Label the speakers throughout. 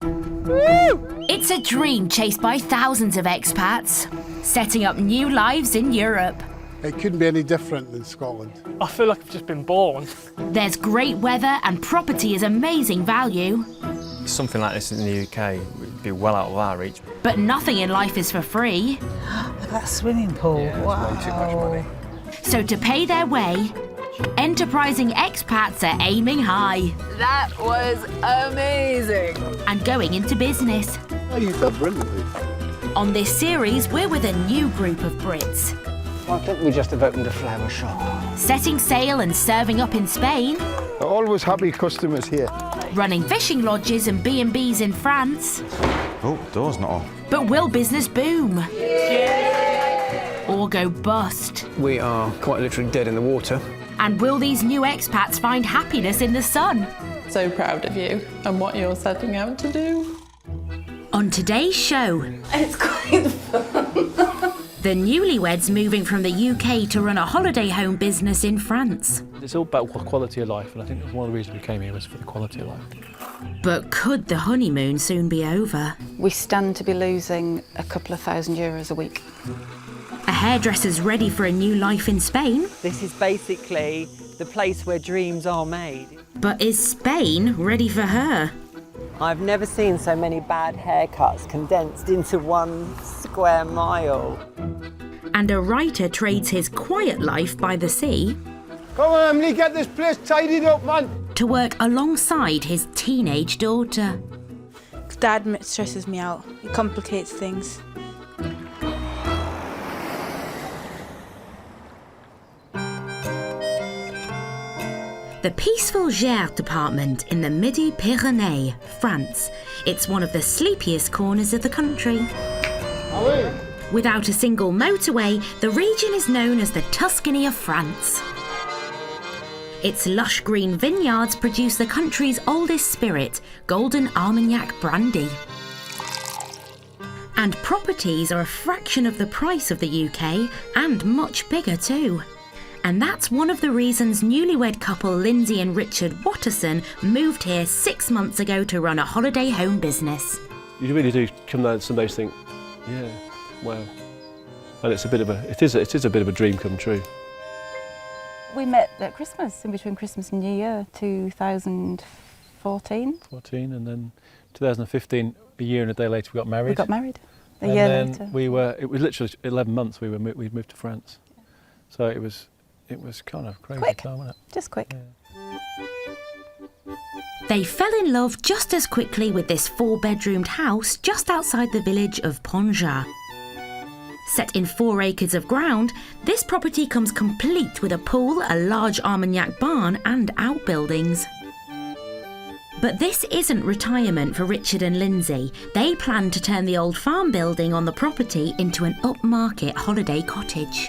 Speaker 1: Woo! It's a dream chased by thousands of expats, setting up new lives in Europe.
Speaker 2: It couldn't be any different than Scotland.
Speaker 3: I feel like I've just been born.
Speaker 1: There's great weather and property is amazing value.
Speaker 4: Something like this in the UK would be well out of our reach.
Speaker 1: But nothing in life is for free.
Speaker 5: Look at that swimming pool.
Speaker 4: Yeah,
Speaker 5: wow.
Speaker 4: way too much money.
Speaker 1: So to pay their way, enterprising expats are aiming high.
Speaker 6: That was amazing.
Speaker 1: And going into business.
Speaker 2: Oh, you've done brilliantly.
Speaker 1: On this series, we're with a new group of Brits.
Speaker 7: I think we just have opened a flower shop.
Speaker 1: Setting sail and serving up in Spain.
Speaker 2: Always happy customers here.
Speaker 1: Running fishing lodges and B&Bs in France.
Speaker 8: Oh, door's not on.
Speaker 1: But will business boom? Or go bust?
Speaker 7: We are quite literally dead in the water.
Speaker 1: And will these new expats find happiness in the sun?
Speaker 6: So proud of you and what you're setting out to do.
Speaker 1: On today's show,
Speaker 6: It's quite fun.
Speaker 1: the newlyweds moving from the UK to run a holiday home business in France.
Speaker 3: It's all about quality of life, and I think one of the reasons we came here was for the quality of life.
Speaker 1: But could the honeymoon soon be over?
Speaker 9: We stand to be losing a couple of €1,000 a week.
Speaker 1: A hairdresser's ready for a new life in Spain.
Speaker 10: This is basically the place where dreams are made.
Speaker 1: But is Spain ready for her?
Speaker 10: I've never seen so many bad haircuts condensed into 1 square mile.
Speaker 1: And a writer trades his quiet life by the sea
Speaker 2: Come on, Emily, get this place tidied up, man.
Speaker 1: to work alongside his teenage daughter.
Speaker 11: Dad stresses me out. It complicates things.
Speaker 1: The peaceful Gers department in the Midi-Pyrénées, France. It's one of the sleepiest corners of the country. Without a single motorway, the region is known as the Tuscany of France. Its lush green vineyards produce the country's oldest spirit, Golden Armagnac brandy. And properties are a fraction of the price of the UK, and much bigger too. And that's one of the reasons newlywed couple Lindsay and Richard Watterson moved here 6 months ago to run a holiday home business.
Speaker 3: You really do come down some days think, yeah, wow. And it's a bit of it is a bit of a dream come true.
Speaker 9: We met at Christmas, in between Christmas and New Year, 2014.
Speaker 3: 14, and then 2015, a year and a day later, we got married.
Speaker 9: We got married a
Speaker 3: and
Speaker 9: year
Speaker 3: then
Speaker 9: later.
Speaker 3: It was literally 11 months we'd moved to France. So it was kind of crazy
Speaker 9: Quick.
Speaker 3: time, wasn't it?
Speaker 9: Just quick.
Speaker 3: Yeah.
Speaker 1: They fell in love just as quickly with this 4-bedroomed house just outside the village of Ponja. Set in 4 acres of ground, this property comes complete with a pool, a large Armagnac barn and outbuildings. But this isn't retirement for Richard and Lindsay. They plan to turn the old farm building on the property into an upmarket holiday cottage.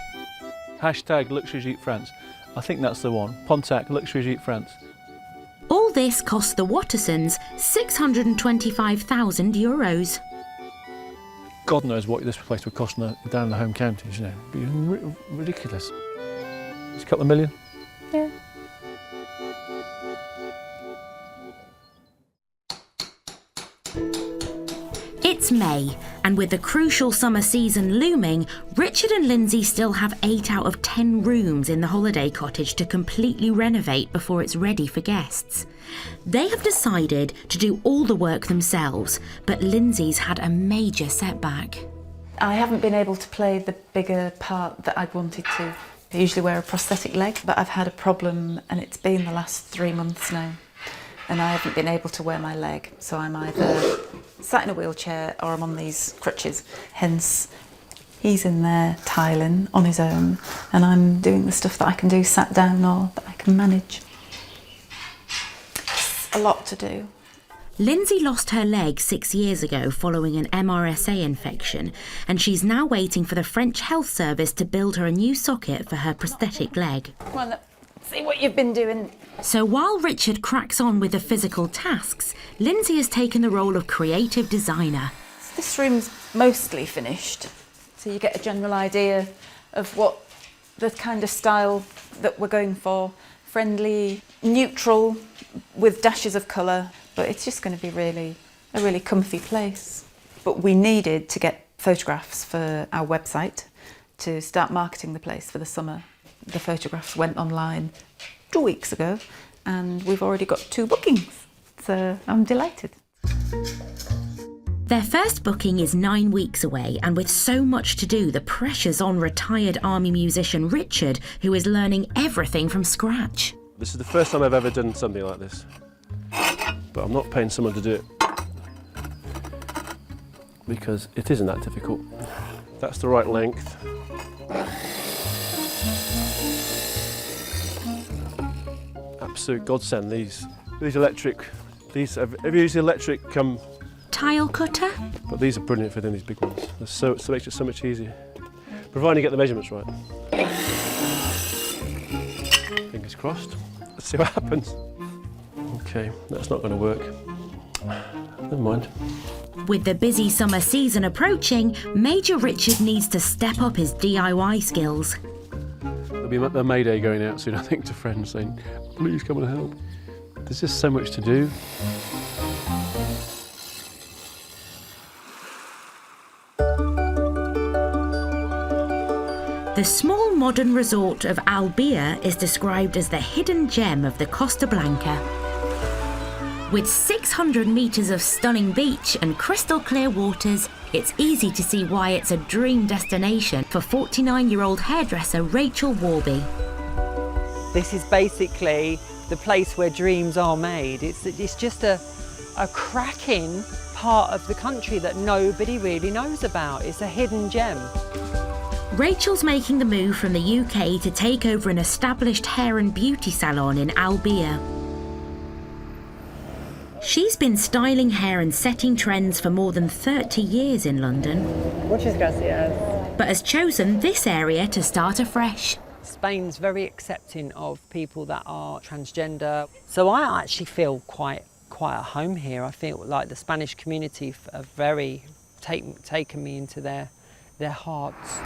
Speaker 3: Hashtag Luxury Gîte France. I think that's the one. Pontac Luxury Gîte France.
Speaker 1: All this cost the Wattersons €625,000.
Speaker 3: God knows what this place would cost down in the home counties, you know. It'd be ridiculous. It's a couple of million.
Speaker 9: Yeah.
Speaker 1: It's May, and with the crucial summer season looming, Richard and Lindsay still have 8 out of 10 rooms in the holiday cottage to completely renovate before it's ready for guests. They have decided to do all the work themselves, but Lindsay's had a major setback.
Speaker 9: I haven't been able to play the bigger part that I'd wanted to. I usually wear a prosthetic leg, but I've had a problem and it's been the last 3 months now. And I haven't been able to wear my leg, so I'm either sat in a wheelchair or I'm on these crutches. Hence, he's in there tiling on his own and I'm doing the stuff that I can do sat down or that I can manage. It's a lot to do.
Speaker 1: Lindsay lost her leg 6 years ago following an MRSA infection, and she's now waiting for the French health service to build her a new socket for her prosthetic leg.
Speaker 9: Come on, let's see what you've been doing.
Speaker 1: So while Richard cracks on with the physical tasks, Lindsay has taken the role of creative designer.
Speaker 9: This room's mostly finished, so you get a general idea of what the kind of style that we're going for. Friendly, neutral, with dashes of colour, but it's just going to be really a really comfy place. But we needed to get photographs for our website to start marketing the place for the summer. The photographs went online 2 weeks ago and we've already got 2 bookings, so I'm delighted.
Speaker 1: Their first booking is 9 weeks away, and with so much to do, the pressure's on retired army musician Richard, who is learning everything from scratch.
Speaker 3: This is the first time I've ever done something like this, but I'm not paying someone to do it because it isn't that difficult. That's the right length. Absolute godsend, these electric. Have you used the electric
Speaker 1: Tile cutter?
Speaker 3: But these are brilliant for doing these big ones. It makes it so much easier, providing you get the measurements right. Fingers crossed. Let's see what happens. Okay, that's not going to work. Never mind.
Speaker 1: With the busy summer season approaching, Major Richard needs to step up his DIY skills.
Speaker 3: There'll be a Mayday going out soon, I think, to friends saying, please come and help. There's just so much to do.
Speaker 1: The small modern resort of Albia is described as the hidden gem of the Costa Blanca. With 600 metres of stunning beach and crystal clear waters, it's easy to see why it's a dream destination for 49-year-old hairdresser Rachel Warby.
Speaker 10: This is basically the place where dreams are made. It's just a cracking part of the country that nobody really knows about. It's a hidden gem.
Speaker 1: Rachel's making the move from the UK to take over an established hair and beauty salon in Albia. She's been styling hair and setting trends for more than 30 years in London,
Speaker 10: Muchas gracias.
Speaker 1: but has chosen this area to start afresh.
Speaker 10: Spain's very accepting of people that are transgender. So I actually feel quite at home here. I feel like the Spanish community have very taken me into their hearts.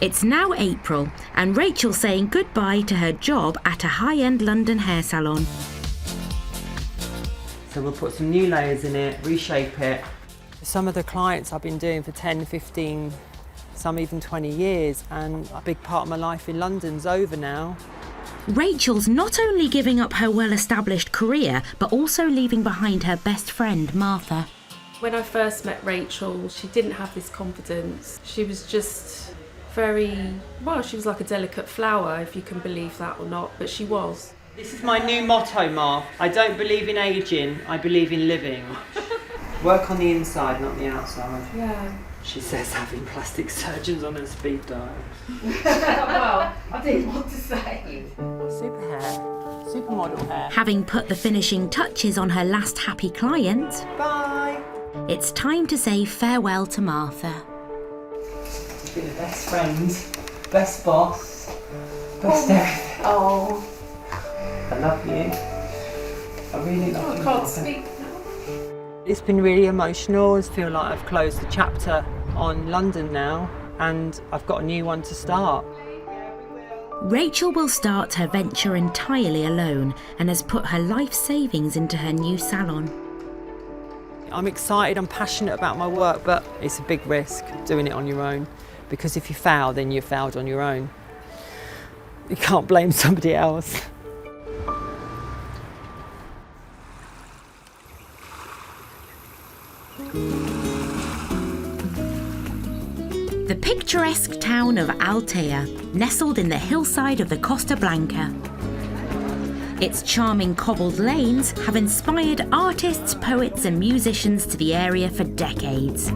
Speaker 1: It's now April, and Rachel's saying goodbye to her job at a high-end London hair salon.
Speaker 10: So we'll put some new layers in it, reshape it. Some of the clients I've been doing for 10, 15, some even 20 years, and a big part of my life in London's over now.
Speaker 1: Rachel's not only giving up her well-established career, but also leaving behind her best friend, Martha.
Speaker 6: When I first met Rachel, she didn't have this confidence. She was just she was like a delicate flower, if you can believe that or not, but she was.
Speaker 10: This is my new motto, Mark. I don't believe in ageing, I believe in living. Work on the inside, not the outside.
Speaker 6: Yeah.
Speaker 10: She says having plastic surgeons on her speed dial.
Speaker 6: Well, I didn't want to say.
Speaker 10: Super hair, supermodel hair.
Speaker 1: Having put the finishing touches on her last happy client,
Speaker 10: Bye.
Speaker 1: it's time to say farewell to Martha.
Speaker 10: You've been the best friend, best boss, best everything.
Speaker 6: Oh.
Speaker 10: I love you. I really love you.
Speaker 6: I can't speak.
Speaker 10: It's been really emotional. I feel like I've closed the chapter on London now and I've got a new one to start.
Speaker 1: Rachel will start her venture entirely alone and has put her life savings into her new salon.
Speaker 10: I'm excited, I'm passionate about my work, but it's a big risk doing it on your own, because if you fail, then you failed on your own. You can't blame somebody else.
Speaker 1: The picturesque town of Altea, nestled in the hillside of the Costa Blanca. Its charming cobbled lanes have inspired artists, poets and musicians to the area for decades.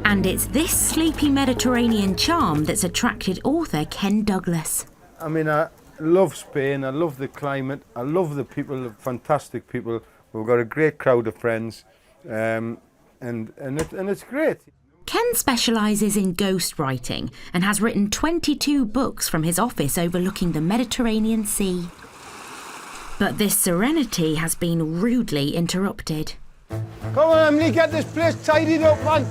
Speaker 1: And it's this sleepy Mediterranean charm that's attracted author Ken Douglas.
Speaker 2: I mean, I love Spain, I love the climate, I love the people, fantastic people. We've got a great crowd of friends, and it's great.
Speaker 1: Ken specialises in ghostwriting and has written 22 books from his office overlooking the Mediterranean Sea. But this serenity has been rudely interrupted.
Speaker 2: Come on, Emily, get this place tidied up, man.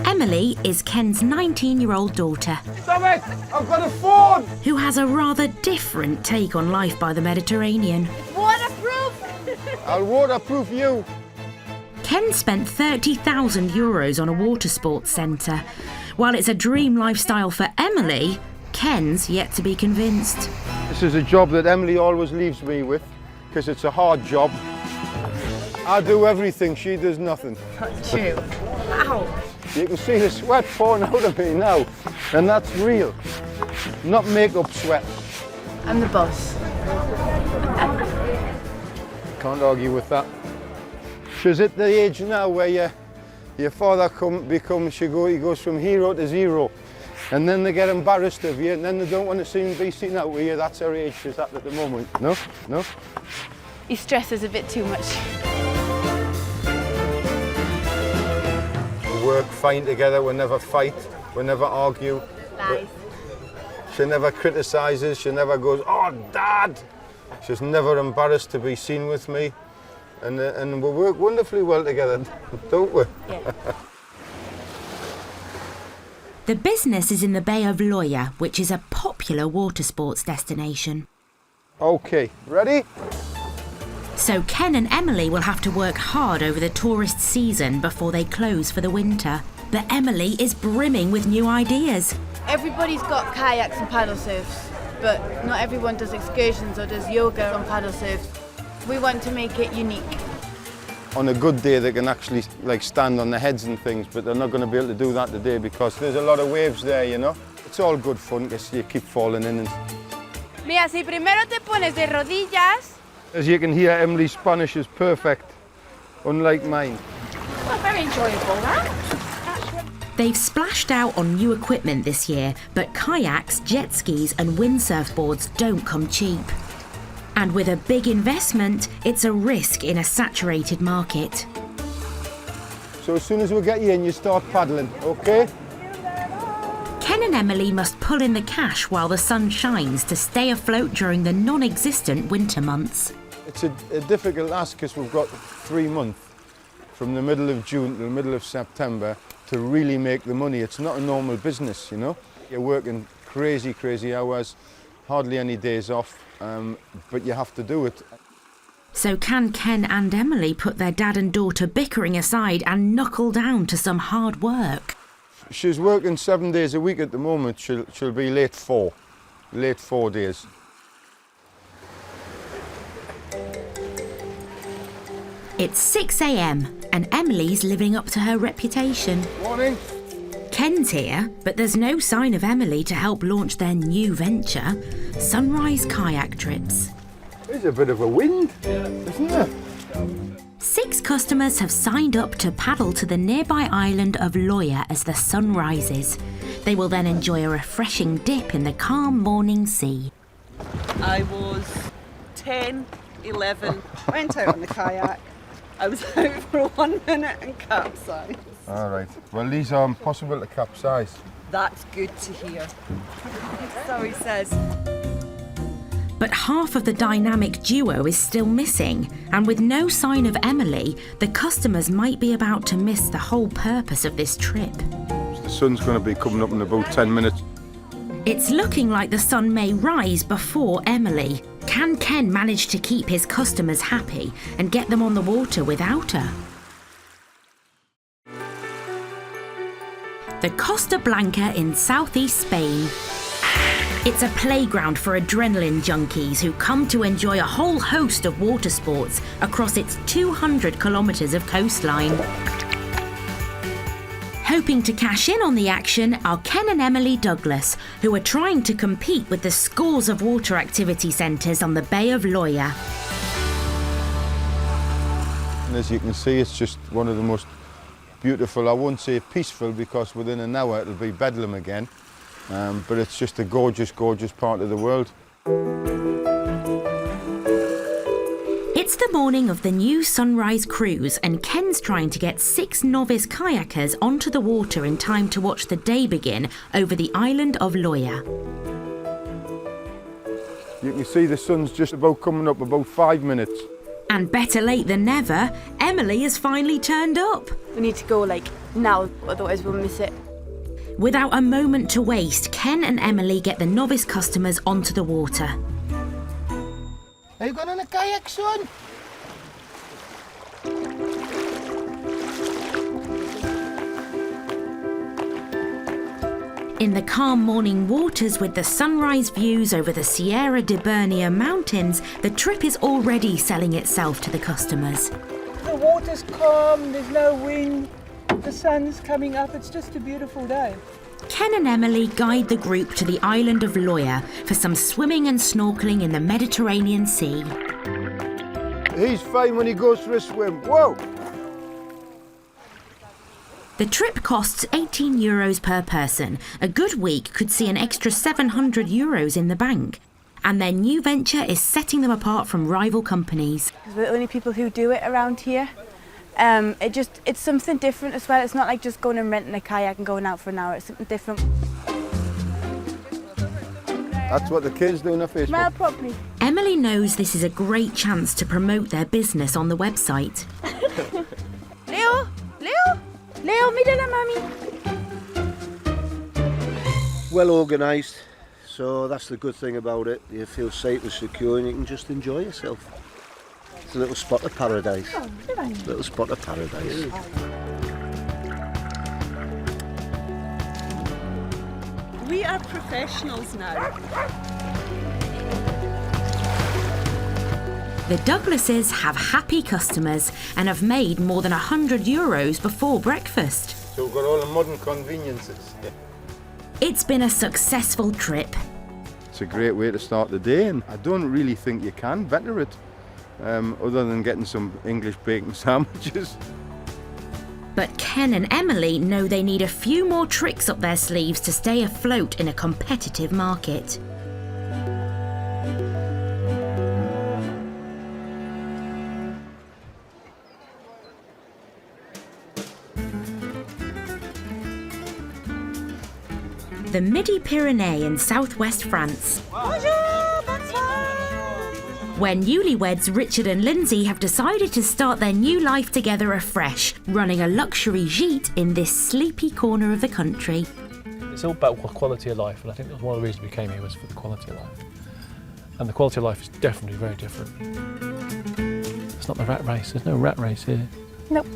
Speaker 1: Emily is Ken's 19-year-old daughter,
Speaker 2: Stop it! I've got a phone!
Speaker 1: who has a rather different take on life by the Mediterranean.
Speaker 11: Waterproof!
Speaker 2: I'll waterproof you.
Speaker 1: Ken spent €30,000 on a water sports centre. While it's a dream lifestyle for Emily, Ken's yet to be convinced.
Speaker 2: This is a job that Emily always leaves me with because it's a hard job. I do everything, she does nothing.
Speaker 11: That's true. Wow.
Speaker 2: You can see the sweat pouring out of me now, and that's real, not makeup sweat.
Speaker 11: I'm the boss.
Speaker 2: Can't argue with that. She's at the age now where your father he goes from hero to zero, and then they get embarrassed of you, and then they don't want to be seen out with you. That's her age she's at the moment. No?
Speaker 11: He stresses a bit too much.
Speaker 2: We work fine together, we never fight, we never argue.
Speaker 11: Lies.
Speaker 2: She never criticises, she never goes, oh, Dad! She's never embarrassed to be seen with me. And we work wonderfully well together, don't we?
Speaker 11: Yeah.
Speaker 1: The business is in the Bay of Loya, which is a popular water sports destination.
Speaker 2: Okay, ready?
Speaker 1: So Ken and Emily will have to work hard over the tourist season before they close for the winter. But Emily is brimming with new ideas.
Speaker 11: Everybody's got kayaks and paddle surfs, but not everyone does excursions or does yoga on paddle surfs. We want to make it unique.
Speaker 2: On a good day they can actually stand on their heads and things, but they're not going to be able to do that today because there's a lot of waves there, you know. It's all good fun because you keep falling in.
Speaker 11: Mira, si primero te pones de rodillas.
Speaker 2: As you can hear, Emily's Spanish is perfect, unlike mine.
Speaker 11: Well, very enjoyable, huh?
Speaker 1: They've splashed out on new equipment this year, but kayaks, jet skis and windsurf boards don't come cheap. And with a big investment, it's a risk in a saturated market.
Speaker 2: So as soon as we get you in, you start paddling, okay?
Speaker 1: Ken and Emily must pull in the cash while the sun shines to stay afloat during the non-existent winter months.
Speaker 2: It's a difficult ask because we've got 3 months from the middle of June to the middle of September to really make the money. It's not a normal business, you know. You're working crazy, crazy hours, hardly any days off, but you have to do it.
Speaker 1: So can Ken and Emily put their dad and daughter bickering aside and knuckle down to some hard work?
Speaker 2: She's working 7 days a week at the moment. She'll be late 4 days.
Speaker 1: It's 6 a.m. and Emily's living up to her reputation.
Speaker 2: Morning.
Speaker 1: Ken's here, but there's no sign of Emily to help launch their new venture, sunrise kayak trips.
Speaker 2: There's a bit of a wind, isn't there?
Speaker 1: 6 customers have signed up to paddle to the nearby island of Loya as the sun rises. They will then enjoy a refreshing dip in the calm morning sea.
Speaker 12: I was 10, 11, went out on the kayak. I was out for 1 minute and capsized.
Speaker 2: All right. Well, these are impossible to capsize.
Speaker 12: That's good to hear. So he says.
Speaker 1: But half of the dynamic duo is still missing, and with no sign of Emily, the customers might be about to miss the whole purpose of this trip.
Speaker 2: The sun's going to be coming up in about 10 minutes.
Speaker 1: It's looking like the sun may rise before Emily. Can Ken manage to keep his customers happy and get them on the water without her? The Costa Blanca in southeast Spain. It's a playground for adrenaline junkies who come to enjoy a whole host of water sports across its 200 kilometres of coastline. Hoping to cash in on the action are Ken and Emily Douglas, who are trying to compete with the scores of water activity centres on the Bay of Loya.
Speaker 2: And as you can see, it's just one of the most beautiful, I won't say peaceful because within an hour it'll be bedlam again. But it's just a gorgeous, gorgeous part of the world.
Speaker 1: It's the morning of the new sunrise cruise and Ken's trying to get 6 novice kayakers onto the water in time to watch the day begin over the island of Loya.
Speaker 2: You can see the sun's just about coming up, about 5 minutes.
Speaker 1: And better late than never, Emily has finally turned up.
Speaker 11: We need to go now, otherwise we'll miss it.
Speaker 1: Without a moment to waste, Ken and Emily get the novice customers onto the water.
Speaker 2: Are you going on a kayak, son?
Speaker 1: In the calm morning waters with the sunrise views over the Sierra de Bernia mountains, the trip is already selling itself to the customers.
Speaker 5: The water's calm, there's no wind, the sun's coming up, it's just a beautiful day.
Speaker 1: Ken and Emily guide the group to the island of Loya for some swimming and snorkelling in the Mediterranean Sea.
Speaker 2: He's fine when he goes for a swim. Whoa!
Speaker 1: The trip costs €18 per person. A good week could see an extra €700 in the bank. And their new venture is setting them apart from rival companies.
Speaker 11: We're the only people who do it around here. It's something different as well. It's not like just going and renting a kayak and going out for an hour. It's something different.
Speaker 2: That's what the kids do on their Facebook.
Speaker 11: Smell properly.
Speaker 1: Emily knows this is a great chance to promote their business on the website.
Speaker 11: Leo, me dala mummy.
Speaker 13: Well organised, so that's the good thing about it. You feel safe and secure and you can just enjoy yourself. It's a little spot of paradise.
Speaker 11: Oh,
Speaker 13: Little spot of paradise.
Speaker 12: We are professionals now.
Speaker 1: The Douglases have happy customers and have made more than €100 before breakfast.
Speaker 2: So we've got all the modern conveniences. Yeah.
Speaker 1: It's been a successful trip.
Speaker 2: It's a great way to start the day, and I don't really think you can better it, other than getting some English bacon sandwiches.
Speaker 1: But Ken and Emily know they need a few more tricks up their sleeves to stay afloat in a competitive market. The Midi-Pyrenees in southwest France, where Newlyweds Richard and Lindsay have decided to start their new life together afresh, running a luxury gîte in this sleepy corner of the country.
Speaker 3: It's all about quality of life, and I think that was one of the reasons we came here was for the quality of life. And the quality of life is definitely very different. It's not the rat race, there's no rat race here.
Speaker 11: Nope.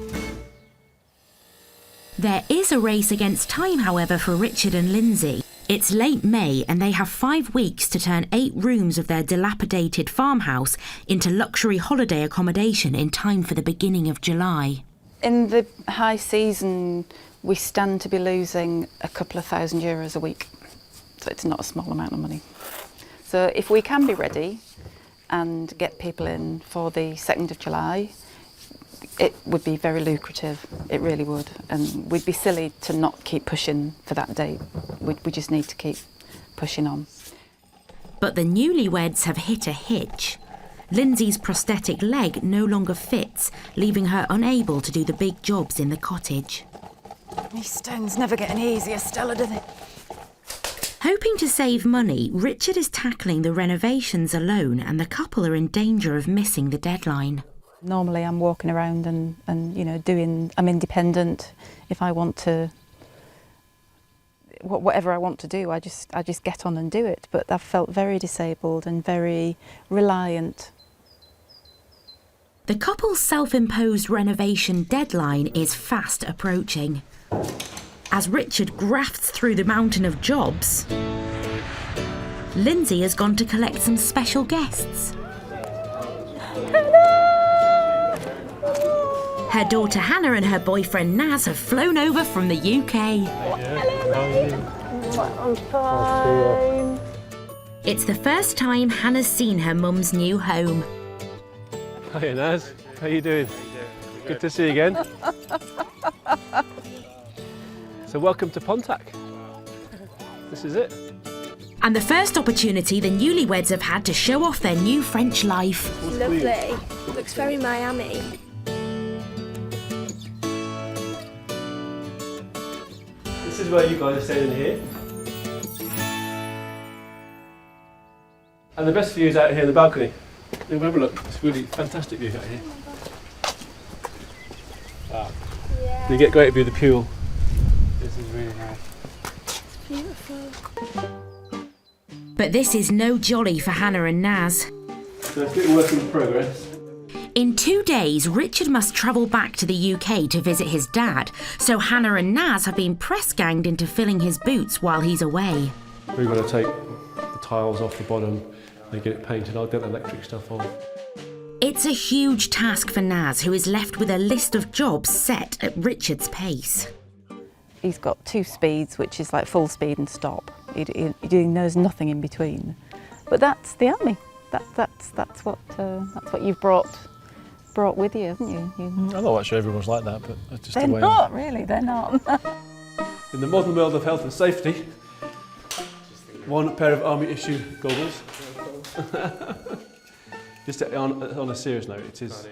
Speaker 1: There is a race against time, however, for Richard and Lindsay. It's late May and they have 5 weeks to turn 8 rooms of their dilapidated farmhouse into luxury holiday accommodation in time for the beginning of July.
Speaker 9: In the high season, we stand to be losing a couple of €1,000 a week. So it's not a small amount of money. So if we can be ready and get people in for the 2nd of July, it would be very lucrative, it really would. And we'd be silly to not keep pushing for that date. We just need to keep pushing on.
Speaker 1: But the newlyweds have hit a hitch. Lindsay's prosthetic leg no longer fits, leaving her unable to do the big jobs in the cottage.
Speaker 9: These stones never get any easier, Stella, do they?
Speaker 1: Hoping to save money, Richard is tackling the renovations alone and the couple are in danger of missing the deadline.
Speaker 9: Normally I'm walking around and you know, I'm independent. If I want to, whatever I want to do, I just get on and do it. But I've felt very disabled and very reliant.
Speaker 1: The couple's self-imposed renovation deadline is fast approaching. As Richard grafts through the mountain of jobs, Lindsay has gone to collect some special guests. Her daughter Hannah and her boyfriend Naz have flown over from the UK.
Speaker 11: I'm fine.
Speaker 1: It's the first time Hannah's seen her mum's new home.
Speaker 3: Hiya Naz, how you doing? Good to see you again. So welcome to Pontac. This is it.
Speaker 1: And the first opportunity the newlyweds have had to show off their new French life.
Speaker 14: Lovely. Looks very Miami.
Speaker 3: This is where you guys are staying in here. And the best view is out here in the balcony. Have a look, it's really fantastic view out here. Wow. Yeah. You get a great view of the pool. This is really nice.
Speaker 14: Beautiful.
Speaker 1: But this is no jolly for Hannah and Naz.
Speaker 3: So it's a bit of work in progress.
Speaker 1: In 2 days, Richard must travel back to the UK to visit his dad, so Hannah and Naz have been press-ganged into filling his boots while he's away.
Speaker 3: We've got to take the tiles off the bottom and get it painted. I'll get the electric stuff on.
Speaker 1: It's a huge task for Naz, who is left with a list of jobs set at Richard's pace.
Speaker 9: He's got 2 speeds, which is like full speed and stop. He knows nothing in between. But that's the army. That's what you've brought with you, haven't you?
Speaker 3: I'm not quite sure everyone's like that, but that's just
Speaker 9: They're
Speaker 3: the way
Speaker 9: not, really, they're not.
Speaker 3: In the modern world of health and safety, 1 pair of army issue goggles. Just on a serious note, it is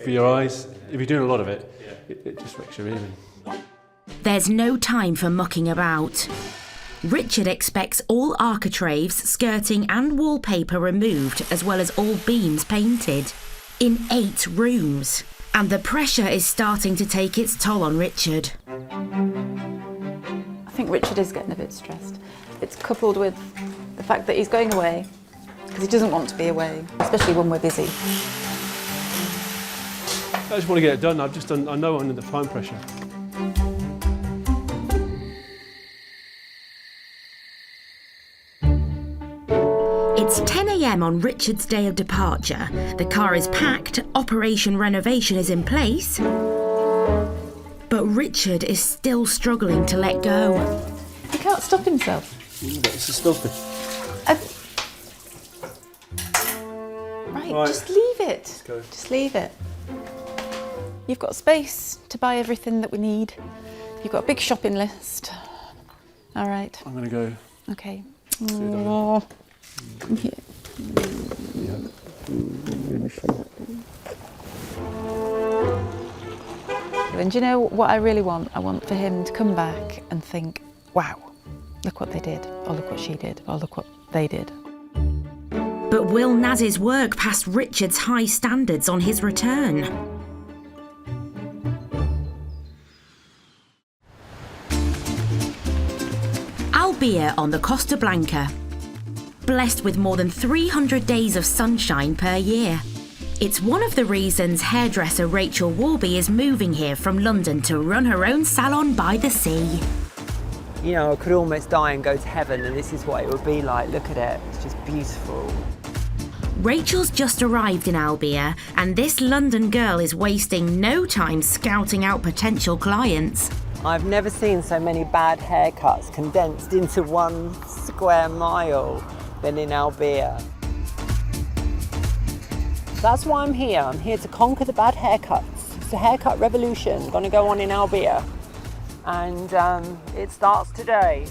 Speaker 3: for your eyes. If you're doing a lot of it, it just makes you even.
Speaker 1: There's no time for mucking about. Richard expects all architraves, skirting and wallpaper removed, as well as all beams painted, in 8 rooms. And the pressure is starting to take its toll on Richard.
Speaker 9: I think Richard is getting a bit stressed. It's coupled with the fact that he's going away, because he doesn't want to be away, especially when we're busy.
Speaker 3: I just want to get it done. I know I'm under the time pressure.
Speaker 1: It's 10 a.m. on Richard's day of departure. The car is packed, Operation Renovation is in place. But Richard is still struggling to let go.
Speaker 9: He can't stop himself.
Speaker 3: It's a stuffing.
Speaker 9: Right, just leave it.
Speaker 3: Let's go.
Speaker 9: Just leave it. You've got space to buy everything that we need. You've got a big shopping list. All right.
Speaker 3: I'm going to go.
Speaker 9: Okay.
Speaker 3: Yeah.
Speaker 9: And do you know what I really want? I want for him to come back and think, wow, look what they did, or look what she did, or look what they did.
Speaker 1: But will Naz's work pass Richard's high standards on his return? Albia on the Costa Blanca, blessed with more than 300 days of sunshine per year. It's one of the reasons hairdresser Rachel Warby is moving here from London to run her own salon by the sea.
Speaker 10: You know, I could almost die and go to heaven, and this is what it would be like. Look at it, it's just beautiful.
Speaker 1: Rachel's just arrived in Albia, and this London girl is wasting no time scouting out potential clients.
Speaker 10: I've never seen so many bad haircuts condensed into 1 square mile than in Albia. That's why I'm here. I'm here to conquer the bad haircuts. It's a haircut revolution going to go on in Albia, and it starts today.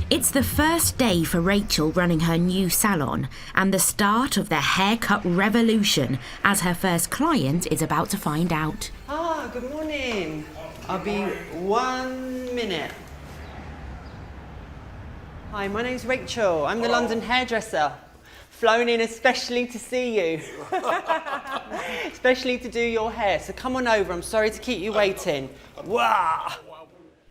Speaker 1: It's the first day for Rachel running her new salon and the start of the haircut revolution, as her first client is about to find out.
Speaker 10: Ah, good morning. I'll be 1 minute. Hi, my name's Rachel. I'm the London hairdresser. Flown in especially to see you. Especially to do your hair. So come on over. I'm sorry to keep you waiting. Wah!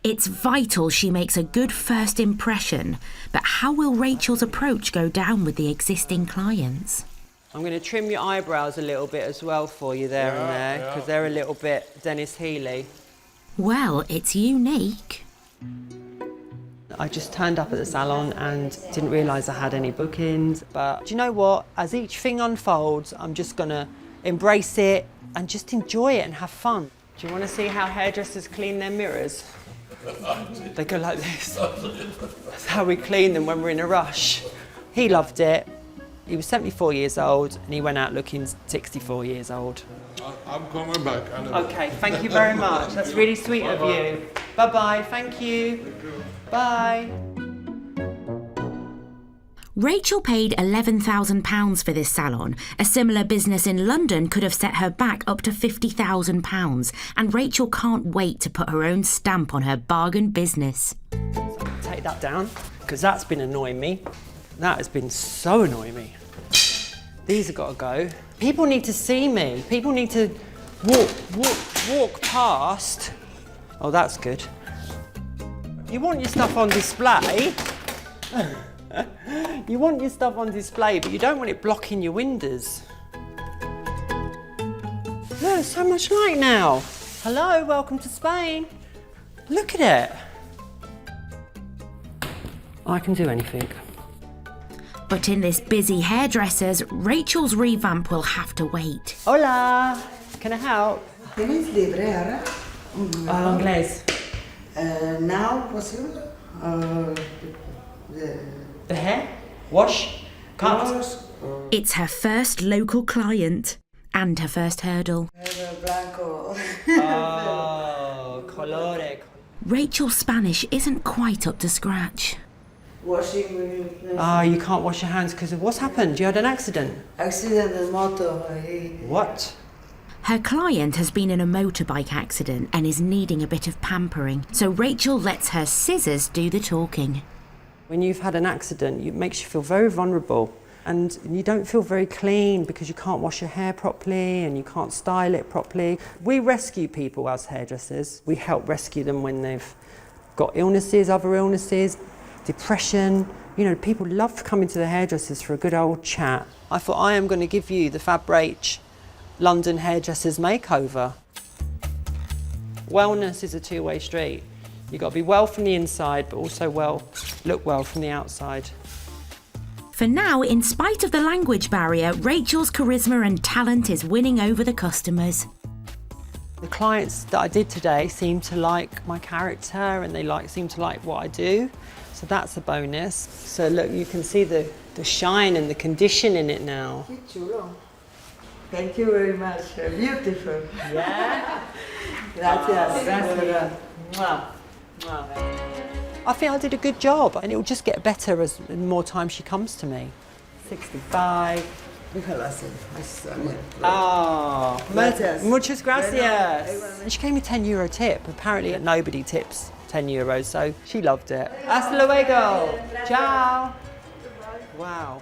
Speaker 1: It's vital she makes a good first impression, but how will Rachel's approach go down with the existing clients?
Speaker 10: I'm going to trim your eyebrows a little bit as well for you there and there, because they're a little bit Dennis Healy.
Speaker 1: Well, it's unique.
Speaker 10: I just turned up at the salon and didn't realise I had any bookings. But do you know what? As each thing unfolds, I'm just going to embrace it and just enjoy it and have fun. Do you want to see how hairdressers clean their mirrors? They go like this. That's how we clean them when we're in a rush. He loved it. He was 74 years old and he went out looking 64 years old.
Speaker 15: I'm coming back.
Speaker 10: Okay, thank you very much. That's really sweet of you. Bye-bye, thank you. Bye.
Speaker 1: Rachel paid £11,000 for this salon. A similar business in London could have set her back up to £50,000, and Rachel can't wait to put her own stamp on her bargain business.
Speaker 10: Take that down, because that's been annoying me. That has been so annoying me. These have got to go. People need to see me. People need to walk past. Oh, that's good. You want your stuff on display. You want your stuff on display, but you don't want it blocking your windows. Look, there's so much light now. Hello, welcome to Spain. Look at it. I can do anything.
Speaker 1: But in this busy hairdressers, Rachel's revamp will have to wait.
Speaker 10: Hola, can I help?
Speaker 15: ¿Tienes libre ahora?
Speaker 10: Inglés.
Speaker 15: Now possible?
Speaker 10: The hair? Wash? Cut?
Speaker 1: It's her first local client and her first hurdle.
Speaker 15: Blanco.
Speaker 10: Oh, colore.
Speaker 1: Rachel's Spanish isn't quite up to scratch.
Speaker 15: Washing with...
Speaker 10: Oh, you can't wash your hands because of what's happened? You had an accident?
Speaker 15: Accident in motor.
Speaker 10: What?
Speaker 1: Her client has been in a motorbike accident and is needing a bit of pampering, so Rachel lets her scissors do the talking.
Speaker 10: When you've had an accident, it makes you feel very vulnerable and you don't feel very clean because you can't wash your hair properly and you can't style it properly. We rescue people as hairdressers. We help rescue them when they've got illnesses, other illnesses, depression. You know, people love coming to the hairdressers for a good old chat. I thought I am going to give you the Fab Rach London Hairdressers Makeover. Wellness is a two-way street. You've got to be well from the inside, but also look well from the outside.
Speaker 1: For now, in spite of the language barrier, Rachel's charisma and talent is winning over the customers.
Speaker 10: The clients that I did today seem to like my character and they seem to like what I do. So that's a bonus. So look, you can see the shine and the condition in it now.
Speaker 15: Thank you very much. Beautiful.
Speaker 10: Yeah?
Speaker 15: Gracias. Gracias. Mwah.
Speaker 10: I think I did a good job and it will just get better as the more time she comes to me. 65. Oh, muchas gracias. And she gave me €10 tip. Apparently nobody tips €10, so she loved it. Hasta luego. Ciao. Wow.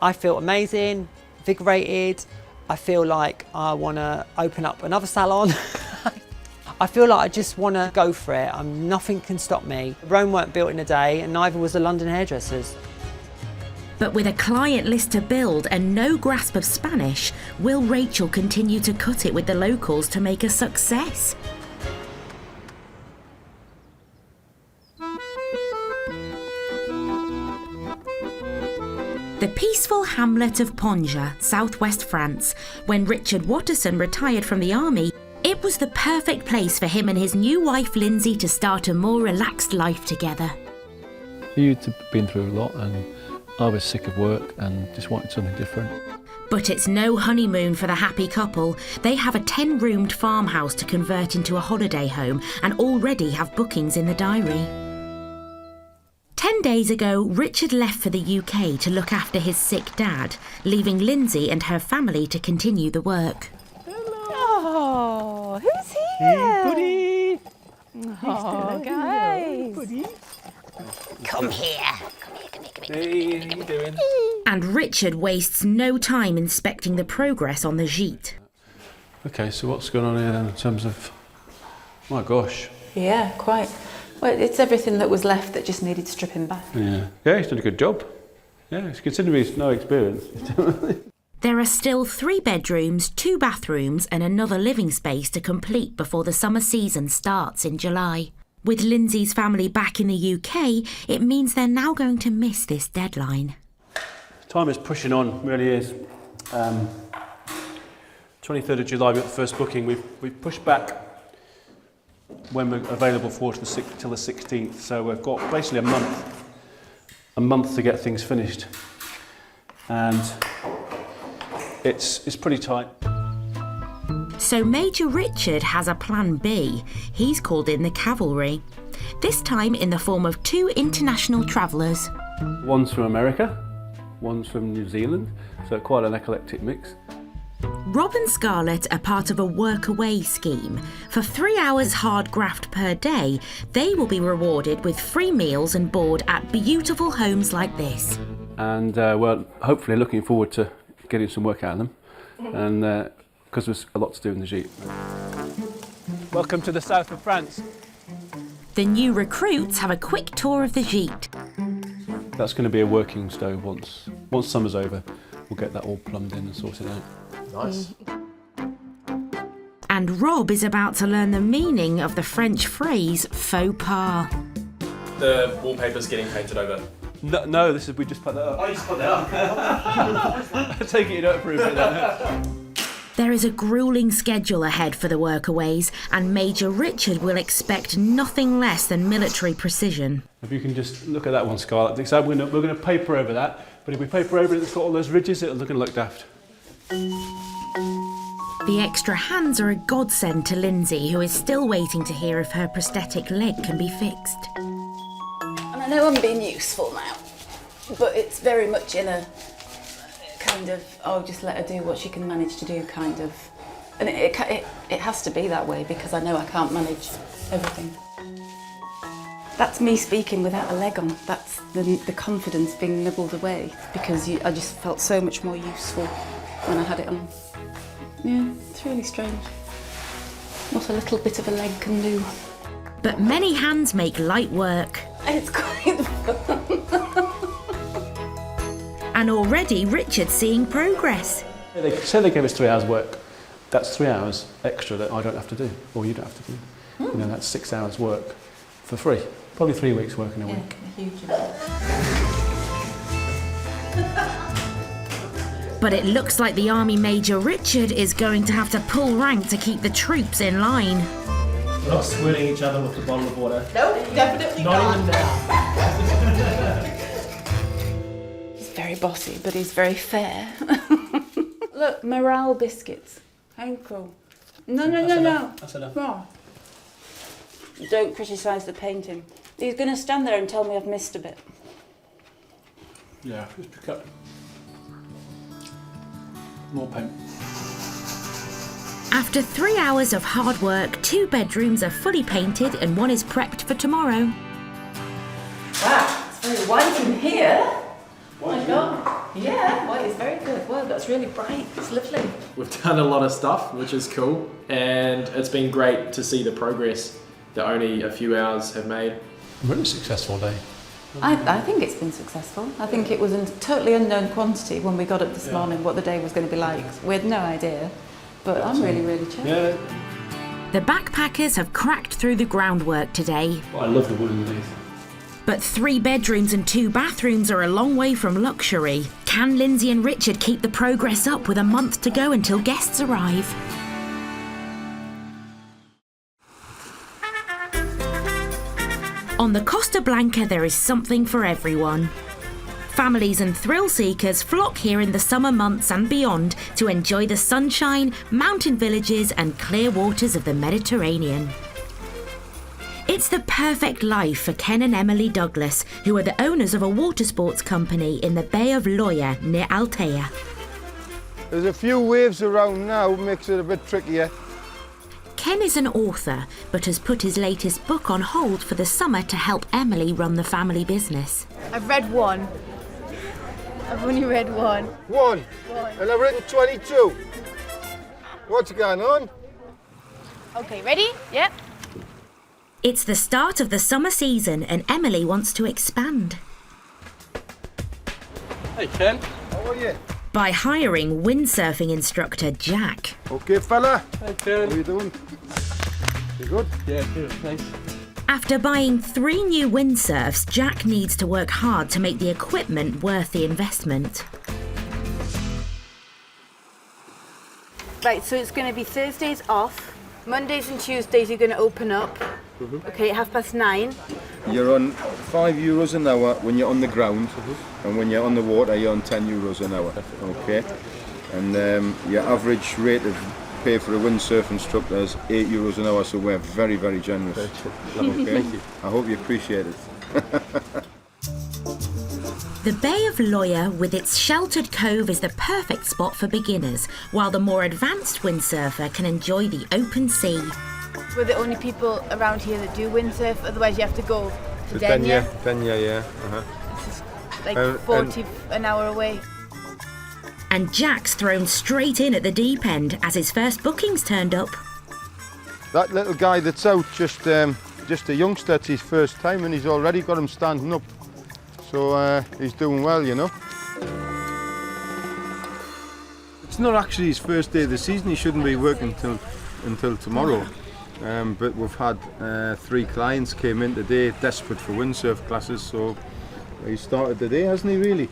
Speaker 10: I feel amazing, invigorated. I feel like I want to open up another salon. I feel like I just want to go for it. Nothing can stop me. Rome weren't built in a day and neither was the London Hairdressers.
Speaker 1: But with a client list to build and no grasp of Spanish, will Rachel continue to cut it with the locals to make a success? The peaceful hamlet of Ponja, southwest France, when Richard Watterson retired from the army, it was the perfect place for him and his new wife Lindsay to start a more relaxed life together.
Speaker 3: You'd been through a lot and I was sick of work and just wanted something different.
Speaker 1: But it's no honeymoon for the happy couple. They have a 10-roomed farmhouse to convert into a holiday home and already have bookings in the diary. 10 days ago, Richard left for the UK to look after his sick dad, leaving Lindsay and her family to continue the work.
Speaker 16: Oh, who's here?
Speaker 3: Buddy!
Speaker 16: Oh, guys.
Speaker 1: Come here.
Speaker 3: Hey, how you doing?
Speaker 1: And Richard wastes no time inspecting the progress on the gîte.
Speaker 3: Okay, so what's going on here then in terms of... My gosh.
Speaker 9: Yeah, quite. Well, it's everything that was left that just needed stripping back.
Speaker 3: Yeah, he's done a good job. Yeah, considering he's no experience.
Speaker 1: There are still 3 bedrooms, 2 bathrooms and another living space to complete before the summer season starts in July. With Lindsay's family back in the UK, it means they're now going to miss this deadline.
Speaker 3: Time is pushing on, really is. 23rd of July, we got the first booking. We've pushed back when we're available for till the 16th. So we've got basically a month to get things finished. And it's pretty tight.
Speaker 1: So Major Richard has a plan B. He's called in the cavalry. This time in the form of 2 international travellers.
Speaker 3: One's from America, one's from New Zealand, so quite an eclectic mix.
Speaker 1: Rob and Scarlett are part of a work-away scheme. For 3 hours hard graft per day, they will be rewarded with free meals and board at beautiful homes like this.
Speaker 3: And we're hopefully looking forward to getting some work out of them, and because there's a lot to do in the gîte. Welcome to the south of France.
Speaker 1: The new recruits have a quick tour of the gîte.
Speaker 3: That's going to be a working stove once summer's over. We'll get that all plumbed in and sorted out.
Speaker 8: Nice.
Speaker 1: And Rob is about to learn the meaning of the French phrase faux pas.
Speaker 17: The wallpaper's getting painted over.
Speaker 3: No, we just put that up.
Speaker 17: Oh, you just put that up?
Speaker 3: I take it you don't approve of that.
Speaker 1: There is a gruelling schedule ahead for the workaways, and Major Richard will expect nothing less than military precision.
Speaker 3: If you can just look at that one, Scarlett. So we're going to paper over that, but if we paper over it, it's got all those ridges, it'll look daft.
Speaker 1: The extra hands are a godsend to Lindsay, who is still waiting to hear if her prosthetic leg can be fixed.
Speaker 9: And I know I'm being useful now, but it's very much in a kind of, oh, just let her do what she can manage to do kind of. And it has to be that way because I know I can't manage everything. That's me speaking without a leg on. That's the confidence being nibbled away because I just felt so much more useful when I had it on. Yeah, it's really strange what a little bit of a leg can do.
Speaker 1: But many hands make light work.
Speaker 9: It's quite fun.
Speaker 1: And already Richard's seeing progress.
Speaker 3: They say they gave us 3 hours work. That's 3 hours extra that I don't have to do, or you don't have to do. You know, that's 6 hours work for free. Probably 3 weeks work in a week.
Speaker 9: A huge amount.
Speaker 1: But it looks like the Army Major Richard is going to have to pull rank to keep the troops in line.
Speaker 17: We're not swirling each other with the bottle of water.
Speaker 15: No, definitely
Speaker 17: Not even now.
Speaker 9: He's very bossy, but he's very fair. Look, morale biscuits. How cool. No.
Speaker 17: That's enough.
Speaker 9: Oh. Don't criticise the painting. He's going to stand there and tell me I've missed a bit.
Speaker 3: Yeah, just pick up more paint.
Speaker 1: After 3 hours of hard work, 2 bedrooms are fully painted and one is prepped for tomorrow.
Speaker 9: Wow, it's very white in here. Oh my God. Yeah, white is very good. Wow, that's really bright. It's lovely.
Speaker 17: We've done a lot of stuff, which is cool, and it's been great to see the progress that only a few hours have made.
Speaker 3: Really successful day.
Speaker 9: I think it's been successful. I think it was a totally unknown quantity when we got up this morning what the day was going to be like. We had no idea, but I'm really chuffed.
Speaker 3: Yeah.
Speaker 1: The backpackers have cracked through the groundwork today.
Speaker 3: Well, I love the wood underneath.
Speaker 1: But 3 bedrooms and 2 bathrooms are a long way from luxury. Can Lindsay and Richard keep the progress up with a month to go until guests arrive? On the Costa Blanca, there is something for everyone. Families and thrill seekers flock here in the summer months and beyond to enjoy the sunshine, mountain villages and clear waters of the Mediterranean. It's the perfect life for Ken and Emily Douglas, who are the owners of a water sports company in the Bay of Loya near Altea.
Speaker 2: There's a few waves around now, makes it a bit trickier.
Speaker 1: Ken is an author, but has put his latest book on hold for the summer to help Emily run the family business.
Speaker 11: I've read one. I've only read one.
Speaker 2: One? And I've written 22. What's going on?
Speaker 11: Okay, ready? Yep.
Speaker 1: It's the start of the summer season and Emily wants to expand.
Speaker 3: Hey Ken.
Speaker 2: How are you?
Speaker 1: By hiring windsurfing instructor Jack.
Speaker 2: Okay, fella.
Speaker 3: Hey Ken.
Speaker 2: How are you doing? You good?
Speaker 3: Yeah, good, thanks.
Speaker 1: After buying 3 new windsurfs, Jack needs to work hard to make the equipment worth the investment.
Speaker 11: Right, so it's going to be Thursdays off. Mondays and Tuesdays you're going to open up. Okay, at 9:30.
Speaker 2: You're on €5 an hour when you're on the ground, and when you're on the water, you're on €10 an hour. Okay, and your average rate of pay for a windsurf instructor is €8 an hour. So we're very, very generous. Okay?
Speaker 3: Thank you.
Speaker 2: I hope you appreciate it.
Speaker 1: The Bay of Loya, with its sheltered cove, is the perfect spot for beginners, while the more advanced windsurfer can enjoy the open sea.
Speaker 11: We're the only people around here that do windsurf, otherwise you have to go to Denia.
Speaker 2: Denia, yeah.
Speaker 11: This is like 40 an hour away.
Speaker 1: And Jack's thrown straight in at the deep end as his first bookings turned up.
Speaker 2: That little guy that's out, just a youngster, it's his first time and he's already got him standing up. So he's doing well, you know. It's not actually his first day of the season. He shouldn't be working until tomorrow. But we've had 3 clients came in today desperate for windsurf classes, so he started today, hasn't he, really?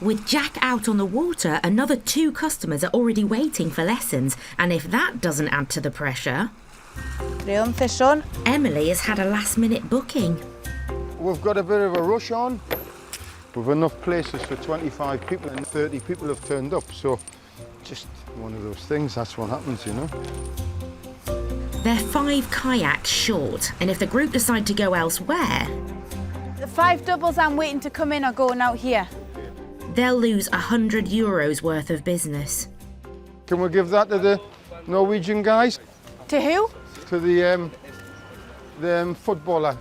Speaker 1: With Jack out on the water, another 2 customers are already waiting for lessons, and if that doesn't add to the pressure... Emily has had a last-minute booking.
Speaker 2: We've got a bit of a rush on. We've enough places for 25 people and 30 people have turned up, so just one of those things, that's what happens, you know.
Speaker 1: They're 5 kayaks short, and if the group decide to go elsewhere...
Speaker 11: The 5 doubles I'm waiting to come in are going out here.
Speaker 1: They'll lose €100 worth of business.
Speaker 2: Can we give that to the Norwegian guys?
Speaker 11: To who?
Speaker 2: To the footballer,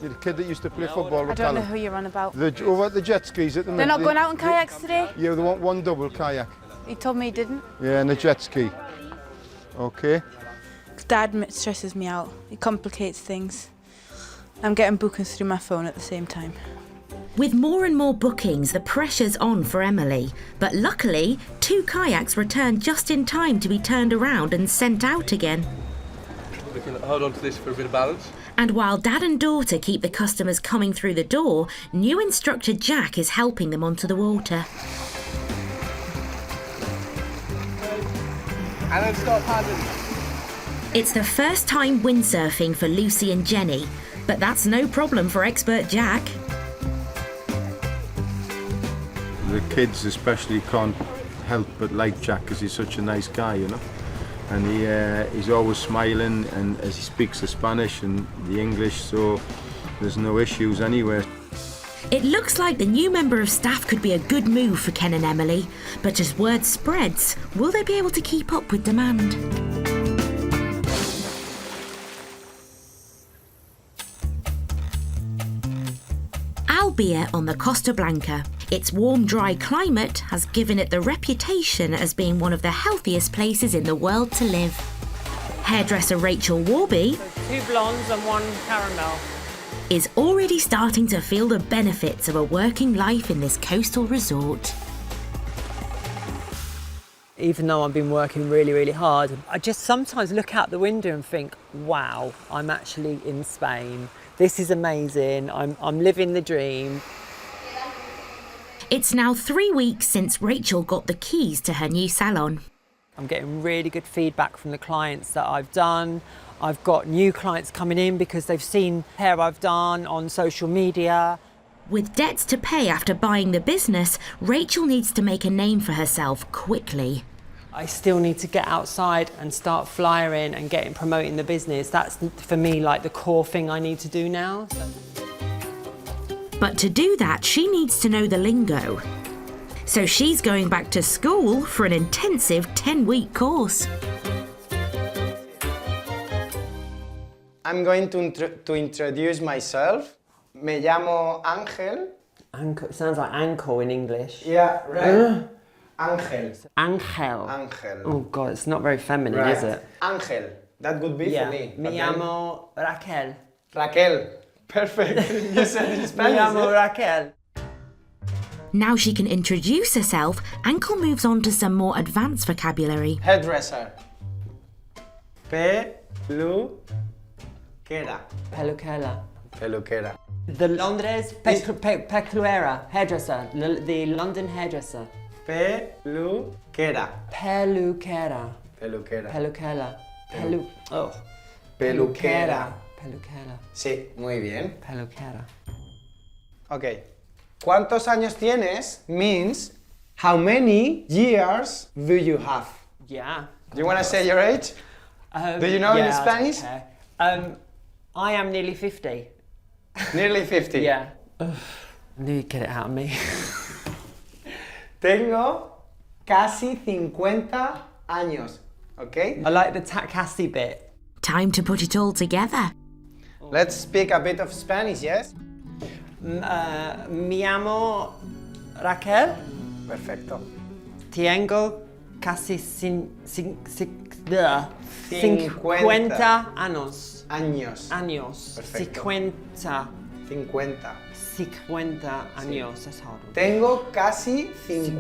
Speaker 2: the kid that used to play football with
Speaker 11: I don't know
Speaker 2: Callum.
Speaker 11: who you're on about.
Speaker 2: Over at the jet skis at the minute.
Speaker 11: They're not going out in kayaks today?
Speaker 2: Yeah, they want 1 double kayak.
Speaker 11: He told me he didn't.
Speaker 2: Yeah, and a jet ski. Okay.
Speaker 18: Dad stresses me out. It complicates things. I'm getting bookings through my phone at the same time.
Speaker 1: With more and more bookings, the pressure's on for Emily. But luckily, 2 kayaks returned just in time to be turned around and sent out again.
Speaker 19: We can hold on to this for a bit of balance.
Speaker 1: And while Dad and daughter keep the customers coming through the door, new instructor Jack is helping them onto the water.
Speaker 19: And then stop paddling.
Speaker 1: It's the first time windsurfing for Lucy and Jenny, but that's no problem for expert Jack.
Speaker 2: The kids especially can't help but like Jack because he's such a nice guy, you know. And he's always smiling, and as he speaks the Spanish and the English, so there's no issues anywhere.
Speaker 1: It looks like the new member of staff could be a good move for Ken and Emily, but as word spreads, will they be able to keep up with demand? Albeit on the Costa Blanca, its warm, dry climate has given it the reputation as being one of the healthiest places in the world to live. Hairdresser Rachel Warby
Speaker 10: 2 blondes and 1 caramel.
Speaker 1: is already starting to feel the benefits of a working life in this coastal resort.
Speaker 10: Even though I've been working really, really hard, I just sometimes look out the window and think, wow, I'm actually in Spain. This is amazing. I'm living the dream.
Speaker 1: It's now 3 weeks since Rachel got the keys to her new salon.
Speaker 10: I'm getting really good feedback from the clients that I've done. I've got new clients coming in because they've seen hair I've done on social media.
Speaker 1: With debts to pay after buying the business, Rachel needs to make a name for herself quickly.
Speaker 10: I still need to get outside and start flyering and promoting the business. That's, for me, like the core thing I need to do now.
Speaker 1: But to do that, she needs to know the lingo. So she's going back to school for an intensive 10-week course.
Speaker 20: I'm going to introduce myself. Me llamo Ángel.
Speaker 10: Ankle, sounds like ankle in English.
Speaker 20: Yeah, right. Ángel.
Speaker 10: Ángel.
Speaker 20: Ángel.
Speaker 10: Oh God, it's not very feminine,
Speaker 20: Right.
Speaker 10: is it?
Speaker 20: Ángel. That would be for me.
Speaker 10: Me llamo Raquel.
Speaker 20: Raquel. Perfect. You said it in Spanish.
Speaker 10: Me llamo Raquel.
Speaker 1: Now she can introduce herself, Ankle moves on to some more advanced vocabulary.
Speaker 20: Hairdresser. Peluquera.
Speaker 10: Peluquera.
Speaker 20: Peluquera.
Speaker 10: The Londres peculiera hairdresser. The London hairdresser.
Speaker 20: Peluquera.
Speaker 10: Peluquera.
Speaker 20: Peluquera.
Speaker 10: Peluquera.
Speaker 20: Peluquera.
Speaker 10: Peluquera.
Speaker 20: Sí, muy bien.
Speaker 10: Peluquera.
Speaker 20: Okay. ¿Cuántos años tienes means how many years do you have?
Speaker 10: Yeah.
Speaker 20: Do you want to say your age? Do you know in
Speaker 10: yeah,
Speaker 20: Spanish?
Speaker 10: Okay. I am nearly 50.
Speaker 20: Nearly 50?
Speaker 10: Yeah. Ugh, I knew you'd get it out of me.
Speaker 20: Tengo casi 50 años. Okay?
Speaker 10: I like the casi bit.
Speaker 1: Time to put it all together.
Speaker 20: Let's speak a bit of Spanish, yes?
Speaker 10: Me llamo Raquel.
Speaker 20: Perfecto.
Speaker 10: Tengo casi 50 años.
Speaker 20: Años.
Speaker 10: Años.
Speaker 20: Perfecto.
Speaker 10: 50.
Speaker 20: 50.
Speaker 10: 50 años, that's hard.
Speaker 20: Tengo casi 50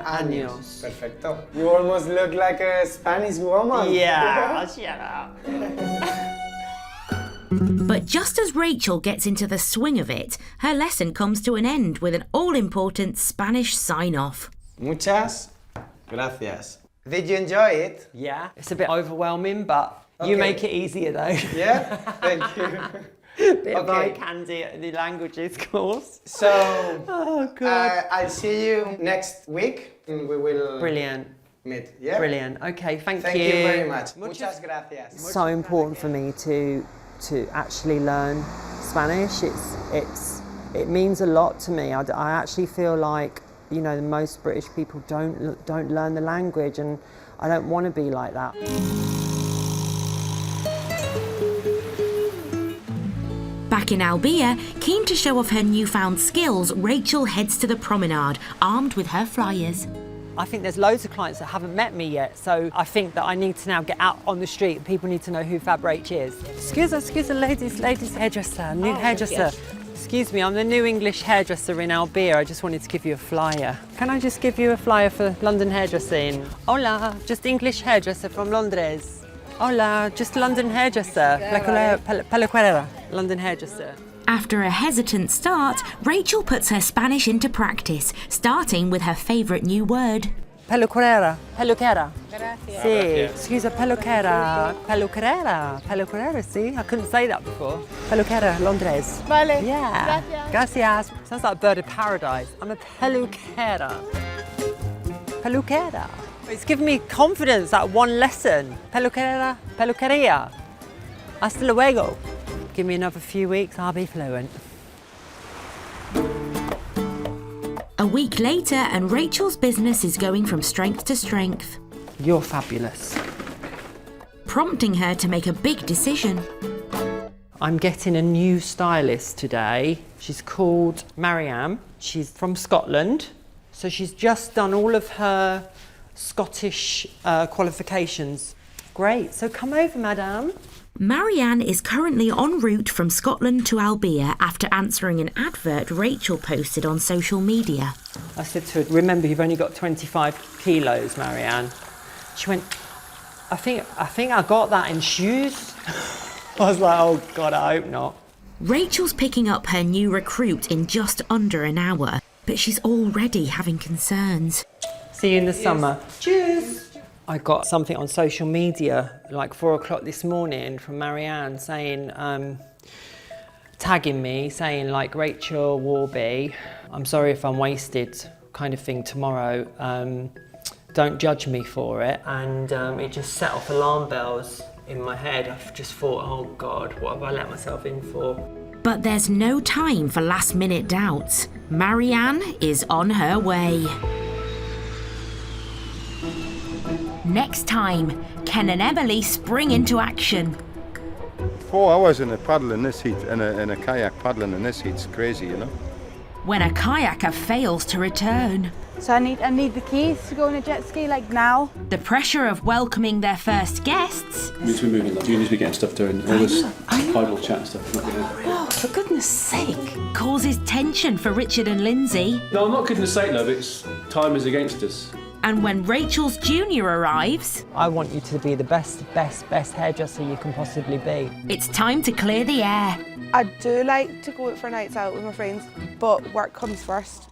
Speaker 20: años. Perfecto. You almost look like a Spanish woman.
Speaker 10: Yeah, shut up.
Speaker 1: But just as Rachel gets into the swing of it, her lesson comes to an end with an all-important Spanish sign-off.
Speaker 20: Muchas gracias. Did you enjoy it?
Speaker 10: Yeah, it's a bit overwhelming, but you make it easier though.
Speaker 20: Yeah? Thank you.
Speaker 10: Bit of eye candy at the languages course.
Speaker 20: So,
Speaker 10: oh God.
Speaker 20: I'll see you next week and we will
Speaker 10: Brilliant.
Speaker 20: meet. Yeah?
Speaker 10: Brilliant. Okay, thank you.
Speaker 20: Thank you very much. Muchas gracias.
Speaker 10: It's so important for me to actually learn Spanish. It means a lot to me. I actually feel like, you know, most British people don't learn the language, and I don't want to be like that.
Speaker 1: Back in Albia, keen to show off her newfound skills, Rachel heads to the promenade, armed with her flyers.
Speaker 10: I think there's loads of clients that haven't met me yet, so I think that I need to now get out on the street. People need to know who Fab Rach is. Excuse me, ladies hairdresser, new hairdresser.
Speaker 6: Yes.
Speaker 10: Excuse me, I'm the new English hairdresser in Albia. I just wanted to give you a flyer. Can I just give you a flyer for London hairdressing? Hola, just English hairdresser from Londres. Hola, just London hairdresser. Peluquera, London hairdresser.
Speaker 1: After a hesitant start, Rachel puts her Spanish into practice, starting with her favourite new word.
Speaker 10: Peluquera. Peluquera.
Speaker 18: Gracias.
Speaker 10: Sí, excuse me, peluquera. Peluquera, see? I couldn't say that before. Peluquera, Londres.
Speaker 18: Vale.
Speaker 10: Yeah. Gracias. Sounds like a bird of paradise. I'm a peluquera. Peluquera. It's given me confidence, that one lesson. Peluquera, peluqueria. Hasta luego. Give me another few weeks, I'll be fluent.
Speaker 1: A week later, and Rachel's business is going from strength to strength.
Speaker 10: You're fabulous.
Speaker 1: Prompting her to make a big decision.
Speaker 10: I'm getting a new stylist today. She's called Marianne. She's from Scotland. So she's just done all of her Scottish qualifications. Great, so come over, madame.
Speaker 1: Marianne is currently en route from Scotland to Albia after answering an advert Rachel posted on social media.
Speaker 10: I said to her, remember, you've only got 25 kilos, Marianne. She went, I think I got that in shoes. I was like, oh God, I hope not.
Speaker 1: Rachel's picking up her new recruit in just under an hour, but she's already having concerns.
Speaker 10: See you in the summer. Cheers. I got something on social media, like 4 o'clock this morning, from Marianne saying, tagging me, saying like, Rachel Warby, I'm sorry if I'm wasted, kind of thing tomorrow. Don't judge me for it. And it just set off alarm bells in my head. I've just thought, oh God, what have I let myself in for?
Speaker 1: But there's no time for last-minute doubts. Marianne is on her way. Next time, Ken and Emily spring into action.
Speaker 2: 4 hours in a paddle in this heat, in a kayak paddling in this heat's crazy, you know.
Speaker 1: When a kayaker fails to return.
Speaker 18: So I need the keys to go on a jet ski, like now.
Speaker 1: The pressure of welcoming their first guests.
Speaker 3: We need to be moving. You need to be getting stuff doing. All this idle chat and stuff.
Speaker 18: Oh, for goodness sake.
Speaker 1: Causes tension for Richard and Lindsay.
Speaker 3: No, I'm not kidding to say, love. It's time is against us.
Speaker 1: And when Rachel's junior arrives,
Speaker 10: I want you to be the best hairdresser you can possibly be.
Speaker 1: It's time to clear the air.
Speaker 21: I do like to go out for nights out with my friends, but work comes first.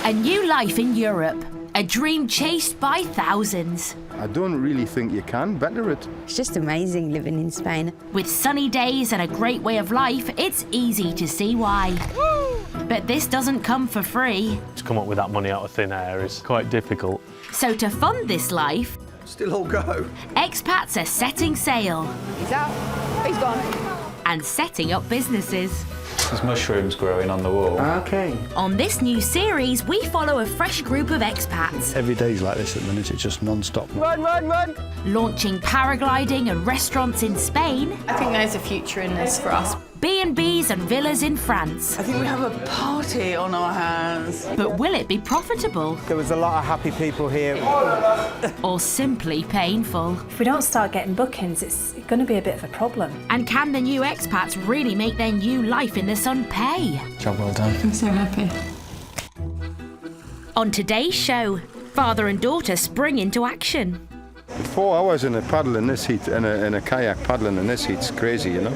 Speaker 1: A new life in Europe. A dream chased by thousands.
Speaker 2: I don't really think you can better it.
Speaker 4: It's just amazing living in Spain.
Speaker 1: With sunny days and a great way of life, it's easy to see why. But this doesn't come for free.
Speaker 3: To come up with that money out of thin air is quite difficult.
Speaker 1: So to fund this life,
Speaker 13: still all go.
Speaker 1: expats are setting sail.
Speaker 21: He's out. He's gone.
Speaker 1: And setting up businesses.
Speaker 8: There's mushrooms growing on the wall.
Speaker 20: Okay.
Speaker 1: On this new series, we follow a fresh group of expats.
Speaker 7: Every day's like this at the minute, it's just non-stop.
Speaker 21: Run, run, run.
Speaker 1: Launching paragliding and restaurants in Spain.
Speaker 9: I think there's a future in this for us.
Speaker 1: B&Bs and villas in France.
Speaker 15: I think we have a party on our hands.
Speaker 1: But will it be profitable?
Speaker 20: There was a lot of happy people here.
Speaker 1: Or simply painful?
Speaker 22: If we don't start getting bookings, it's going to be a bit of a problem.
Speaker 1: And can the new expats really make their new life in the sun pay?
Speaker 7: Job well done.
Speaker 9: I'm so happy.
Speaker 1: On today's show, father and daughter spring into action.
Speaker 2: 4 hours in a paddle in this heat, in a kayak paddling in this heat's crazy, you know.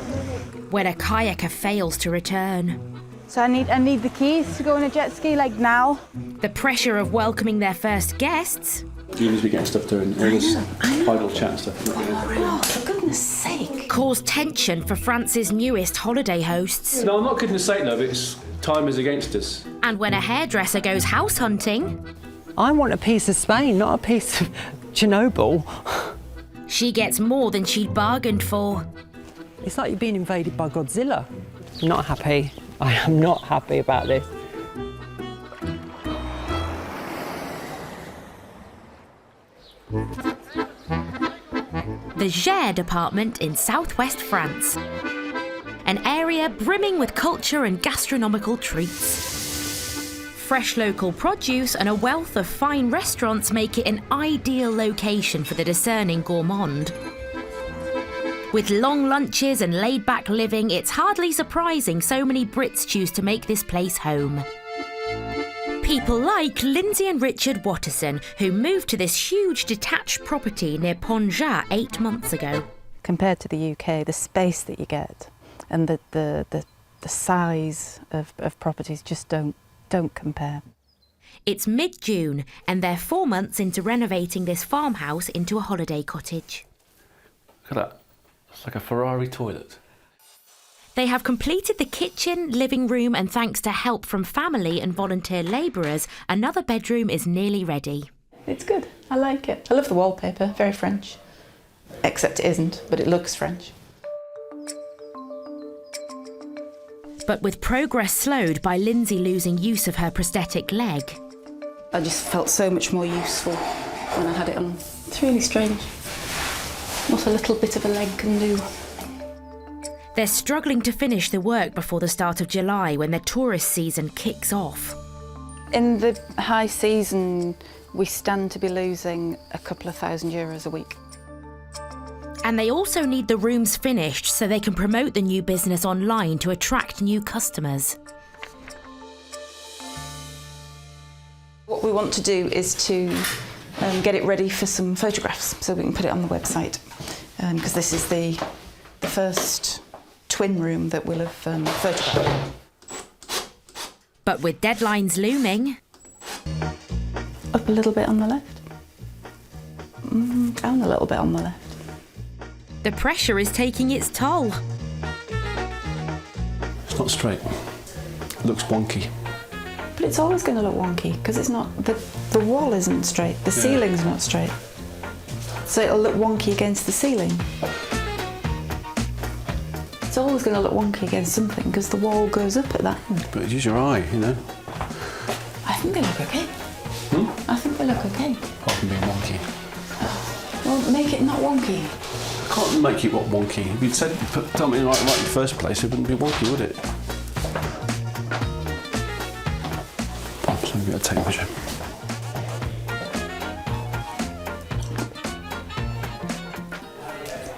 Speaker 1: When a kayaker fails to return.
Speaker 18: So I need the keys to go on a jet ski, like now.
Speaker 1: The pressure of welcoming their first guests.
Speaker 3: You need to be getting stuff doing, all this idle chat and stuff.
Speaker 9: Oh, for goodness sake.
Speaker 1: Cause tension for France's newest holiday hosts.
Speaker 3: No, I'm not goodness sake, love. It's time is against us.
Speaker 1: And when a hairdresser goes house hunting.
Speaker 10: I want a piece of Spain, not a piece of Chernobyl.
Speaker 1: She gets more than she'd bargained for.
Speaker 10: It's like you're being invaded by Godzilla. I'm not happy. I am not happy about this.
Speaker 1: The Gers department in southwest France. An area brimming with culture and gastronomical treats. Fresh local produce and a wealth of fine restaurants make it an ideal location for the discerning gourmand. With long lunches and laid-back living, it's hardly surprising so many Brits choose to make this place home. People like Lindsay and Richard Watterson, who moved to this huge detached property near Portugal 8 months ago.
Speaker 9: Compared to the UK, the space that you get and the size of properties just don't compare.
Speaker 1: It's mid-June and they're 4 months into renovating this farmhouse into a holiday cottage.
Speaker 3: Look at that. It's like a Ferrari toilet.
Speaker 1: They have completed the kitchen, living room, and thanks to help from family and volunteer labourers, another bedroom is nearly ready.
Speaker 9: It's good. I like it. I love the wallpaper. Very French. Except it isn't, but it looks French.
Speaker 1: But with progress slowed by Lindsay losing use of her prosthetic leg.
Speaker 9: I just felt so much more useful when I had it on. It's really strange what a little bit of a leg can do.
Speaker 1: They're struggling to finish the work before the start of July when the tourist season kicks off.
Speaker 9: In the high season, we stand to be losing a couple of €1,000 a week.
Speaker 1: And they also need the rooms finished so they can promote the new business online to attract new customers.
Speaker 9: What we want to do is to get it ready for some photographs so we can put it on the website. Because this is the first twin room that we'll have photographed.
Speaker 1: But with deadlines looming...
Speaker 9: Up a little bit on the left. Down a little bit on the left.
Speaker 1: The pressure is taking its toll.
Speaker 3: It's not straight. It looks wonky.
Speaker 9: But it's always going to look wonky because it's not. The wall isn't straight. The ceiling's not straight. So it'll look wonky against the ceiling. It's always going to look wonky against something because the wall goes up at that end.
Speaker 3: But use your eye, you know.
Speaker 9: I think they look okay. I think they look okay.
Speaker 3: Apart from being wonky.
Speaker 9: Well, make it not wonky.
Speaker 3: I can't make it what wonky. If you'd said tell me right in the first place, it wouldn't be wonky, would it? Oh, so I'm going to take a measure.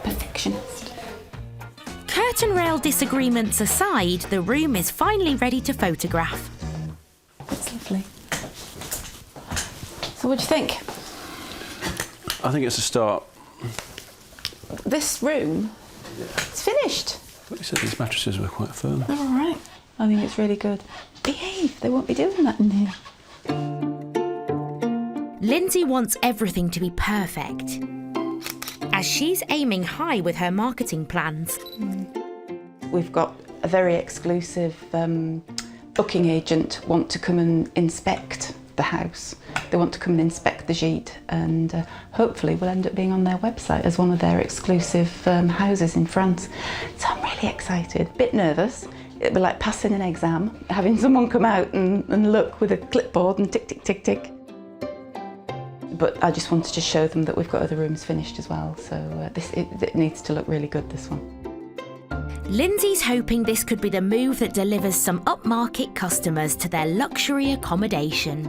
Speaker 9: Perfectionist.
Speaker 1: Curtain rail disagreements aside, the room is finally ready to photograph.
Speaker 9: It's lovely. So what do you think?
Speaker 3: I think it's a start.
Speaker 9: This room, it's finished.
Speaker 3: But you said these mattresses were quite firm.
Speaker 9: They're all right. I think it's really good. Behave. They won't be doing that in here.
Speaker 1: Lindsay wants everything to be perfect, as she's aiming high with her marketing plans.
Speaker 9: We've got a very exclusive booking agent want to come and inspect the house. They want to come and inspect the gîte, and hopefully we'll end up being on their website as one of their exclusive houses in France. So I'm really excited. Bit nervous. It'd be like passing an exam, having someone come out and look with a clipboard and tick, tick, tick, tick. But I just wanted to show them that we've got other rooms finished as well, so it needs to look really good, this one.
Speaker 1: Lindsay's hoping this could be the move that delivers some upmarket customers to their luxury accommodation.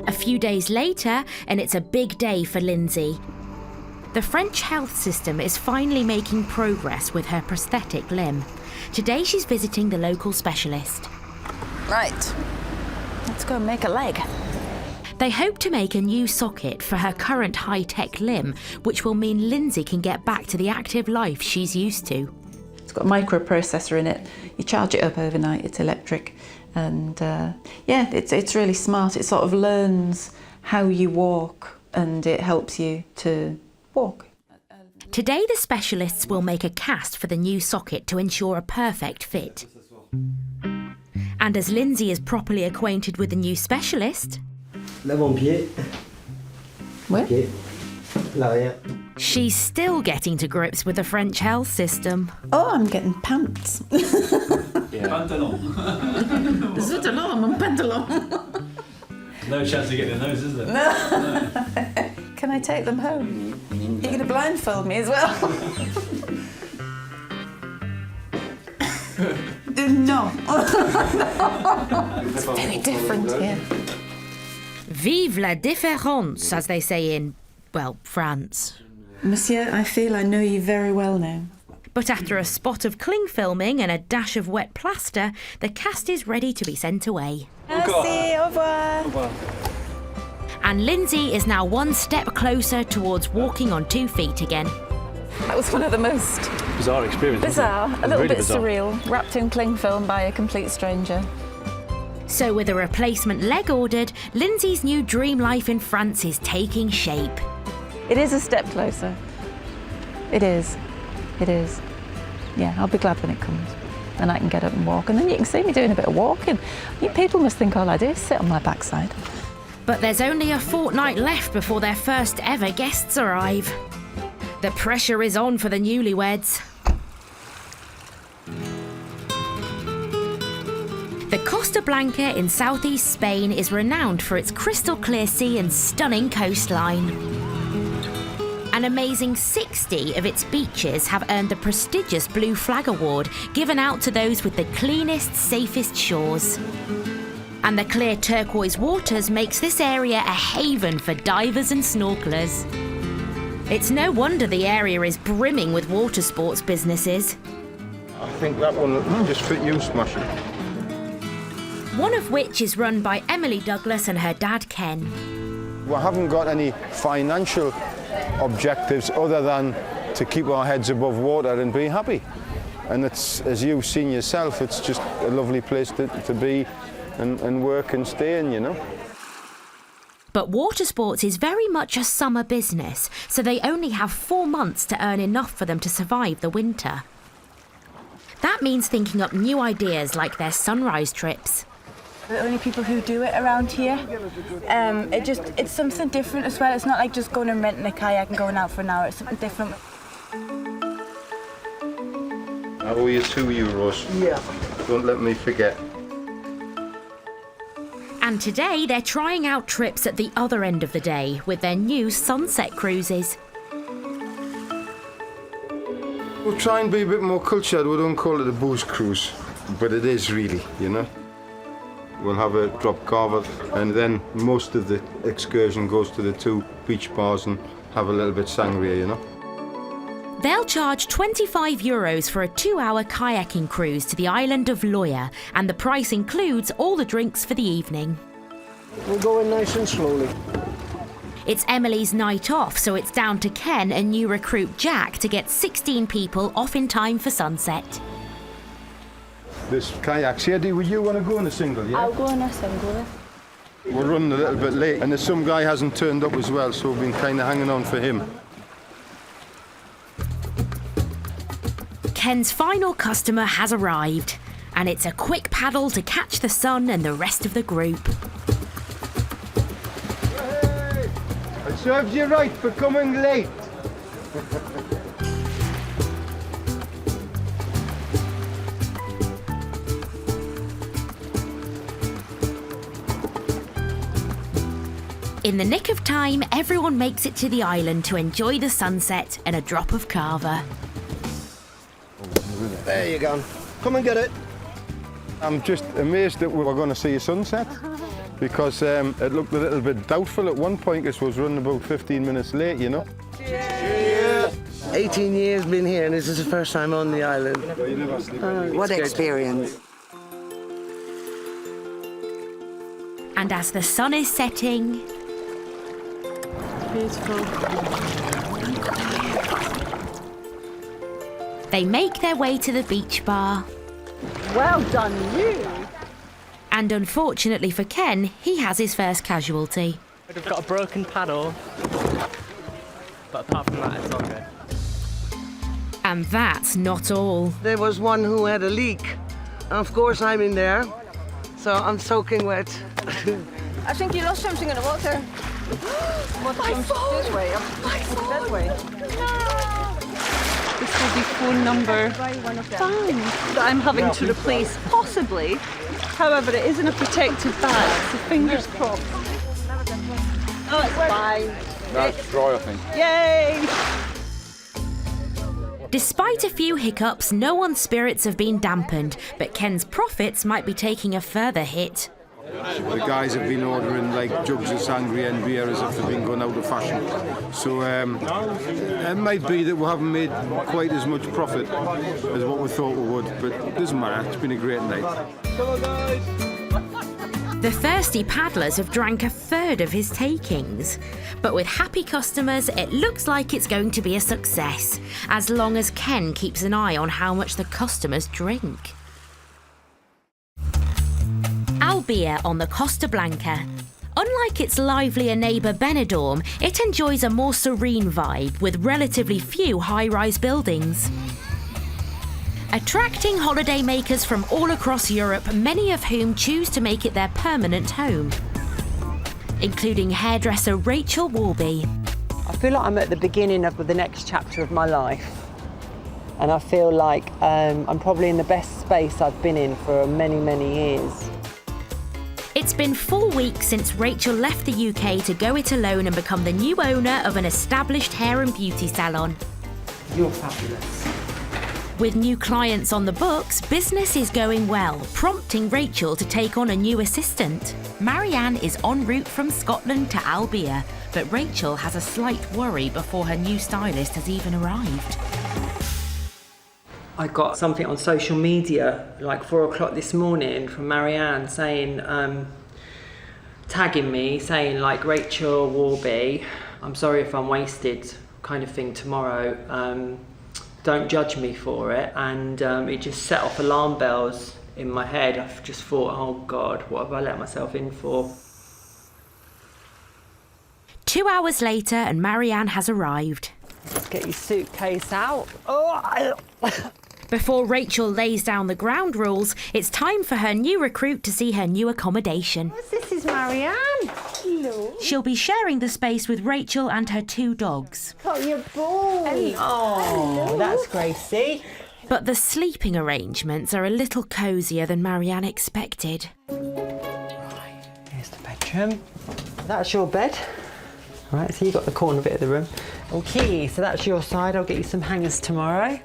Speaker 1: A few days later, and it's a big day for Lindsay. The French health system is finally making progress with her prosthetic limb. Today she's visiting the local specialist.
Speaker 9: Right, let's go and make a leg.
Speaker 1: They hope to make a new socket for her current high-tech limb, which will mean Lindsay can get back to the active life she's used to.
Speaker 9: It's got a microprocessor in it. You charge it up overnight, it's electric. And yeah, it's really smart. It sort of learns how you walk and it helps you to walk.
Speaker 1: Today the specialists will make a cast for the new socket to ensure a perfect fit. And as Lindsay is properly acquainted with the new specialist...
Speaker 5: L'avant-pied.
Speaker 9: Where?
Speaker 5: Pied. L'arrière.
Speaker 1: She's still getting to grips with the French health system.
Speaker 9: Oh, I'm getting pants.
Speaker 8: Pantalon.
Speaker 9: Zut alors, mon pantalon.
Speaker 8: No chance of getting those, is there?
Speaker 9: No. Can I take them home? You're going to blindfold me as well? No. It's very different here.
Speaker 1: Vive la différence, as they say in, well, France.
Speaker 9: Monsieur, I feel I know you very well now.
Speaker 1: But after a spot of cling filming and a dash of wet plaster, the cast is ready to be sent away.
Speaker 18: Merci, au revoir.
Speaker 3: Au revoir.
Speaker 1: And Lindsay is now one step closer towards walking on 2 feet again.
Speaker 9: That was one of the most
Speaker 3: Bizarre experience.
Speaker 9: bizarre,
Speaker 3: Wasn't it?
Speaker 9: a little
Speaker 3: Really
Speaker 9: bit
Speaker 3: bizarre.
Speaker 9: surreal, wrapped in cling film by a complete stranger.
Speaker 1: So with a replacement leg ordered, Lindsay's new dream life in France is taking shape.
Speaker 9: It is a step closer. It is. It is. Yeah, I'll be glad when it comes. And I can get up and walk. And then you can see me doing a bit of walking. People must think all I do is sit on my backside.
Speaker 1: But there's only a fortnight left before their first ever guests arrive. The pressure is on for the newlyweds. The Costa Blanca in southeast Spain is renowned for its crystal clear sea and stunning coastline. An amazing 60 of its beaches have earned the prestigious Blue Flag Award, given out to those with the cleanest, safest shores. And the clear turquoise waters makes this area a haven for divers and snorkelers. It's no wonder the area is brimming with water sports businesses.
Speaker 2: I think that one will just fit you, Smasher.
Speaker 1: One of which is run by Emily Douglas and her dad Ken.
Speaker 2: We haven't got any financial objectives other than to keep our heads above water and be happy. And it's, as you've seen yourself, it's just a lovely place to be and work and stay in, you know.
Speaker 1: But water sports is very much a summer business, so they only have 4 months to earn enough for them to survive the winter. That means thinking up new ideas like their sunrise trips.
Speaker 18: The only people who do it around here. It's something different as well. It's not like just going and renting a kayak and going out for an hour. It's something different.
Speaker 2: I owe you €2.
Speaker 18: Yeah.
Speaker 2: Don't let me forget.
Speaker 1: And today they're trying out trips at the other end of the day with their new sunset cruises.
Speaker 2: We'll try and be a bit more cultured. We don't call it a booze cruise, but it is really, you know. We'll have a drop carver, and then most of the excursion goes to the 2 beach bars and have a little bit sangria, you know.
Speaker 1: They'll charge €25 for a 2-hour kayaking cruise to the island of Loya, and the price includes all the drinks for the evening.
Speaker 5: We're going nice and slowly.
Speaker 1: It's Emily's night off, so it's down to Ken and new recruit Jack to get 16 people off in time for sunset.
Speaker 2: This kayaks here. Do you want to go on a single, yeah?
Speaker 18: I'll go on a single.
Speaker 2: We're running a little bit late, and there's some guy hasn't turned up as well, so we've been kind of hanging on for him.
Speaker 1: Ken's final customer has arrived, and it's a quick paddle to catch the sun and the rest of the group.
Speaker 2: Hey, it serves you right for coming late.
Speaker 1: In the nick of time, everyone makes it to the island to enjoy the sunset and a drop of cava.
Speaker 13: There you go. Come and get it.
Speaker 2: I'm just amazed that we were going to see a sunset, because it looked a little bit doubtful at one point. It was running about 15 minutes late, you know.
Speaker 5: Cheers! 18 years been here, and this is the first time on the island.
Speaker 15: What experience.
Speaker 1: And as the sun is setting,
Speaker 6: Beautiful.
Speaker 1: they make their way to the beach bar.
Speaker 16: Well done, you.
Speaker 1: And unfortunately for Ken, he has his first casualty.
Speaker 12: I've got a broken paddle, but apart from that, it's all good.
Speaker 1: And that's not all.
Speaker 5: There was one who had a leak. Of course, I'm in there, so I'm soaking wet.
Speaker 16: I think you lost something in the water. My phone! This way, that way.
Speaker 14: This will be phone number 5 that I'm having to replace, possibly. However, it is in a protected bag, so fingers crossed. Oh, it's fine.
Speaker 2: That's dry, I think.
Speaker 14: Yay!
Speaker 1: Despite a few hiccups, no one's spirits have been dampened, but Ken's profits might be taking a further hit.
Speaker 2: The guys have been ordering like jugs of sangria and beer as if they've been going out of fashion. So it might be that we haven't made quite as much profit as what we thought we would, but it doesn't matter. It's been a great night.
Speaker 19: Come on, guys!
Speaker 1: The thirsty paddlers have drank a third of his takings. But with happy customers, it looks like it's going to be a success, as long as Ken keeps an eye on how much the customers drink. Albia on the Costa Blanca. Unlike its livelier neighbour Benidorm, it enjoys a more serene vibe with relatively few high-rise buildings. Attracting holidaymakers from all across Europe, many of whom choose to make it their permanent home, including hairdresser Rachel Warby.
Speaker 10: I feel like I'm at the beginning of the next chapter of my life, and I feel like I'm probably in the best space I've been in for many, many years.
Speaker 1: It's been 4 weeks since Rachel left the UK to go it alone and become the new owner of an established hair and beauty salon.
Speaker 10: You're fabulous.
Speaker 1: With new clients on the books, business is going well, prompting Rachel to take on a new assistant. Marianne is en route from Scotland to Albia, but Rachel has a slight worry before her new stylist has even arrived.
Speaker 10: I got something on social media like 4 o'clock this morning from Marianne saying, tagging me, saying like, Rachel Warby, I'm sorry if I'm wasted kind of thing tomorrow. Don't judge me for it. And it just set off alarm bells in my head. I've just thought, oh God, what have I let myself in for?
Speaker 1: 2 hours later and Marianne has arrived.
Speaker 10: Let's get your suitcase out. Oh.
Speaker 1: Before Rachel lays down the ground rules, it's time for her new recruit to see her new accommodation.
Speaker 16: This is Marianne. Hello.
Speaker 1: She'll be sharing the space with Rachel and her 2 dogs.
Speaker 16: Got your ball.
Speaker 10: Oh, that's Gracie.
Speaker 1: But the sleeping arrangements are a little cosier than Marianne expected.
Speaker 10: Right, here's the bedroom. That's your bed. Right, so you got the corner bit of the room. Okay, so that's your side. I'll get you some hangers tomorrow.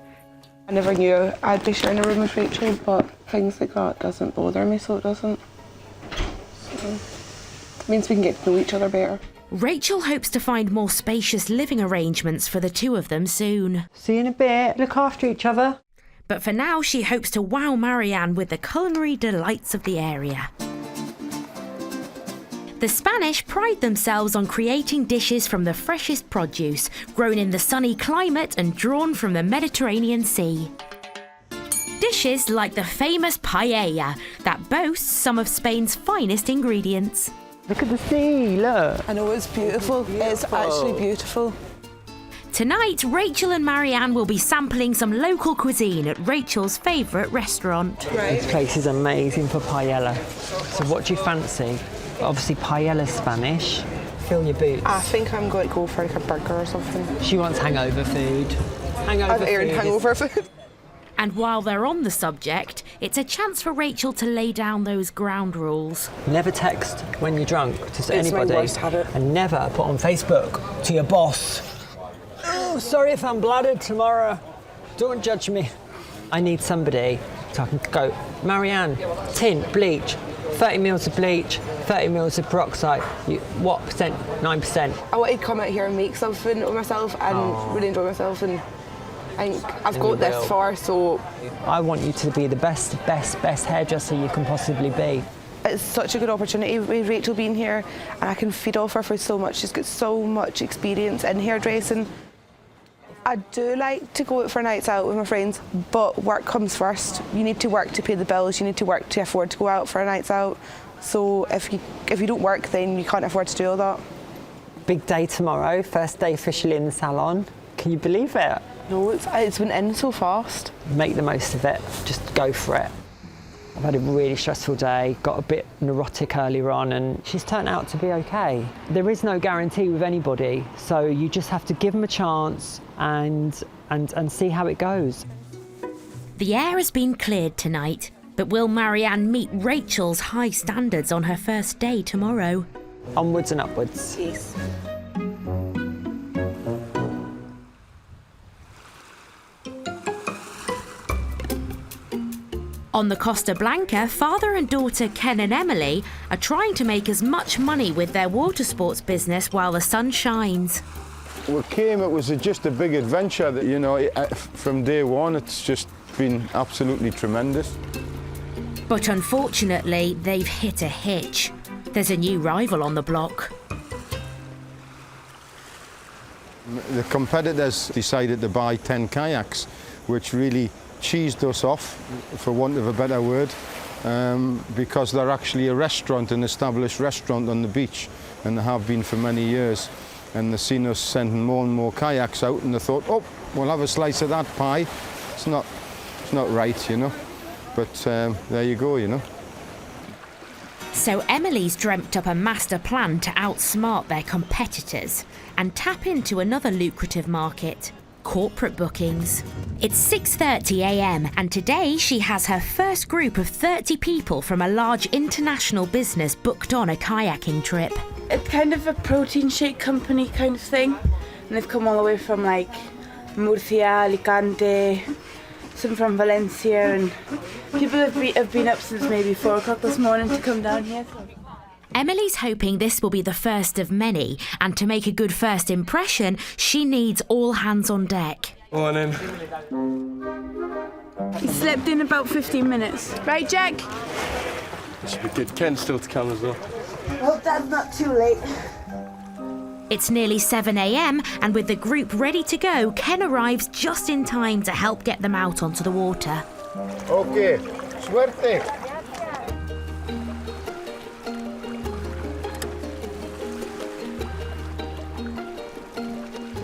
Speaker 21: I never knew I'd be sharing a room with Rachel, but things like that doesn't bother me, so it doesn't. So, it means we can get to know each other better.
Speaker 1: Rachel hopes to find more spacious living arrangements for the 2 of them soon.
Speaker 10: See you in a bit. Look after each other.
Speaker 1: But for now, she hopes to wow Marianne with the culinary delights of the area. The Spanish pride themselves on creating dishes from the freshest produce, grown in the sunny climate and drawn from the Mediterranean Sea. Dish dishes like the famous paella that boasts some of Spain's finest ingredients.
Speaker 10: Look at the sea, look.
Speaker 21: I know, it's beautiful. It's actually beautiful.
Speaker 1: Tonight, Rachel and Marianne will be sampling some local cuisine at Rachel's favourite restaurant.
Speaker 10: This place is amazing for paella. So what do you fancy? Obviously paella's Spanish. Fill your boots.
Speaker 21: I think I'm going to go for like a burger or something.
Speaker 10: She wants hangover food.
Speaker 21: I've earned hangover food.
Speaker 1: And while they're on the subject, it's a chance for Rachel to lay down those ground rules.
Speaker 10: Never text when you're drunk to anybody.
Speaker 21: It's my worst habit.
Speaker 10: And never put on Facebook to your boss. Oh, sorry if I'm bladdered tomorrow. Don't judge me. I need somebody so I can go, Marianne, tint, bleach, 30 mils of bleach, 30 mils of peroxide. What percent? 9%.
Speaker 21: I wanted to come out here and make something of myself and really enjoy myself, and I think I've got this far, so...
Speaker 10: I want you to be the best hairdresser you can possibly be.
Speaker 21: It's such a good opportunity with Rachel being here, and I can feed off her for so much. She's got so much experience in hairdressing. I do like to go out for nights out with my friends, but work comes first. You need to work to pay the bills, you need to work to afford to go out for a nights out. So if you don't work, then you can't afford to do all that.
Speaker 10: Big day tomorrow, first day officially in the salon. Can you believe it?
Speaker 21: No, it's been in so fast.
Speaker 10: Make the most of it, just go for it. I've had a really stressful day, got a bit neurotic earlier on, and she's turned out to be okay. There is no guarantee with anybody, so you just have to give them a chance and see how it goes.
Speaker 1: The air has been cleared tonight, but will Marianne meet Rachel's high standards on her first day tomorrow?
Speaker 10: Onwards and upwards.
Speaker 21: Yes.
Speaker 1: On the Costa Blanca, father and daughter Ken and Emily are trying to make as much money with their water sports business while the sun shines.
Speaker 2: We came, it was just a big adventure that, you know, from day one it's just been absolutely tremendous.
Speaker 1: But unfortunately, they've hit a hitch. There's a new rival on the block.
Speaker 2: The competitors decided to buy 10 kayaks, which really cheesed us off, for want of a better word, because they're actually a restaurant, an established restaurant on the beach, and they have been for many years. And they've seen us sending more and more kayaks out, and they thought, oh, we'll have a slice of that pie. It's not right, you know, but there you go, you know.
Speaker 1: So Emily's dreamt up a master plan to outsmart their competitors and tap into another lucrative market: corporate bookings. It's 6:30 a.m. and today she has her first group of 30 people from a large international business booked on a kayaking trip.
Speaker 18: It's kind of a protein shake company kind of thing, and they've come all the way from like Murcia, Alicante, some from Valencia, and people have been up since maybe 4 o'clock this morning to come down here.
Speaker 1: Emily's hoping this will be the first of many, and to make a good first impression, she needs all hands on deck.
Speaker 19: Morning.
Speaker 18: He slept in about 15 minutes. Right, Jack?
Speaker 19: Should be good. Ken's still to come as well.
Speaker 18: Hope that's not too late.
Speaker 1: It's nearly 7 a.m, and with the group ready to go, Ken arrives just in time to help get them out onto the water.
Speaker 2: Okay, suerte.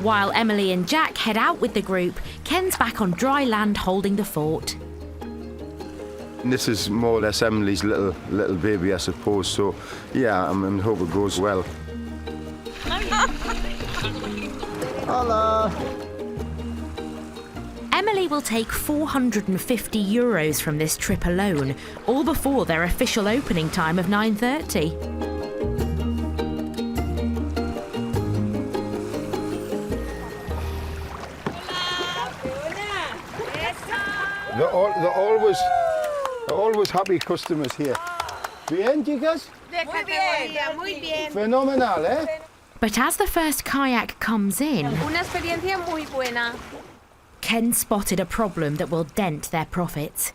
Speaker 1: While Emily and Jack head out with the group, Ken's back on dry land holding the fort.
Speaker 2: And this is more or less Emily's little baby, I suppose, so yeah, I hope it goes well.
Speaker 10: Hola.
Speaker 1: Emily will take €450 from this trip alone, all before their official opening time of 9:30.
Speaker 2: They're always happy customers here. Bien, chicas?
Speaker 16: Muy bien, muy bien.
Speaker 2: Phenomenal, eh?
Speaker 1: But as the first kayak comes in,
Speaker 16: Una experiencia muy buena.
Speaker 1: Ken spotted a problem that will dent their profits.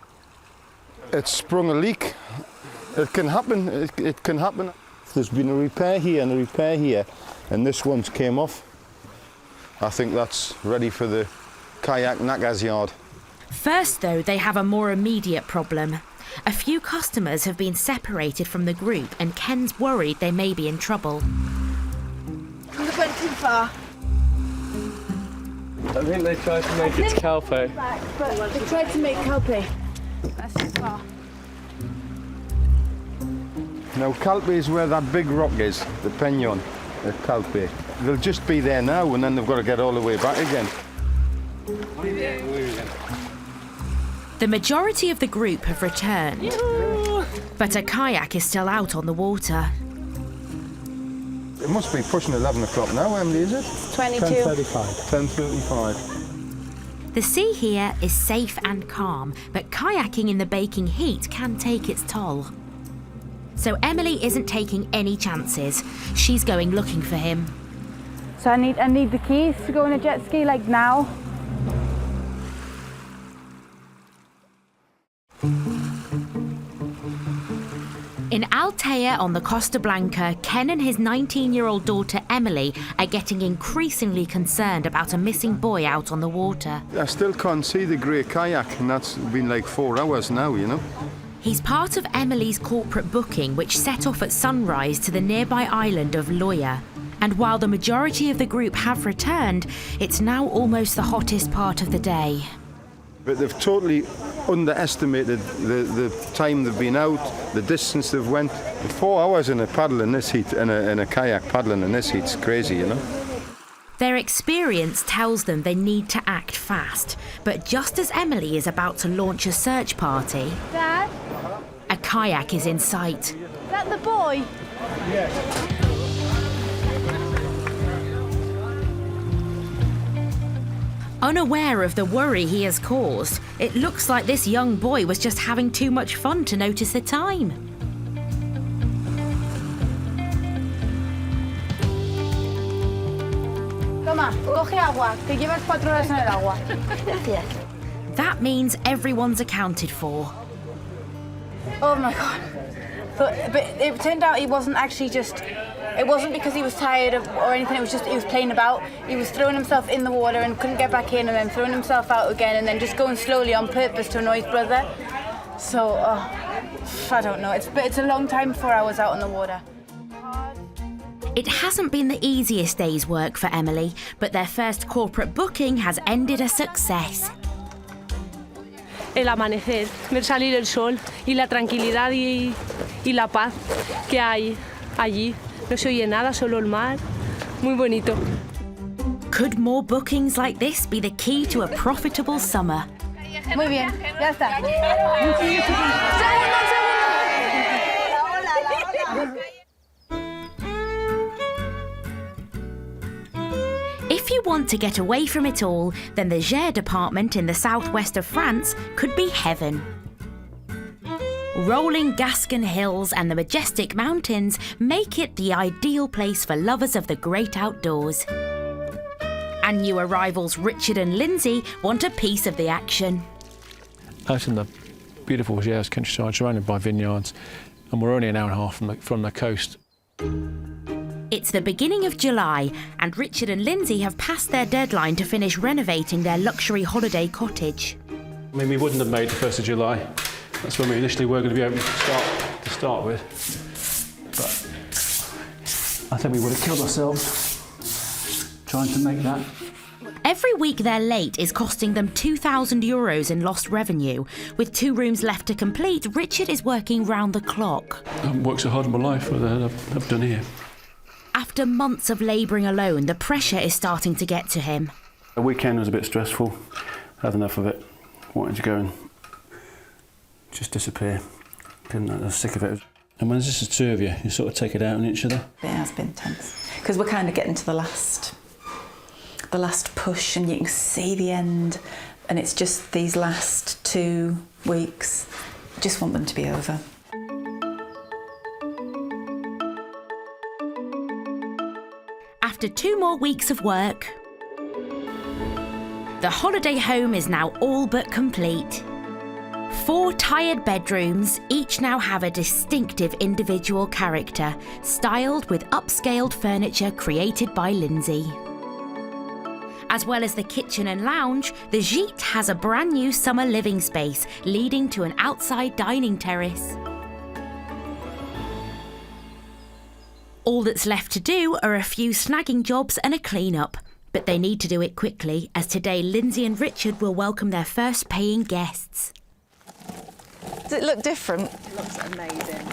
Speaker 2: It's sprung a leak. It can happen. It can happen. There's been a repair here and a repair here, and this one's came off. I think that's ready for the kayak knacker's yard.
Speaker 1: First, though, they have a more immediate problem. A few customers have been separated from the group and Ken's worried they may be in trouble.
Speaker 18: We went too far.
Speaker 19: I think they tried to make it to Calpe.
Speaker 18: But they tried to make Calpe. That's too far.
Speaker 2: Now Calpe is where that big rock is, the Peñón at Calpe. They'll just be there now and then they've got to get all the way back again.
Speaker 1: The majority of the group have returned, but a kayak is still out on the water.
Speaker 2: It must be pushing 11 o'clock now, Emily, is it?
Speaker 18: 22.
Speaker 2: 10:35.
Speaker 1: The sea here is safe and calm, but kayaking in the baking heat can take its toll. So Emily isn't taking any chances. She's going looking for him.
Speaker 18: So I need the keys to go on a jet ski, like now.
Speaker 1: In Altea on the Costa Blanca, Ken and his 19-year-old daughter Emily are getting increasingly concerned about a missing boy out on the water.
Speaker 2: I still can't see the grey kayak, and that's been like 4 hours now, you know.
Speaker 1: He's part of Emily's corporate booking, which set off at sunrise to the nearby island of Loya. And while the majority of the group have returned, it's now almost the hottest part of the day.
Speaker 2: But they've totally underestimated the time they've been out, the distance they've went. 4 hours in a paddle in this heat, in a kayak paddling in this heat's crazy, you know.
Speaker 1: Their experience tells them they need to act fast, but just as Emily is about to launch a search party,
Speaker 18: Dad?
Speaker 1: A kayak is in sight.
Speaker 18: Is that the boy?
Speaker 2: Yes.
Speaker 1: Unaware of the worry he has caused, it looks like this young boy was just having too much fun to notice the time.
Speaker 18: Toma, coge agua, que llevas 4 horas en el agua. Gracias.
Speaker 1: That means everyone's accounted for.
Speaker 18: Oh my God. But it turned out he wasn't actually just... It wasn't because he was tired or anything, it was just he was playing about. He was throwing himself in the water and couldn't get back in, and then throwing himself out again, and then just going slowly on purpose to annoy his brother. So, I don't know. It's a long time, 4 hours out on the water.
Speaker 1: It hasn't been the easiest day's work for Emily, but their first corporate booking has ended a success.
Speaker 11: El amanecer, ver salir el sol y la tranquilidad y la paz que hay allí. No se oye nada, solo el mar. Muy bonito.
Speaker 1: Could more bookings like this be the key to a profitable summer?
Speaker 18: Muy bien, ya está.
Speaker 1: If you want to get away from it all, then the Gers department in the southwest of France could be heaven. Rolling Gascon hills and the majestic mountains make it the ideal place for lovers of the great outdoors. And new arrivals Richard and Lindsay want a piece of the action.
Speaker 7: Out in the beautiful Gers countryside, surrounded by vineyards, and we're only an hour and a half from the coast.
Speaker 1: It's the beginning of July, and Richard and Lindsay have passed their deadline to finish renovating their luxury holiday cottage.
Speaker 3: I mean, we wouldn't have made the 1st of July. That's when we initially were going to be open to start with. But I think we would have killed ourselves trying to make that.
Speaker 1: Every week they're late is costing them €2,000 in lost revenue. With 2 rooms left to complete, Richard is working round the clock.
Speaker 3: I haven't worked so hard in my life with that I've done here.
Speaker 1: After months of labouring alone, the pressure is starting to get to him.
Speaker 3: The weekend was a bit stressful. I had enough of it. Wanted to go and just disappear. I was sick of it. And when there's just the 2 of you, you sort of take it out on each other.
Speaker 9: It has been tense because we're kind of getting to the last push, and you can see the end, and it's just these last 2 weeks. Just want them to be over.
Speaker 1: After 2 more weeks of work, the holiday home is now all but complete. 4 tired bedrooms, each now have a distinctive individual character, styled with upscaled furniture created by Lindsay. As well as the kitchen and lounge, the Gîte has a brand new summer living space leading to an outside dining terrace. All that's left to do are a few snagging jobs and a clean-up, but they need to do it quickly, as today Lindsay and Richard will welcome their first paying guests.
Speaker 9: Does it look different?
Speaker 14: It looks amazing.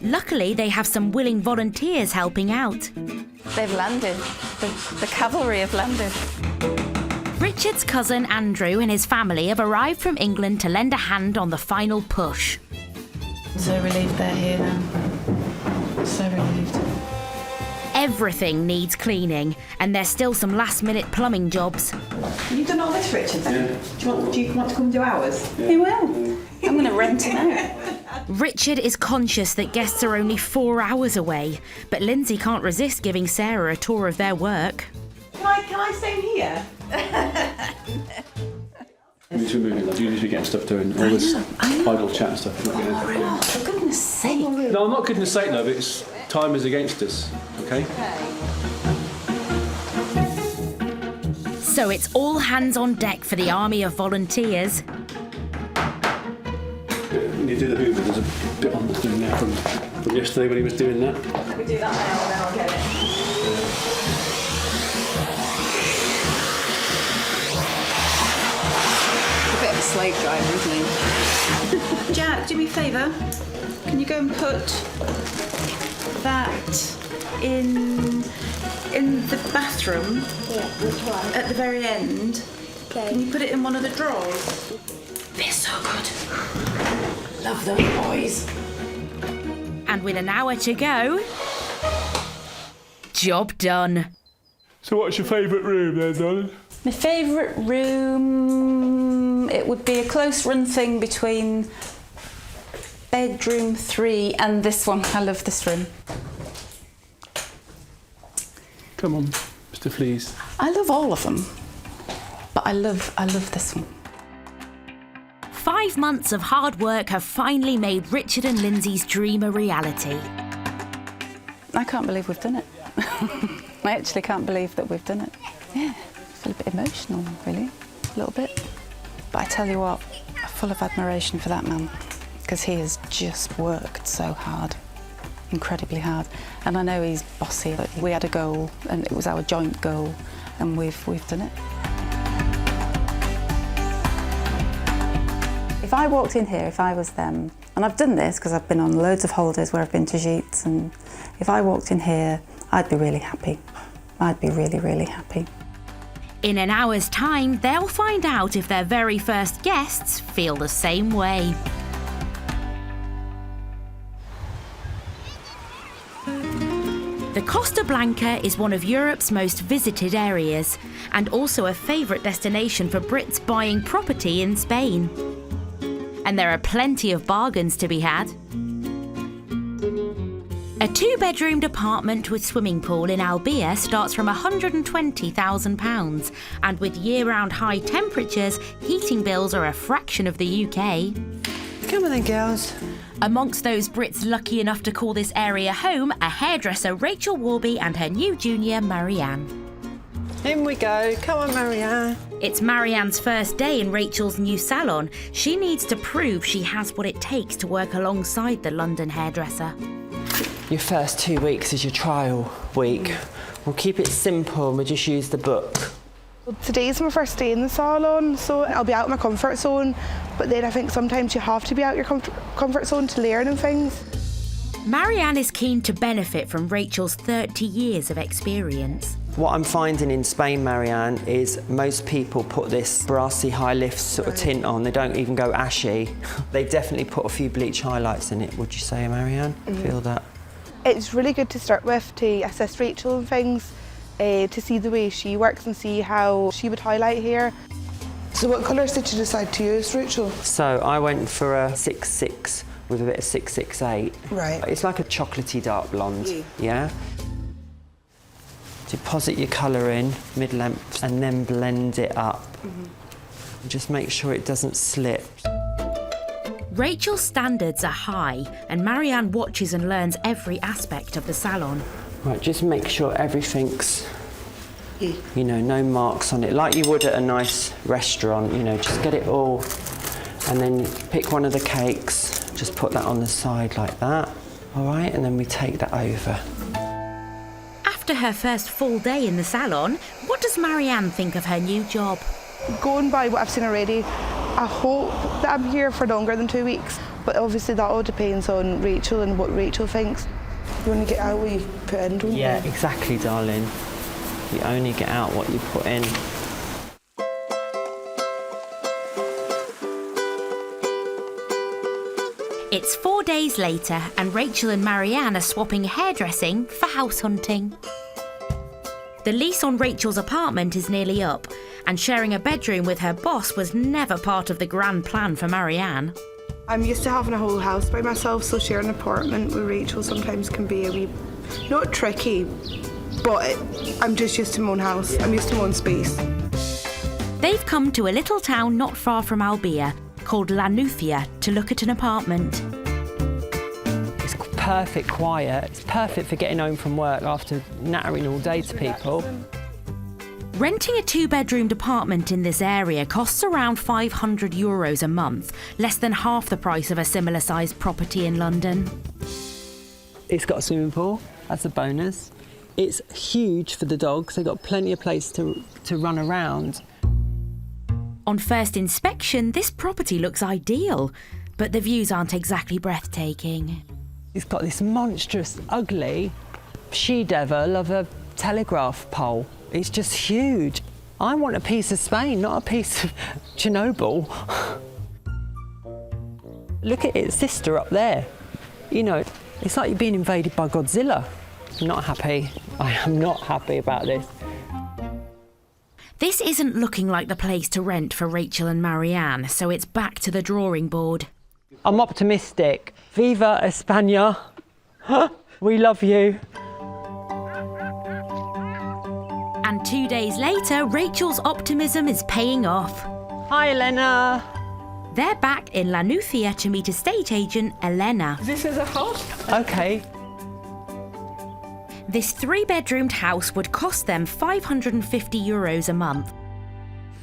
Speaker 1: Luckily, they have some willing volunteers helping out.
Speaker 9: They've landed. The cavalry have landed.
Speaker 1: Richard's cousin Andrew and his family have arrived from England to lend a hand on the final push.
Speaker 9: I'm so relieved they're here now. So relieved.
Speaker 1: Everything needs cleaning, and there's still some last-minute plumbing jobs.
Speaker 14: You've done all this, Richard, then?
Speaker 3: Yeah.
Speaker 14: Do you want to come do ours?
Speaker 9: Yeah. You will. I'm going to rent it out.
Speaker 1: Richard is conscious that guests are only 4 hours away, but Lindsay can't resist giving Sarah a tour of their work.
Speaker 14: Can I stay in here?
Speaker 3: Me too, moving. You need to be getting stuff doing. All this idle chat and stuff.
Speaker 9: For goodness sake.
Speaker 3: No, not goodness sake, no, but it's time is against us, okay?
Speaker 1: So it's all hands on deck for the army of volunteers.
Speaker 3: When you do the Hoover, there's a bit on the thing there from yesterday when he was doing that.
Speaker 14: Let me do that now and then I'll get it. A bit of a slave driver, isn't he? Jack, do me a favour. Can you go and put that in the bathroom?
Speaker 11: Yeah, which one?
Speaker 14: At the very end.
Speaker 11: Okay.
Speaker 14: Can you put it in one of the drawers?
Speaker 11: They're so good. Love those boys.
Speaker 1: And with an hour to go, job done.
Speaker 7: So what's your favourite room then, darling?
Speaker 9: My favourite room, it would be a close run thing between bedroom 3 and this one. I love this room.
Speaker 3: Come on, Mr. Fleas.
Speaker 9: I love all of them, but I love this one.
Speaker 1: 5 months of hard work have finally made Richard and Lindsay's dream a reality.
Speaker 9: I can't believe we've done it. I actually can't believe that we've done it. Yeah, I feel a bit emotional, really, a little bit. But I tell you what, I'm full of admiration for that man, because he has just worked so hard, incredibly hard. And I know he's bossy, but we had a goal, and it was our joint goal, and we've done it. If I walked in here, if I was them, and I've done this because I've been on loads of holidays where I've been to Gîtes, and if I walked in here, I'd be really happy. I'd be really, really happy.
Speaker 1: In an hour's time, they'll find out if their very first guests feel the same way. The Costa Blanca is one of Europe's most visited areas, and also a favourite destination for Brits buying property in Spain. And there are plenty of bargains to be had. A 2-bedroomed apartment with swimming pool in Albia starts from £120,000, and with year-round high temperatures, heating bills are a fraction of the UK.
Speaker 10: Come on then, girls.
Speaker 1: Amongst those Brits lucky enough to call this area home are hairdresser Rachel Warby and her new junior Marianne.
Speaker 10: In we go. Come on, Marianne.
Speaker 1: It's Marianne's first day in Rachel's new salon. She needs to prove she has what it takes to work alongside the London hairdresser.
Speaker 10: Your first 2 weeks is your trial week. We'll keep it simple and we'll just use the book.
Speaker 21: Today's my first day in the salon, so I'll be out of my comfort zone, but then I think sometimes you have to be out your comfort zone to learn and things.
Speaker 1: Marianne is keen to benefit from Rachel's 30 years of experience.
Speaker 10: What I'm finding in Spain, Marianne, is most people put this brassy high lift sort of tint on. They don't even go ashy. They definitely put a few bleach highlights in it, would you say, Marianne? Feel that?
Speaker 21: It's really good to start with to assist Rachel and things, to see the way she works and see how she would highlight hair. So what colours did you decide to use, Rachel?
Speaker 10: So I went for a 6'6" with a bit of 668.
Speaker 21: Right.
Speaker 10: It's like a chocolatey dark blonde, yeah? Deposit your colour in, mid-length, and then blend it up. Just make sure it doesn't slip.
Speaker 1: Rachel's standards are high, and Marianne watches and learns every aspect of the salon.
Speaker 10: Right, just make sure everything's You know, no marks on it, like you would at a nice restaurant, you know, just get it all. And then pick one of the cakes, just put that on the side like that. All right, and then we take that over.
Speaker 1: After her first full day in the salon, what does Marianne think of her new job?
Speaker 21: Going by what I've seen already, I hope that I'm here for longer than 2 weeks, but obviously that all depends on Rachel and what Rachel thinks. You only get out what you put in, don't you?
Speaker 10: Yeah, exactly, darling. You only get out what you put in.
Speaker 1: It's 4 days later and Rachel and Marianne are swapping hairdressing for house hunting. The lease on Rachel's apartment is nearly up, and sharing a bedroom with her boss was never part of the grand plan for Marianne.
Speaker 21: I'm used to having a whole house by myself, so sharing an apartment with Rachel sometimes can be a wee, not tricky, but I'm just used to my own house. I'm used to my own space.
Speaker 1: They've come to a little town not far from Albia called Lanúcia to look at an apartment.
Speaker 10: It's perfect quiet. It's perfect for getting home from work after nattering all day to people.
Speaker 1: Renting a 2-bedroomed apartment in this area costs around €500 a month, less than half the price of a similar-sized property in London.
Speaker 10: It's got a swimming pool, that's a bonus. It's huge for the dogs, they've got plenty of place to run around.
Speaker 1: On first inspection, this property looks ideal, but the views aren't exactly breathtaking.
Speaker 10: It's got this monstrous, ugly she-devil of a telegraph pole. It's just huge. I want a piece of Spain, not a piece of Chernobyl. Look at its sister up there. You know, it's like you're being invaded by Godzilla. I'm not happy. I am not happy about this.
Speaker 1: This isn't looking like the place to rent for Rachel and Marianne, so it's back to the drawing board.
Speaker 10: I'm optimistic. Viva España. We love you.
Speaker 1: And 2 days later, Rachel's optimism is paying off.
Speaker 10: Hi, Elena.
Speaker 1: They're back in Lanúcia to meet estate agent Elena.
Speaker 14: This is a house?
Speaker 10: Okay.
Speaker 1: This 3-bedroomed house would cost them €550 a month.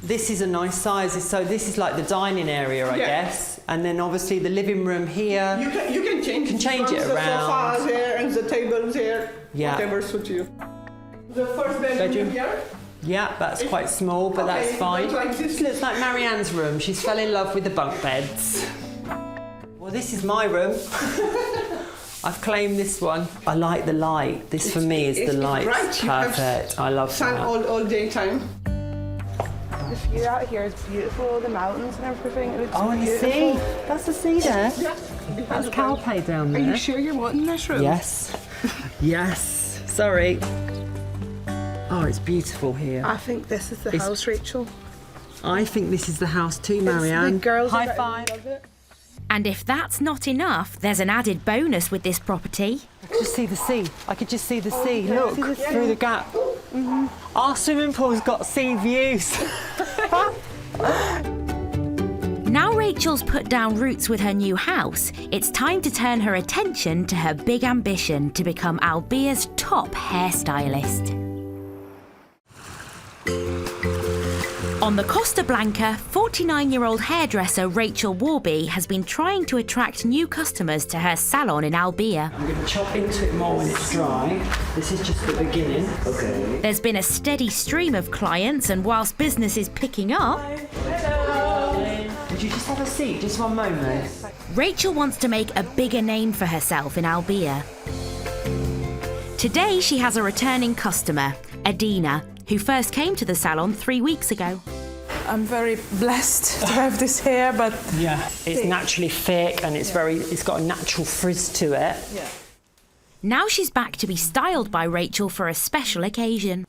Speaker 10: This is a nice size, so this is like the dining area, I guess. And then obviously the living room here.
Speaker 14: You can change
Speaker 10: it around.
Speaker 14: The sofa here and the tables here.
Speaker 10: Yeah.
Speaker 14: Whatever suits you. The first bedroom here?
Speaker 10: Yeah, that's quite small, but that's fine.
Speaker 14: Like this
Speaker 10: looks like Marianne's room. She's fell in love with the bunk beds. Well, this is my room. I've claimed this one. I like the light. This for me is the light. Perfect. I love
Speaker 14: sun
Speaker 10: that.
Speaker 14: all daytime.
Speaker 21: The view out here is beautiful, the mountains and everything. It looks
Speaker 10: and
Speaker 21: beautiful.
Speaker 10: the sea. That's the sea there.
Speaker 14: Yeah.
Speaker 10: That's Calpe down there.
Speaker 14: Are you sure you're wanting this room?
Speaker 10: Yes. Yes. Sorry. Oh, it's beautiful here.
Speaker 21: I think this is the house, Rachel.
Speaker 10: I think this is the house too, Marianne.
Speaker 21: The girls
Speaker 10: High five.
Speaker 21: Love it.
Speaker 1: And if that's not enough, there's an added bonus with this property.
Speaker 10: I could just see the sea. I could just see the sea. Look, through the gap. Our swimming pool's got sea views.
Speaker 1: Now Rachel's put down roots with her new house, it's time to turn her attention to her big ambition to become Albia's top hairstylist. On the Costa Blanca, 49-year-old hairdresser Rachel Warby has been trying to attract new customers to her salon in Albia.
Speaker 10: I'm going to chop into it more when it's dry. This is just the beginning. Okay.
Speaker 1: There's been a steady stream of clients, and whilst business is picking up...
Speaker 10: Hello. Would you just have a seat, just one moment?
Speaker 1: Rachel wants to make a bigger name for herself in Albia. Today she has a returning customer, Adina, who first came to the salon 3 weeks ago.
Speaker 18: I'm very blessed to have this hair, but...
Speaker 10: Yeah, it's naturally thick and it's got a natural frizz to it.
Speaker 18: Yeah.
Speaker 1: Now she's back to be styled by Rachel for a special occasion.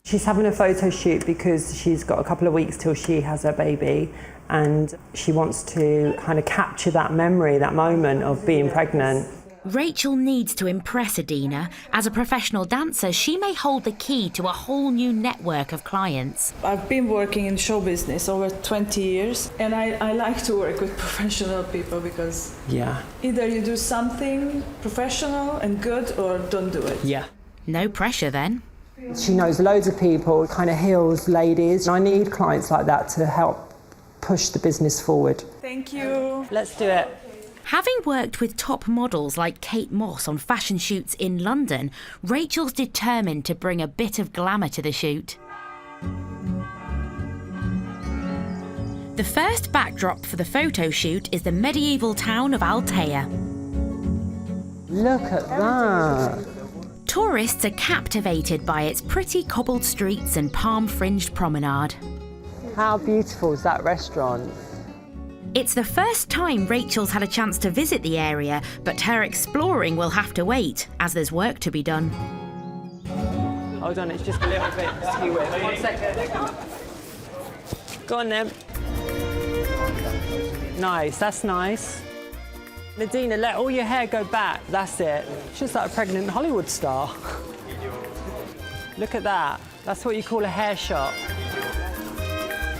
Speaker 10: She's having a photo shoot because she's got a couple of weeks till she has her baby, and she wants to kind of capture that memory, that moment of being pregnant.
Speaker 1: Rachel needs to impress Adina. As a professional dancer, she may hold the key to a whole new network of clients.
Speaker 18: I've been working in show business over 20 years, and I like to work with professional people because either you do something professional and good or don't do it.
Speaker 10: Yeah.
Speaker 1: No pressure then.
Speaker 10: She knows loads of people, kind of heals ladies. I need clients like that to help push the business forward.
Speaker 18: Thank you.
Speaker 10: Let's do it.
Speaker 1: Having worked with top models like Kate Moss on fashion shoots in London, Rachel's determined to bring a bit of glamour to the shoot. The first backdrop for the photo shoot is the medieval town of Altea.
Speaker 10: Look at that.
Speaker 1: Tourists are captivated by its pretty cobbled streets and palm-fringed promenade.
Speaker 10: How beautiful is that restaurant?
Speaker 1: It's the first time Rachel's had a chance to visit the area, but her exploring will have to wait, as there's work to be done.
Speaker 10: Hold on, it's just a little bit skew with. 1 second. Go on then. Nice, that's nice. Nadina, let all your hair go back. That's it. She's like a pregnant Hollywood star. Look at that. That's what you call a hair shot.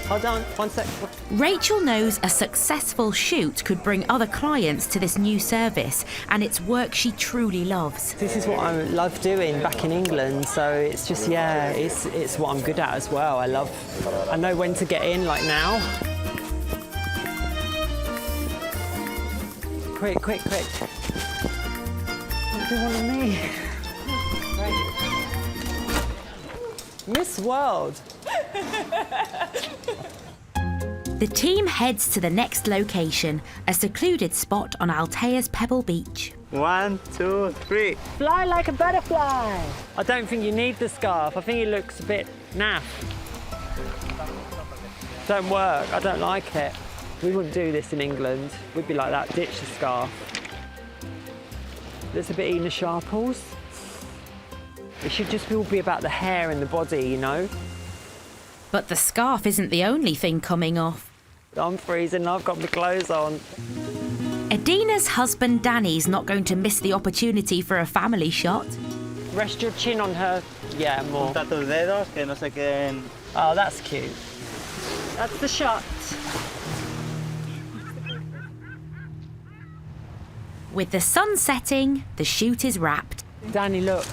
Speaker 10: Hold on, 1 sec.
Speaker 1: Rachel knows a successful shoot could bring other clients to this new service, and it's work she truly loves.
Speaker 10: This is what I love doing back in England, so it's just, yeah, it's what I'm good at as well. I know when to get in, like now. Quick, quick, quick. What do you want of me? Miss World.
Speaker 1: The team heads to the next location, a secluded spot on Altea's Pebble Beach.
Speaker 12: 1, 2, 3.
Speaker 10: Fly like a butterfly. I don't think you need the scarf. I think it looks a bit naff. Don't work. I don't like it. We wouldn't do this in England. We'd be like that, ditch the scarf. Looks a bit Ina Sharples. It should just all be about the hair and the body, you know?
Speaker 1: But the scarf isn't the only thing coming off.
Speaker 10: I'm freezing, I've got my clothes on.
Speaker 1: Adina's husband Danny's not going to miss the opportunity for a family shot.
Speaker 10: Rest your chin on her. Yeah, more.
Speaker 12: Junta tus dedos, que no se queden.
Speaker 10: Oh, that's cute. That's the shot.
Speaker 1: With the sun setting, the shoot is wrapped.
Speaker 10: Danny, look.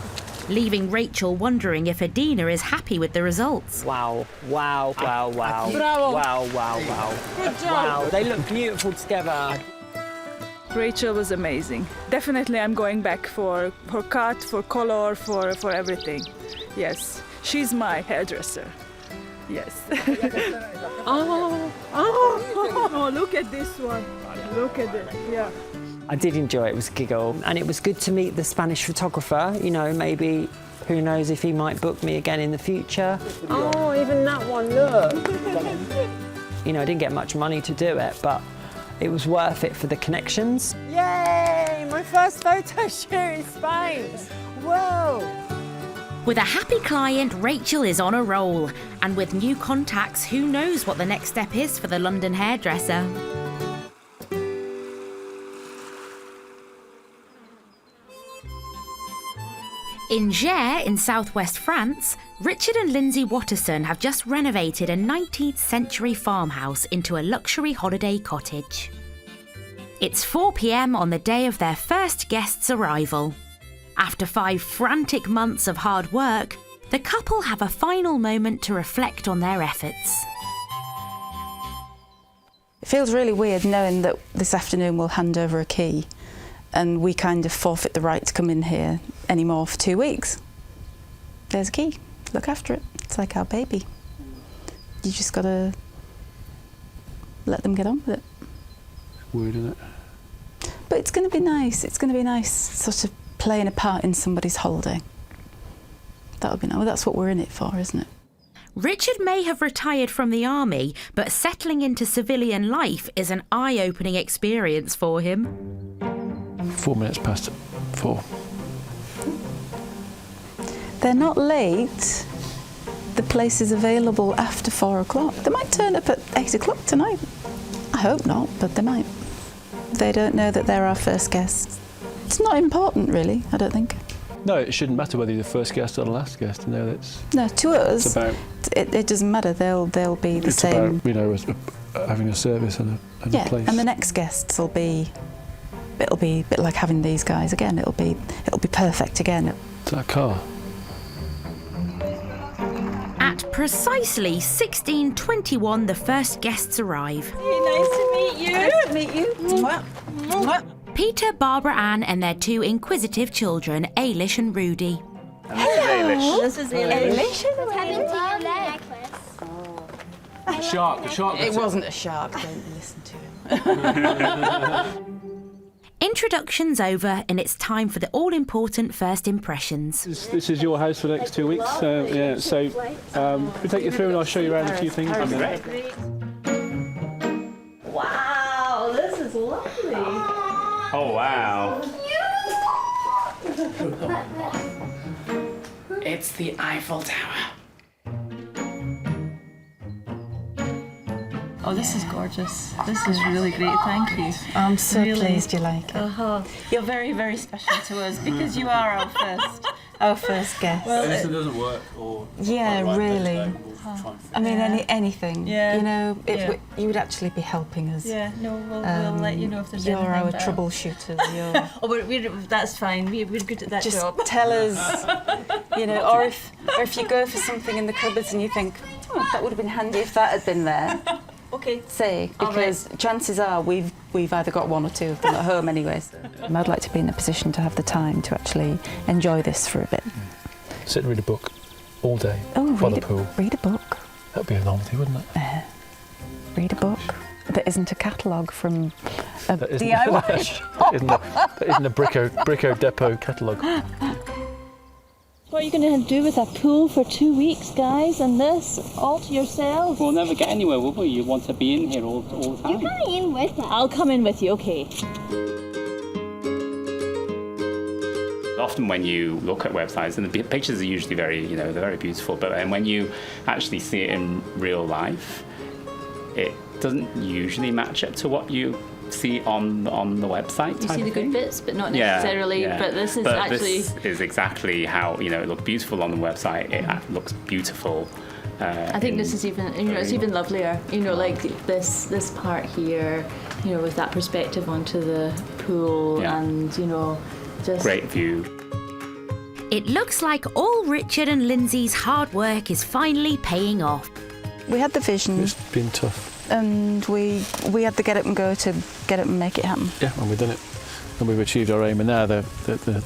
Speaker 1: Leaving Rachel wondering if Adina is happy with the results.
Speaker 10: Wow, wow, wow, wow.
Speaker 18: Bravo.
Speaker 10: Wow, wow, wow.
Speaker 18: Good job.
Speaker 10: Wow, they look beautiful together.
Speaker 18: Rachel was amazing. Definitely I'm going back for cut, for color, for everything. Yes, she's my hairdresser. Yes. Oh, look at this one. Look at it, yeah.
Speaker 10: I did enjoy it, it was a giggle. And it was good to meet the Spanish photographer. You know, maybe, who knows if he might book me again in the future. Oh, even that one, look. You know, I didn't get much money to do it, but it was worth it for the connections. Yay, my first photo shoot in Spain. Whoa.
Speaker 1: With a happy client, Rachel is on a roll. And with new contacts, who knows what the next step is for the London hairdresser. In Gers, in southwest France, Richard and Lindsay Watterson have just renovated a 19th century farmhouse into a luxury holiday cottage. It's 4 p.m. on the day of their first guest's arrival. After 5 frantic months of hard work, the couple have a final moment to reflect on their efforts.
Speaker 9: It feels really weird knowing that this afternoon we'll hand over a key and we kind of forfeit the right to come in here anymore for 2 weeks. There's a key, look after it. It's like our baby. You just gotta let them get on with it.
Speaker 7: Weird, isn't it?
Speaker 9: But it's gonna be nice. It's gonna be nice sort of playing a part in somebody's holiday. That would be nice. Well, that's what we're in it for, isn't it?
Speaker 1: Richard may have retired from the army, but settling into civilian life is an eye-opening experience for him.
Speaker 7: 4 minutes past 4.
Speaker 9: They're not late. The place is available after 4 o'clock. They might turn up at 8 o'clock tonight. I hope not, but they might. They don't know that they're our first guests. It's not important, really, I don't think.
Speaker 7: No, it shouldn't matter whether you're the first guest or the last guest. You know, that's.
Speaker 9: No, to us,
Speaker 7: it's about,
Speaker 9: it doesn't matter. They'll be the same.
Speaker 7: It's about, you know, having a service and a place.
Speaker 9: Yeah, and the next guests will be. It'll be a bit like having these guys again. It'll be perfect again.
Speaker 7: It's that car.
Speaker 1: precisely 16:21, the first guests arrive.
Speaker 14: Nice to meet you. Nice to meet you. Mwah. Mwah.
Speaker 1: Peter, Barbara Ann and their two inquisitive children, Ailish and Rudy.
Speaker 14: And this is Ailish.
Speaker 16: What's happened to your necklace?
Speaker 3: The shark.
Speaker 9: It wasn't a shark, don't listen to him.
Speaker 1: Introductions over, and it's time for the all-important first impressions.
Speaker 7: This is your house for the next 2 weeks. We'll take you through and I'll show you around a few things.
Speaker 14: Wow, this is lovely.
Speaker 8: Oh, wow.
Speaker 18: It's the Eiffel Tower.
Speaker 14: Oh, this is gorgeous. This is really great, thank you.
Speaker 9: I'm so pleased you like it.
Speaker 14: You're very, very special to us because you are our first guest.
Speaker 3: Well, anything doesn't work or...
Speaker 9: Yeah, really. I mean, anything.
Speaker 14: Yeah.
Speaker 9: You know,
Speaker 14: Yeah.
Speaker 9: you would actually be helping us.
Speaker 14: Yeah, no, we'll let you know if there's anything.
Speaker 9: You're our
Speaker 14: better.
Speaker 9: troubleshooters. You're...
Speaker 14: Oh, that's fine. We're good at that
Speaker 9: Just
Speaker 14: job.
Speaker 9: tell us, you know, or if you go for something in the cupboards and you think, oh, that would have been handy if that had been there.
Speaker 14: Okay.
Speaker 9: Say, because chances are we've either got one or two of them at home anyway. So. I'd like to be in a position to have the time to actually enjoy this for a bit.
Speaker 7: Sit and read a book all day by the pool.
Speaker 9: Read a book.
Speaker 7: That'd be a novelty, wouldn't it?
Speaker 9: Read a book that isn't a catalogue from a DIY
Speaker 7: that isn't a Brico Depot catalogue.
Speaker 14: What are you going to do with a pool for 2 weeks, guys, and this all to yourself?
Speaker 12: We'll never get anywhere, will we? You want to be in here all the time.
Speaker 14: You're coming in with us. I'll come in with you, okay.
Speaker 8: Often when you look at websites, and the pictures are usually they're very beautiful, but then when you actually see it in real life, it doesn't usually match up to what you see on the website.
Speaker 14: You see the good bits, but not necessarily.
Speaker 8: Yeah.
Speaker 14: But this is
Speaker 8: This is exactly how it looked beautiful on the website. It looks beautiful.
Speaker 14: I think this is even, it's even lovelier. Like this part here, with that perspective onto the pool, and just
Speaker 8: great view.
Speaker 1: It looks like all Richard and Lindsay's hard work is finally paying off.
Speaker 9: We had the vision.
Speaker 7: It's been tough.
Speaker 9: And we had to get up and go to get up and make it happen.
Speaker 7: Yeah, and we've done it. And we've achieved our aim, and now the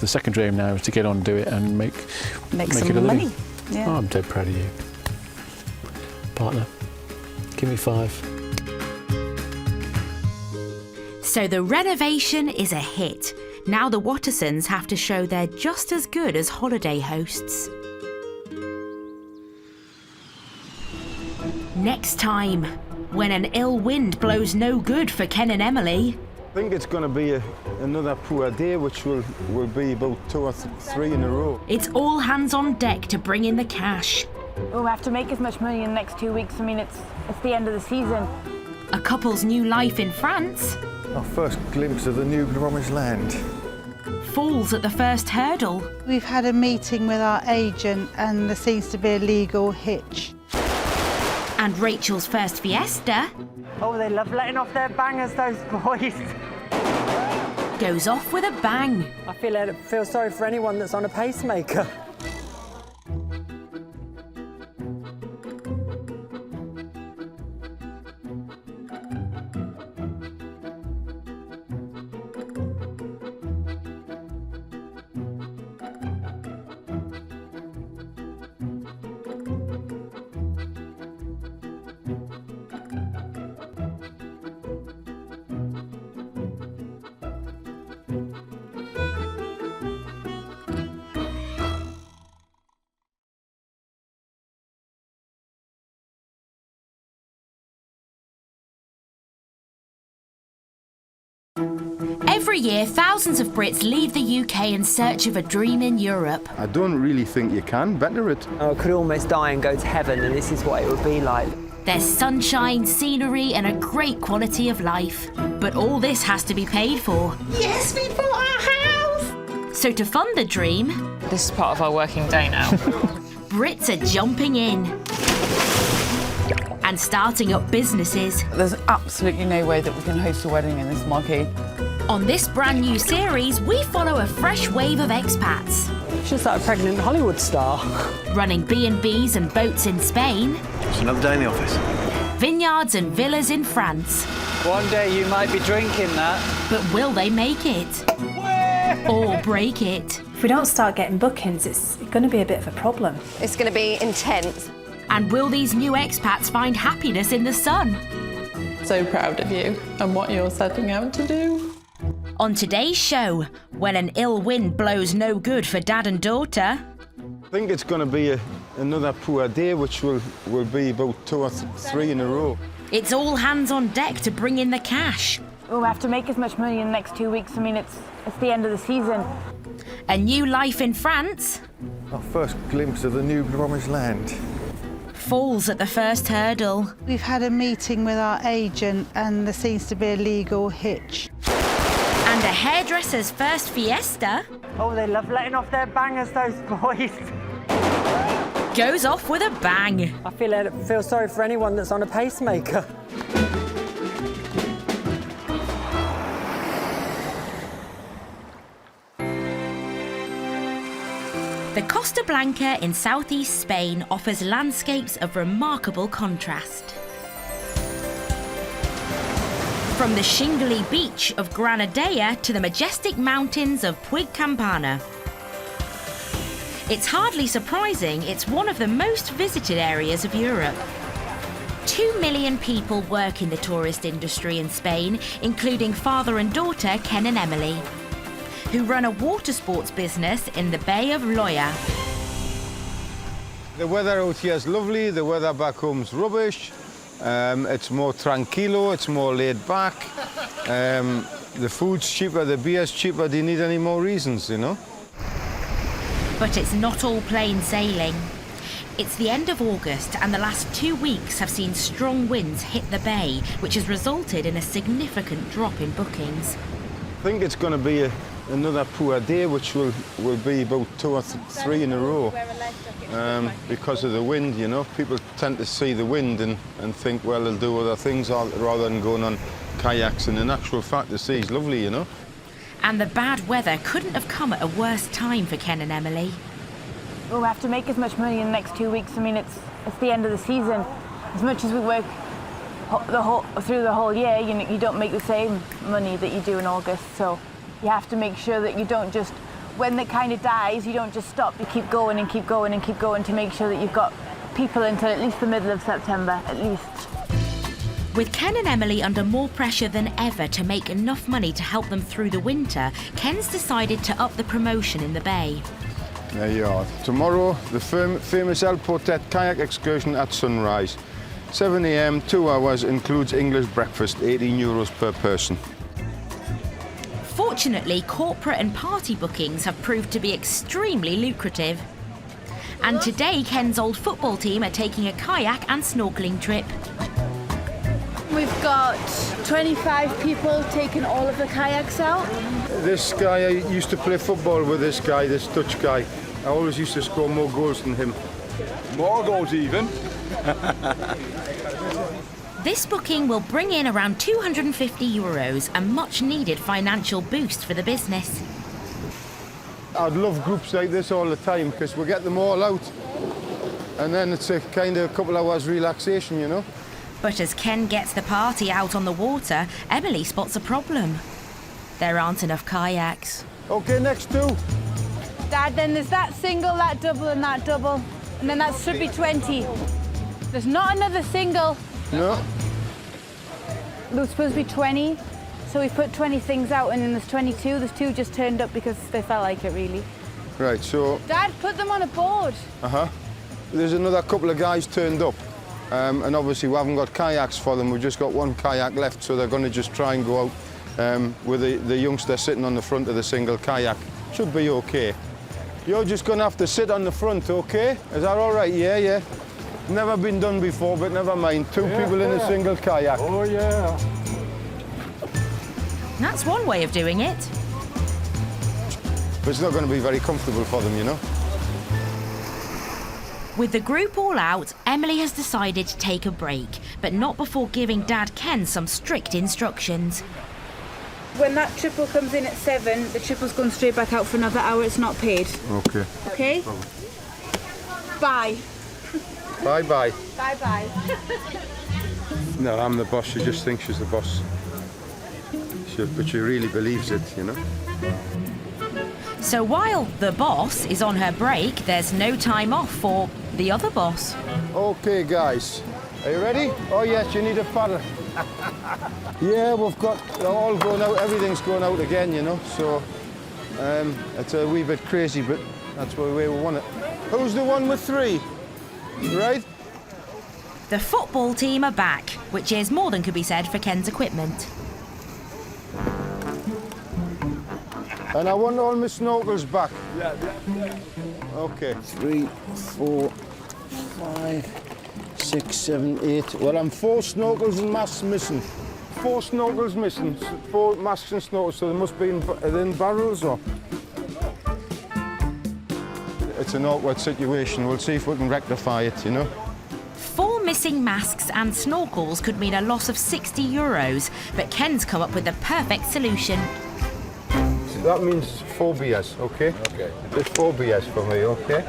Speaker 7: secondary aim now is to get on and do it and make
Speaker 9: some
Speaker 7: it a
Speaker 9: money.
Speaker 7: living.
Speaker 9: Yeah.
Speaker 7: Oh, I'm dead proud of you. Partner, give me 5.
Speaker 1: So the renovation is a hit. Now the Wattersons have to show they're just as good as holiday hosts. Next time, when an ill wind blows no good for Ken and Emily.
Speaker 2: I think it's going to be another poor day, which will be about 2 or 3 in a row.
Speaker 1: It's all hands on deck to bring in the cash.
Speaker 18: We'll have to make as much money in the next 2 weeks. I mean, it's the end of the season.
Speaker 1: A couple's new life in France.
Speaker 2: Our first glimpse of the new promised land.
Speaker 1: Falls at the first hurdle.
Speaker 4: We've had a meeting with our agent and there seems to be a legal hitch.
Speaker 1: And Rachel's first fiesta.
Speaker 17: Oh, they love letting off their bangers, those boys.
Speaker 1: Goes off with a bang.
Speaker 10: I feel sorry for anyone that's on a pacemaker.
Speaker 1: Every year, thousands of Brits leave the UK in search of a dream in Europe.
Speaker 2: I don't really think you can better it.
Speaker 10: I could almost die and go to heaven, and this is what it would be like.
Speaker 1: There's sunshine, scenery, and a great quality of life. But all this has to be paid for.
Speaker 16: Yes, we bought our house!
Speaker 1: So to fund the dream...
Speaker 23: This is part of our working day now.
Speaker 1: Brits are jumping in. And starting up businesses.
Speaker 24: There's absolutely no way that we can host a wedding in this marquee.
Speaker 1: On this brand new series, we follow a fresh wave of expats.
Speaker 10: She's like a pregnant Hollywood star.
Speaker 1: Running B&Bs and boats in Spain.
Speaker 13: It's another day in the office.
Speaker 1: Vineyards and villas in France.
Speaker 15: One day you might be drinking that.
Speaker 1: But will they make it? Or break it?
Speaker 20: If we don't start getting bookings, it's going to be a bit of a problem.
Speaker 22: It's going to be intense.
Speaker 1: And will these new expats find happiness in the sun?
Speaker 24: So proud of you and what you're setting out to do.
Speaker 1: On today's show, when an ill wind blows no good for dad and daughter.
Speaker 2: I think it's going to be another poor day, which will be about 2 or 3 in a row.
Speaker 1: It's all hands on deck to bring in the cash.
Speaker 18: We'll have to make as much money in the next 2 weeks. I mean, it's the end of the season.
Speaker 1: A new life in France.
Speaker 13: Our first glimpse of the new promised land.
Speaker 1: Falls at the first hurdle.
Speaker 4: We've had a meeting with our agent and there seems to be a legal hitch.
Speaker 1: And a hairdresser's first fiesta.
Speaker 17: Oh, they love letting off their bangers, those boys.
Speaker 1: Goes off with a bang.
Speaker 10: I feel sorry for anyone that's on a pacemaker.
Speaker 1: The Costa Blanca in southeast Spain offers landscapes of remarkable contrast. From the shingly beach of Granadella to the majestic mountains of Puig Campana. It's hardly surprising it's one of the most visited areas of Europe. 2 million people work in the tourist industry in Spain, including father and daughter Ken and Emily, who run a water sports business in the Bay of Loya.
Speaker 2: The weather out here is lovely, the weather back home's rubbish. It's more tranquilo, it's more laid back. The food's cheaper, the beer's cheaper. Do you need any more reasons, you know?
Speaker 1: But it's not all plain sailing. It's the end of August and the last 2 weeks have seen strong winds hit the bay, which has resulted in a significant drop in bookings.
Speaker 2: I think it's going to be another poor day, which will be about 2 or 3 in a row. Because of the wind, you know. People tend to see the wind and think, well, they'll do other things rather than going on kayaks. And in actual fact, the sea's lovely, you know.
Speaker 1: And the bad weather couldn't have come at a worse time for Ken and Emily.
Speaker 18: We'll have to make as much money in the next 2 weeks. I mean, it's the end of the season. As much as we work through the whole year, you don't make the same money that you do in August. So you have to make sure that you don't just, when it kind of dies, you don't just stop. You keep going and keep going and keep going to make sure that you've got people until at least the middle of September, at least.
Speaker 1: With Ken and Emily under more pressure than ever to make enough money to help them through the winter, Ken's decided to up the promotion in the bay.
Speaker 2: There you are. Tomorrow, the famous El Portet kayak excursion at sunrise. 7 a.m, 2 hours, includes English breakfast, €18 per person.
Speaker 1: Fortunately, corporate and party bookings have proved to be extremely lucrative. And today, Ken's old football team are taking a kayak and snorkelling trip.
Speaker 18: We've got 25 people taking all of the kayaks out.
Speaker 2: This guy, I used to play football with this guy, this Dutch guy. I always used to score more goals than him.
Speaker 13: More goals even.
Speaker 1: This booking will bring in around €250, a much-needed financial boost for the business.
Speaker 2: I'd love groups like this all the time because we get them all out and then it's a kind of couple hours relaxation, you know.
Speaker 1: But as Ken gets the party out on the water, Emily spots a problem. There aren't enough kayaks.
Speaker 2: OK, next 2.
Speaker 18: Dad, then there's that single, that double and that double. And then that should be 20. There's not another single.
Speaker 2: No.
Speaker 18: There was supposed to be 20. So we put 20 things out and then there's 22. There's 2 just turned up because they felt like it, really.
Speaker 2: Right, so...
Speaker 18: Dad, put them on a board.
Speaker 2: There's another couple of guys turned up. And obviously we haven't got kayaks for them. We've just got 1 kayak left, so they're going to just try and go out with the youngster sitting on the front of the single kayak. Should be OK. You're just going to have to sit on the front, OK? Is that all right? Yeah, yeah. Never been done before, but never mind. 2 people in a single kayak.
Speaker 13: Oh, yeah.
Speaker 1: That's one way of doing it.
Speaker 2: But it's not going to be very comfortable for them, you know.
Speaker 1: With the group all out, Emily has decided to take a break, but not before giving Dad Ken some strict instructions.
Speaker 18: When that triple comes in at 7, the triple's gone straight back out for another hour. It's not paid.
Speaker 2: Okay.
Speaker 18: Okay? Bye.
Speaker 2: Bye-bye.
Speaker 18: Bye-bye.
Speaker 2: No, I'm the boss. She just thinks she's the boss. But she really believes it, you know.
Speaker 1: So while the boss is on her break, there's no time off for the other boss.
Speaker 2: Okay, guys. Are you ready? Oh, yes, you need a paddle. Yeah, we've got they're all going out. Everything's going out again, you know. So it's a wee bit crazy, but that's the way we want it. Who's the one with 3? Right?
Speaker 1: The football team are back, which is more than could be said for Ken's equipment.
Speaker 2: And I want all my snorkels back. Yeah. Okay. 3, 4, 5, 6, 7, 8. Well, I'm 4 snorkels and masks missing. 4 snorkels missing. 4 masks and snorkels. So they must be in barrels, or? It's an awkward situation. We'll see if we can rectify it, you know.
Speaker 1: 4 missing masks and snorkels could mean a loss of €60, but Ken's come up with the perfect solution.
Speaker 2: That means 4 beers, okay? Okay. There's 4 beers for me, okay?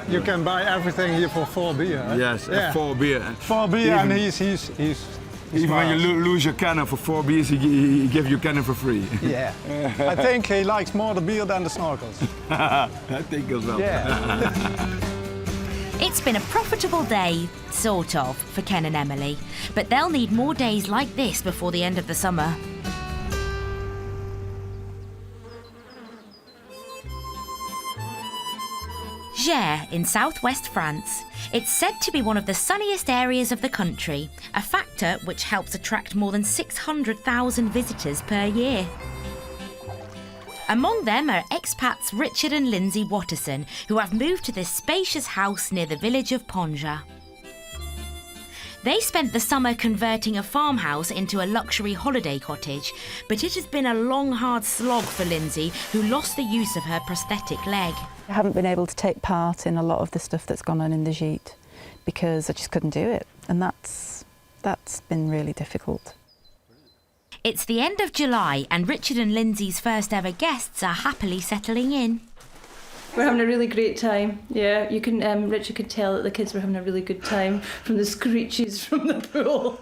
Speaker 13: You can buy everything here for 4 beer. Right?
Speaker 5: Yes,
Speaker 13: yeah.
Speaker 5: 4 beer.
Speaker 13: 4 beer, and he's
Speaker 5: even when you lose your cannon for 4 beers, he gives you cannon for free.
Speaker 13: Yeah. I think he likes more the beer than the snorkels.
Speaker 5: I think as well.
Speaker 13: Yeah.
Speaker 1: It's been a profitable day, sort of, for Ken and Emily, but they'll need more days like this before the end of the summer. Gers in southwest France. It's said to be one of the sunniest areas of the country, a factor which helps attract more than 600,000 visitors per year. Among them are expats Richard and Lindsay Watterson, who have moved to this spacious house near the village of Ponja. They spent the summer converting a farmhouse into a luxury holiday cottage, but it has been a long, hard slog for Lindsay, who lost the use of her prosthetic leg.
Speaker 9: I haven't been able to take part in a lot of the stuff that's gone on in the gîte because I just couldn't do it, and that's been really difficult.
Speaker 1: It's the end of July and Richard and Lindsay's first ever guests are happily settling in.
Speaker 6: We're having a really great time. Yeah, you can. Richard could tell that the kids were having a really good time from the screeches from the pool.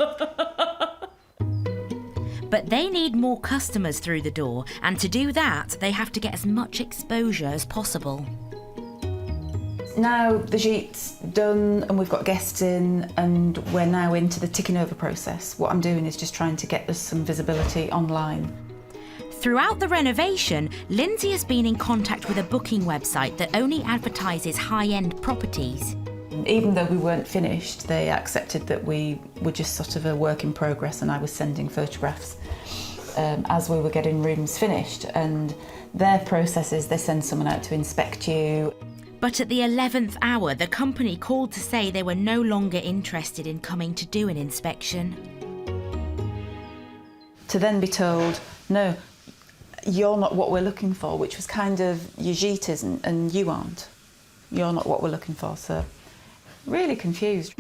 Speaker 1: But they need more customers through the door, and to do that, they have to get as much exposure as possible.
Speaker 9: Now the gîte's done and we've got guests in and we're now into the ticking over process. What I'm doing is just trying to get us some visibility online.
Speaker 1: Throughout the renovation, Lindsay has been in contact with a booking website that only advertises high-end properties.
Speaker 9: Even though we weren't finished, they accepted that we were just sort of a work in progress, and I was sending photographs as we were getting rooms finished. And their process is they send someone out to inspect you.
Speaker 1: But at the 11th hour, the company called to say they were no longer interested in coming to do an inspection.
Speaker 9: To then be told, no, you're not what we're looking for, which was kind of, your gîte isn't and you aren't. You're not what we're looking for, so really confused.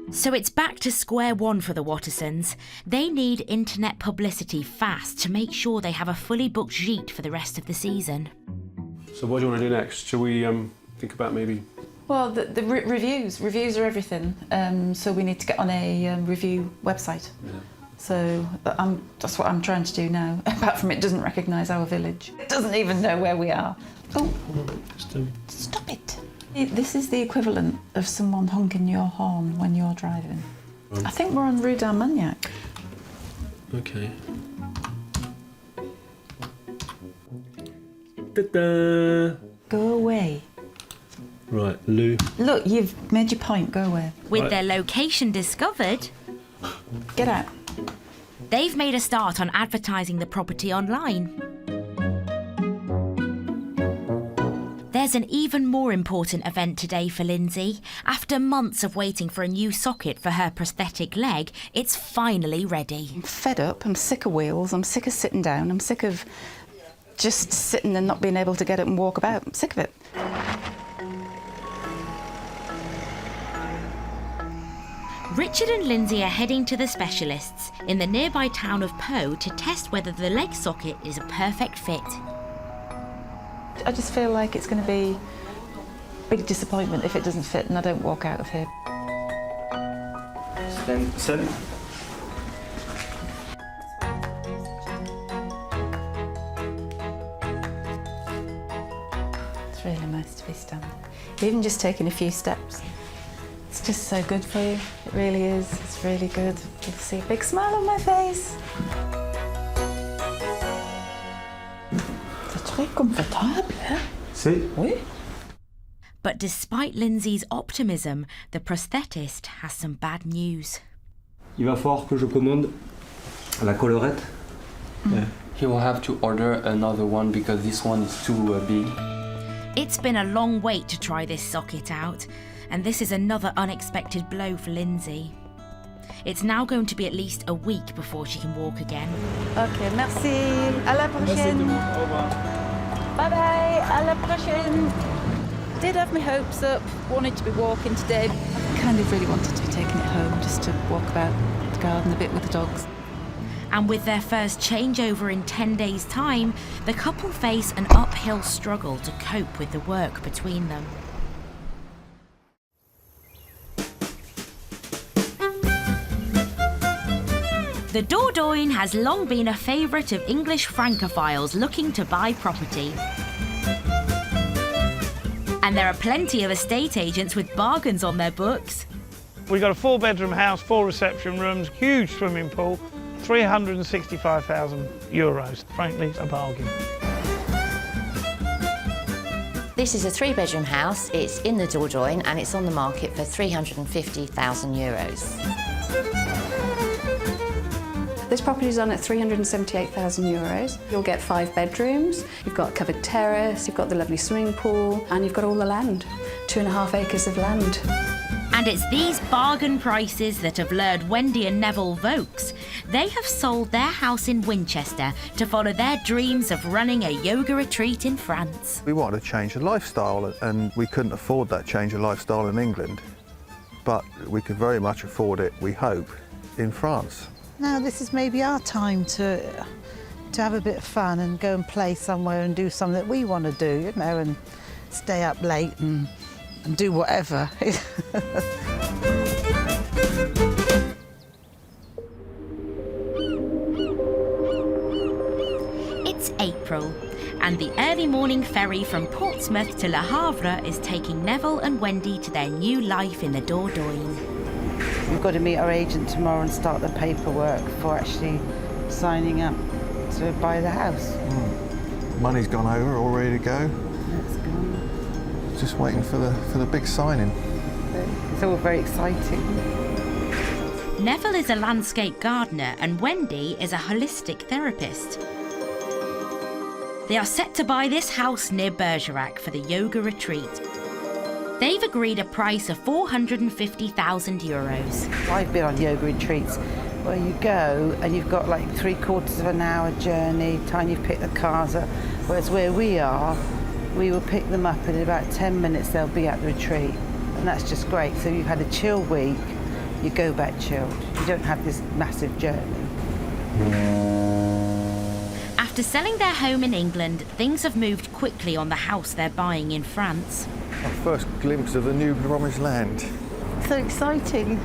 Speaker 1: So it's back to square one for the Wattersons. They need internet publicity fast to make sure they have a fully booked gîte for the rest of the season.
Speaker 3: So what do you want to do next? Shall we think about maybe...
Speaker 9: Well, the reviews. Reviews are everything. So we need to get on a review website. Yeah. So that's what I'm trying to do now. Apart from it doesn't recognise our village. It doesn't even know where we are. Oh, stop it. This is the equivalent of someone honking your horn when you're driving. I think we're on Rue d'Armagnac.
Speaker 3: Okay. Ta-da!
Speaker 9: Go away.
Speaker 3: Right, Lou.
Speaker 9: Look, you've made your point, go away.
Speaker 1: With their location discovered...
Speaker 9: Get out.
Speaker 1: They've made a start on advertising the property online. There's an even more important event today for Lindsay. After months of waiting for a new socket for her prosthetic leg, it's finally ready.
Speaker 9: I'm fed up, I'm sick of wheels, I'm sick of sitting down, I'm sick of just sitting and not being able to get up and walk about. I'm sick of it.
Speaker 1: Richard and Lindsay are heading to the specialists in the nearby town of Po to test whether the leg socket is a perfect fit.
Speaker 9: I just feel like it's going to be a big disappointment if it doesn't fit and I don't walk out of here.
Speaker 11: Stand.
Speaker 9: It's really nice to be standing. Even just taking a few steps. It's just so good for you. It really is. It's really good. You'll see a big smile on my face. C'est très confortable, hein?
Speaker 11: Si.
Speaker 9: Oui.
Speaker 1: But despite Lindsay's optimism, the prosthetist has some bad news.
Speaker 11: Il va falloir que je commande la collerette.
Speaker 12: Yeah. He will have to order another one because this one is too big.
Speaker 1: It's been a long wait to try this socket out, and this is another unexpected blow for Lindsay. It's now going to be at least a week before she can walk again.
Speaker 9: Ok, merci. À la prochaine. Bye bye. À la prochaine. Did have my hopes up. Wanted to be walking today. I kind of really wanted to be taking it home just to walk about the garden a bit with the dogs.
Speaker 1: And with their first changeover in 10 days' time, the couple face an uphill struggle to cope with the work between them. The Dordogne has long been a favourite of English Francophiles looking to buy property. And there are plenty of estate agents with bargains on their books.
Speaker 19: We've got a 4-bedroom house, 4 reception rooms, huge swimming pool, €365,000. Frankly, a bargain.
Speaker 21: This is a 3-bedroom house. It's in the Dordogne and it's on the market for €350,000.
Speaker 25: This property is on at €378,000. You'll get 5 bedrooms, you've got a covered terrace, you've got the lovely swimming pool, and you've got all the land, 2.5 acres of land.
Speaker 1: And it's these bargain prices that have lured Wendy and Neville Vokes. They have sold their house in Winchester to follow their dreams of running a yoga retreat in France.
Speaker 26: We wanted to change the lifestyle, and we couldn't afford that change of lifestyle in England. But we could very much afford it, we hope, in France.
Speaker 4: Now this is maybe our time to have a bit of fun and go and play somewhere and do something that we want to do, you know, and stay up late and do whatever.
Speaker 1: It's April, and the early morning ferry from Portsmouth to Le Havre is taking Neville and Wendy to their new life in the Dordogne.
Speaker 4: We've got to meet our agent tomorrow and start the paperwork for actually signing up to buy the house.
Speaker 26: Money's gone over, all ready to go.
Speaker 4: It's gone.
Speaker 26: Just waiting for the big signing.
Speaker 4: It's all very exciting.
Speaker 1: Neville is a landscape gardener and Wendy is a holistic therapist. They are set to buy this house near Bergerac for the yoga retreat. They've agreed a price of €450,000.
Speaker 4: I've been on yoga retreats where you go and you've got like 3/4 of an hour journey, time you pick the cars up, whereas where we are, we will pick them up and in about 10 minutes they'll be at the retreat. And that's just great. So you've had a chill week, you go back chilled. You don't have this massive journey.
Speaker 1: After selling their home in England, things have moved quickly on the house they're buying in France.
Speaker 26: Our first glimpse of the new promised land.
Speaker 4: So exciting.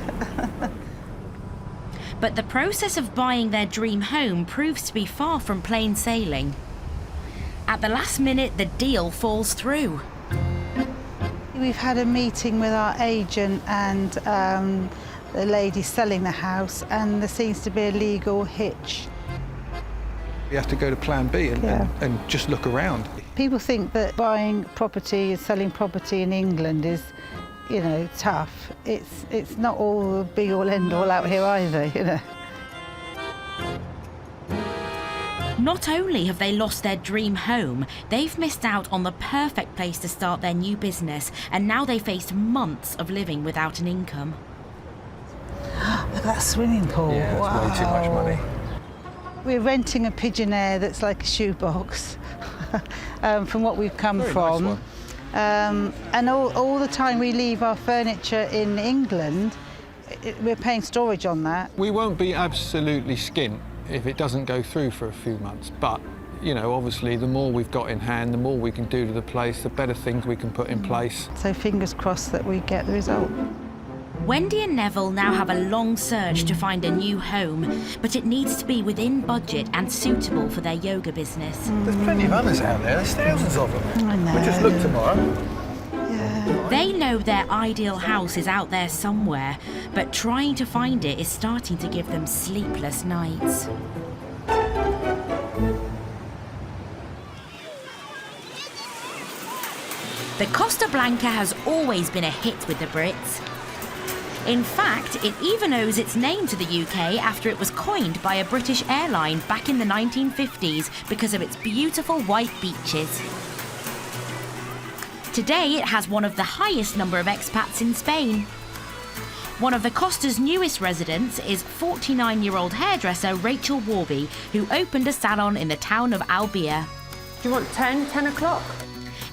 Speaker 1: But the process of buying their dream home proves to be far from plain sailing. At the last minute, the deal falls through.
Speaker 4: We've had a meeting with our agent and the lady selling the house, and there seems to be a legal hitch.
Speaker 27: You have to go to plan B and just look around.
Speaker 4: People think that buying property and selling property in England is, you know, tough. It's not all the be all end all out here either, you know.
Speaker 1: Not only have they lost their dream home, they've missed out on the perfect place to start their new business, and now they face months of living without an income.
Speaker 4: Look at that swimming pool.
Speaker 27: Yeah,
Speaker 4: wow.
Speaker 27: it's way too much money.
Speaker 4: We're renting a pigeonaire that's like a shoebox from what we've come from.
Speaker 27: Nice one.
Speaker 4: And all the time we leave our furniture in England, we're paying storage on that.
Speaker 27: We won't be absolutely skint if it doesn't go through for a few months, but you know, obviously the more we've got in hand, the more we can do to the place, the better things we can put in place.
Speaker 4: So fingers crossed that we get the result.
Speaker 1: Wendy and Neville now have a long search to find a new home, but it needs to be within budget and suitable for their yoga business.
Speaker 27: There's plenty of others out there, there's thousands of them.
Speaker 4: I know.
Speaker 27: We'll just look tomorrow.
Speaker 1: They know their ideal house is out there somewhere, but trying to find it is starting to give them sleepless nights. The Costa Blanca has always been a hit with the Brits. In fact, it even owes its name to the UK after it was coined by a British airline back in the 1950s because of its beautiful white beaches. Today, it has one of the highest number of expats in Spain. One of the Costa's newest residents is 49-year-old hairdresser Rachel Warby, who opened a salon in the town of Albia.
Speaker 10: Do you want 10 o'clock?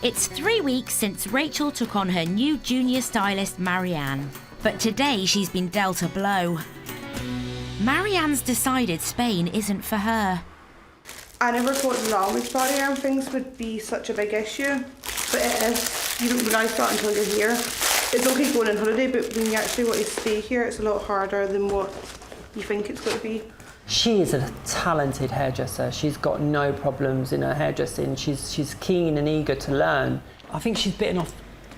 Speaker 1: It's 3 weeks since Rachel took on her new junior stylist, Marianne. But today she's been dealt a blow. Marianne's decided Spain isn't for her.
Speaker 7: I never thought the language barrier and things would be such a big issue, but it is. You don't realise that until you're here. It's okay going on holiday, but when you actually want to stay here, it's a lot harder than what you think it's going to be.
Speaker 10: She is a talented hairdresser. She's got no problems in her hairdressing. She's keen and eager to learn. I think she's bitten off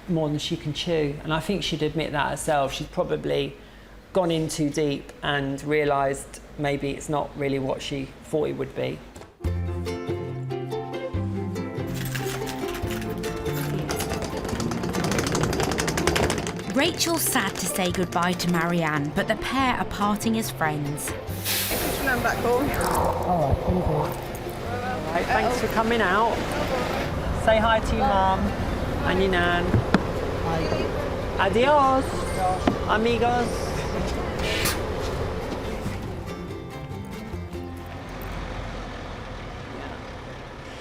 Speaker 10: more than she can chew, and I think she'd admit that herself. She's probably gone in too deep and realised maybe it's not really what she thought it would be.
Speaker 1: Rachel's sad to say goodbye to Marianne, but the pair are parting as friends.
Speaker 7: When I'm back home.
Speaker 10: All right, thank you. Right, thanks for coming out. Say hi to your mum and your nan. Adios, amigos.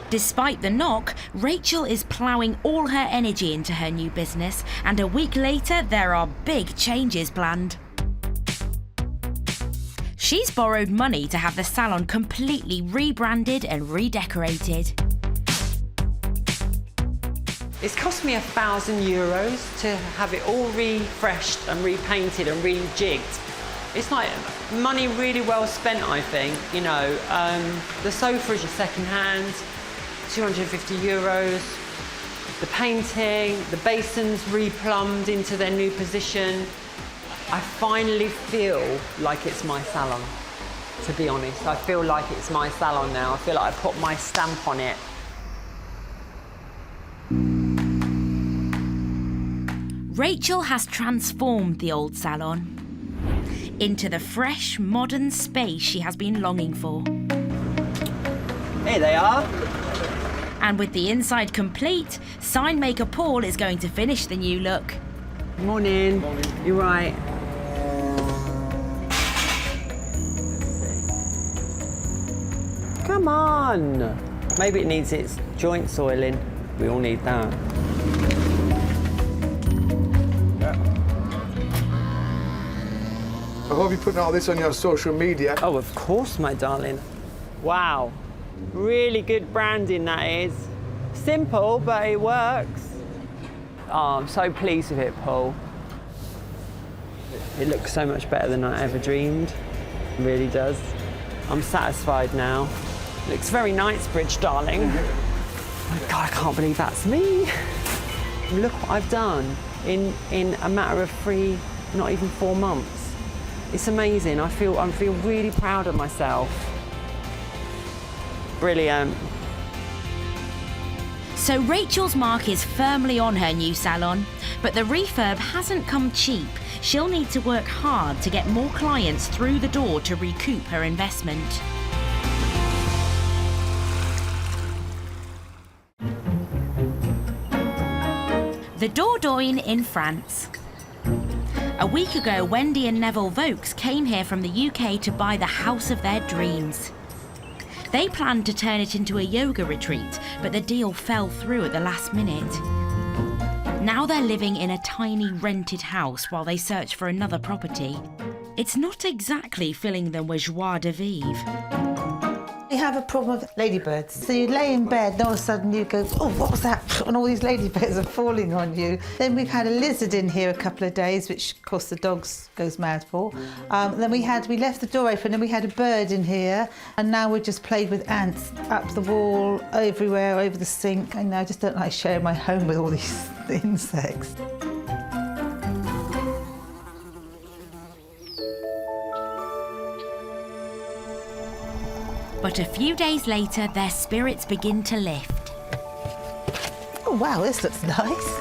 Speaker 1: Despite the knock, Rachel is ploughing all her energy into her new business, and a week later there are big changes planned. She's borrowed money to have the salon completely rebranded and redecorated.
Speaker 10: It's cost me €1,000 to have it all refreshed and repainted and rejigged. It's like money really well spent, I think. You know, the sofa is your second hand, €250. The painting, the basins replumbed into their new position. I finally feel like it's my salon, to be honest. I feel like it's my salon now. I feel like I put my stamp on it.
Speaker 1: Rachel has transformed the old salon into the fresh, modern space she has been longing for.
Speaker 10: Here they are.
Speaker 1: And with the inside complete, sign maker Paul is going to finish the new look.
Speaker 10: Morning. You're right. Come on. Maybe it needs its joints oiling. We all need that.
Speaker 5: I hope you're putting all this on your social media.
Speaker 10: Oh, of course, my darling. Wow. Really good branding, that is. Simple, but it works. Oh, I'm so pleased with it, Paul. It looks so much better than I ever dreamed. It really does. I'm satisfied now. Looks very Knightsbridge, darling. Oh my God, I can't believe that's me. Look what I've done in a matter of 3, not even 4 months. It's amazing. I feel really proud of myself. Brilliant.
Speaker 1: So Rachel's mark is firmly on her new salon, but the refurb hasn't come cheap. She'll need to work hard to get more clients through the door to recoup her investment. The Dordogne in France. A week ago, Wendy and Neville Vokes came here from the UK to buy the house of their dreams. They planned to turn it into a yoga retreat, but the deal fell through at the last minute. Now they're living in a tiny rented house while they search for another property. It's not exactly filling them with joie de vivre.
Speaker 4: We have a problem with ladybirds. So you lay in bed and all of a sudden you go, oh, what was that? And all these ladybirds are falling on you. Then we've had a lizard in here a couple of days, which of course the dogs goes mad for. Then we left the door open and we had a bird in here, and now we've just played with ants up the wall, everywhere, over the sink. And I just don't like sharing my home with all these insects.
Speaker 1: But a few days later, their spirits begin to lift.
Speaker 4: Oh wow, this looks nice.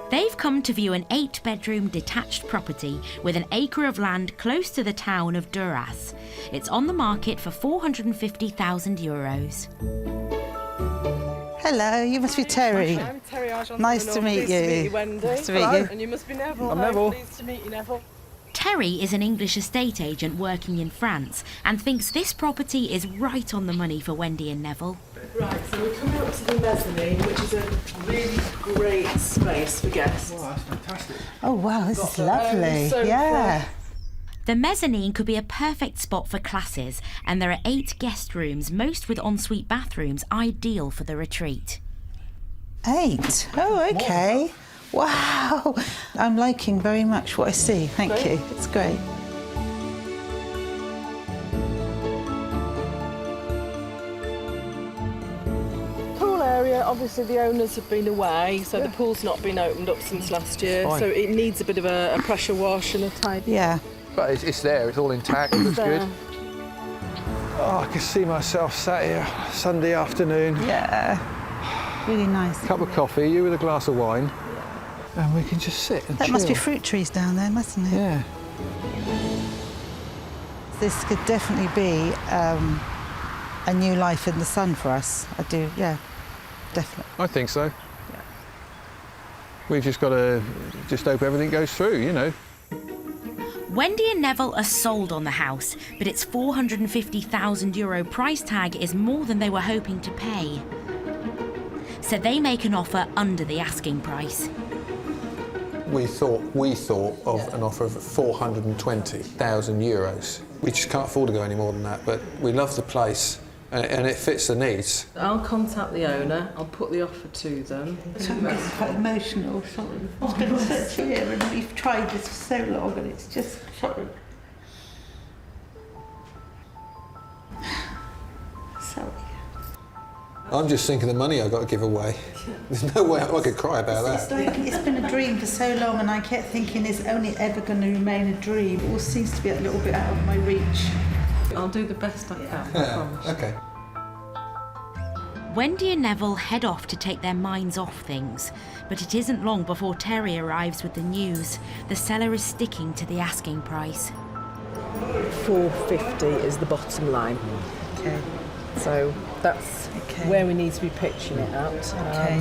Speaker 1: They've come to view an 8-bedroom detached property with an acre of land close to the town of Duras. It's on the market for €450,000.
Speaker 4: Hello, you must be Terry.
Speaker 8: I'm Terry Argent.
Speaker 4: Nice to meet you.
Speaker 8: Pleased to meet you, Wendy.
Speaker 4: Nice to meet you.
Speaker 8: And you must be Neville.
Speaker 4: I'm Neville.
Speaker 8: Pleased to meet you, Neville.
Speaker 1: Terry is an English estate agent working in France and thinks this property is right on the money for Wendy and Neville.
Speaker 8: Right, so we're coming up to the mezzanine, which is a really great space for guests.
Speaker 5: Wow, that's fantastic.
Speaker 4: Oh wow, this is lovely.
Speaker 8: So
Speaker 4: yeah.
Speaker 1: The mezzanine could be a perfect spot for classes, and there are 8 guest rooms, most with ensuite bathrooms, ideal for the retreat.
Speaker 4: 8? Oh, okay. Wow. I'm liking very much what I see. Thank you. It's great.
Speaker 8: Pool area, obviously the owners have been away, so the pool's not been opened up since last year,
Speaker 5: Fine.
Speaker 8: so it needs a bit of a pressure wash and a tidy.
Speaker 4: Yeah.
Speaker 5: But it's there, it's all intact, it looks
Speaker 8: There.
Speaker 5: good. Oh, I can see myself sat here Sunday afternoon.
Speaker 4: Yeah. Really nice.
Speaker 5: Cup of coffee, you with a glass of wine. And we can just sit and
Speaker 4: That
Speaker 5: chill.
Speaker 4: must be fruit trees down there, mustn't it?
Speaker 5: Yeah.
Speaker 4: This could definitely be a new life in the sun for us. I do, yeah, definitely.
Speaker 5: I think so. Yeah. We've just got to just hope everything goes through, you know.
Speaker 1: Wendy and Neville are sold on the house, but its €450,000 price tag is more than they were hoping to pay. So they make an offer under the asking price.
Speaker 5: We thought of an offer of €420,000. We just can't afford to go any more than that, but we love the place and it fits the needs.
Speaker 8: I'll contact the owner, I'll put the offer to them.
Speaker 4: I'm getting quite emotional, sorry. I've been such here and we've tried this for so long and it's just, sorry. Sorry.
Speaker 5: I'm just thinking the money I've got to give away. There's no way I could cry about
Speaker 4: It's
Speaker 5: that.
Speaker 4: like it's been a dream for so long and I kept thinking it's only ever going to remain a dream. It all seems to be a little bit out of my reach.
Speaker 8: I'll do the best I can, I promise.
Speaker 5: Okay.
Speaker 1: Wendy and Neville head off to take their minds off things, but it isn't long before Terry arrives with the news. The seller is sticking to the asking price.
Speaker 8: 450 is the bottom line.
Speaker 4: Okay.
Speaker 8: So that's where we need to be pitching it at.
Speaker 4: Okay.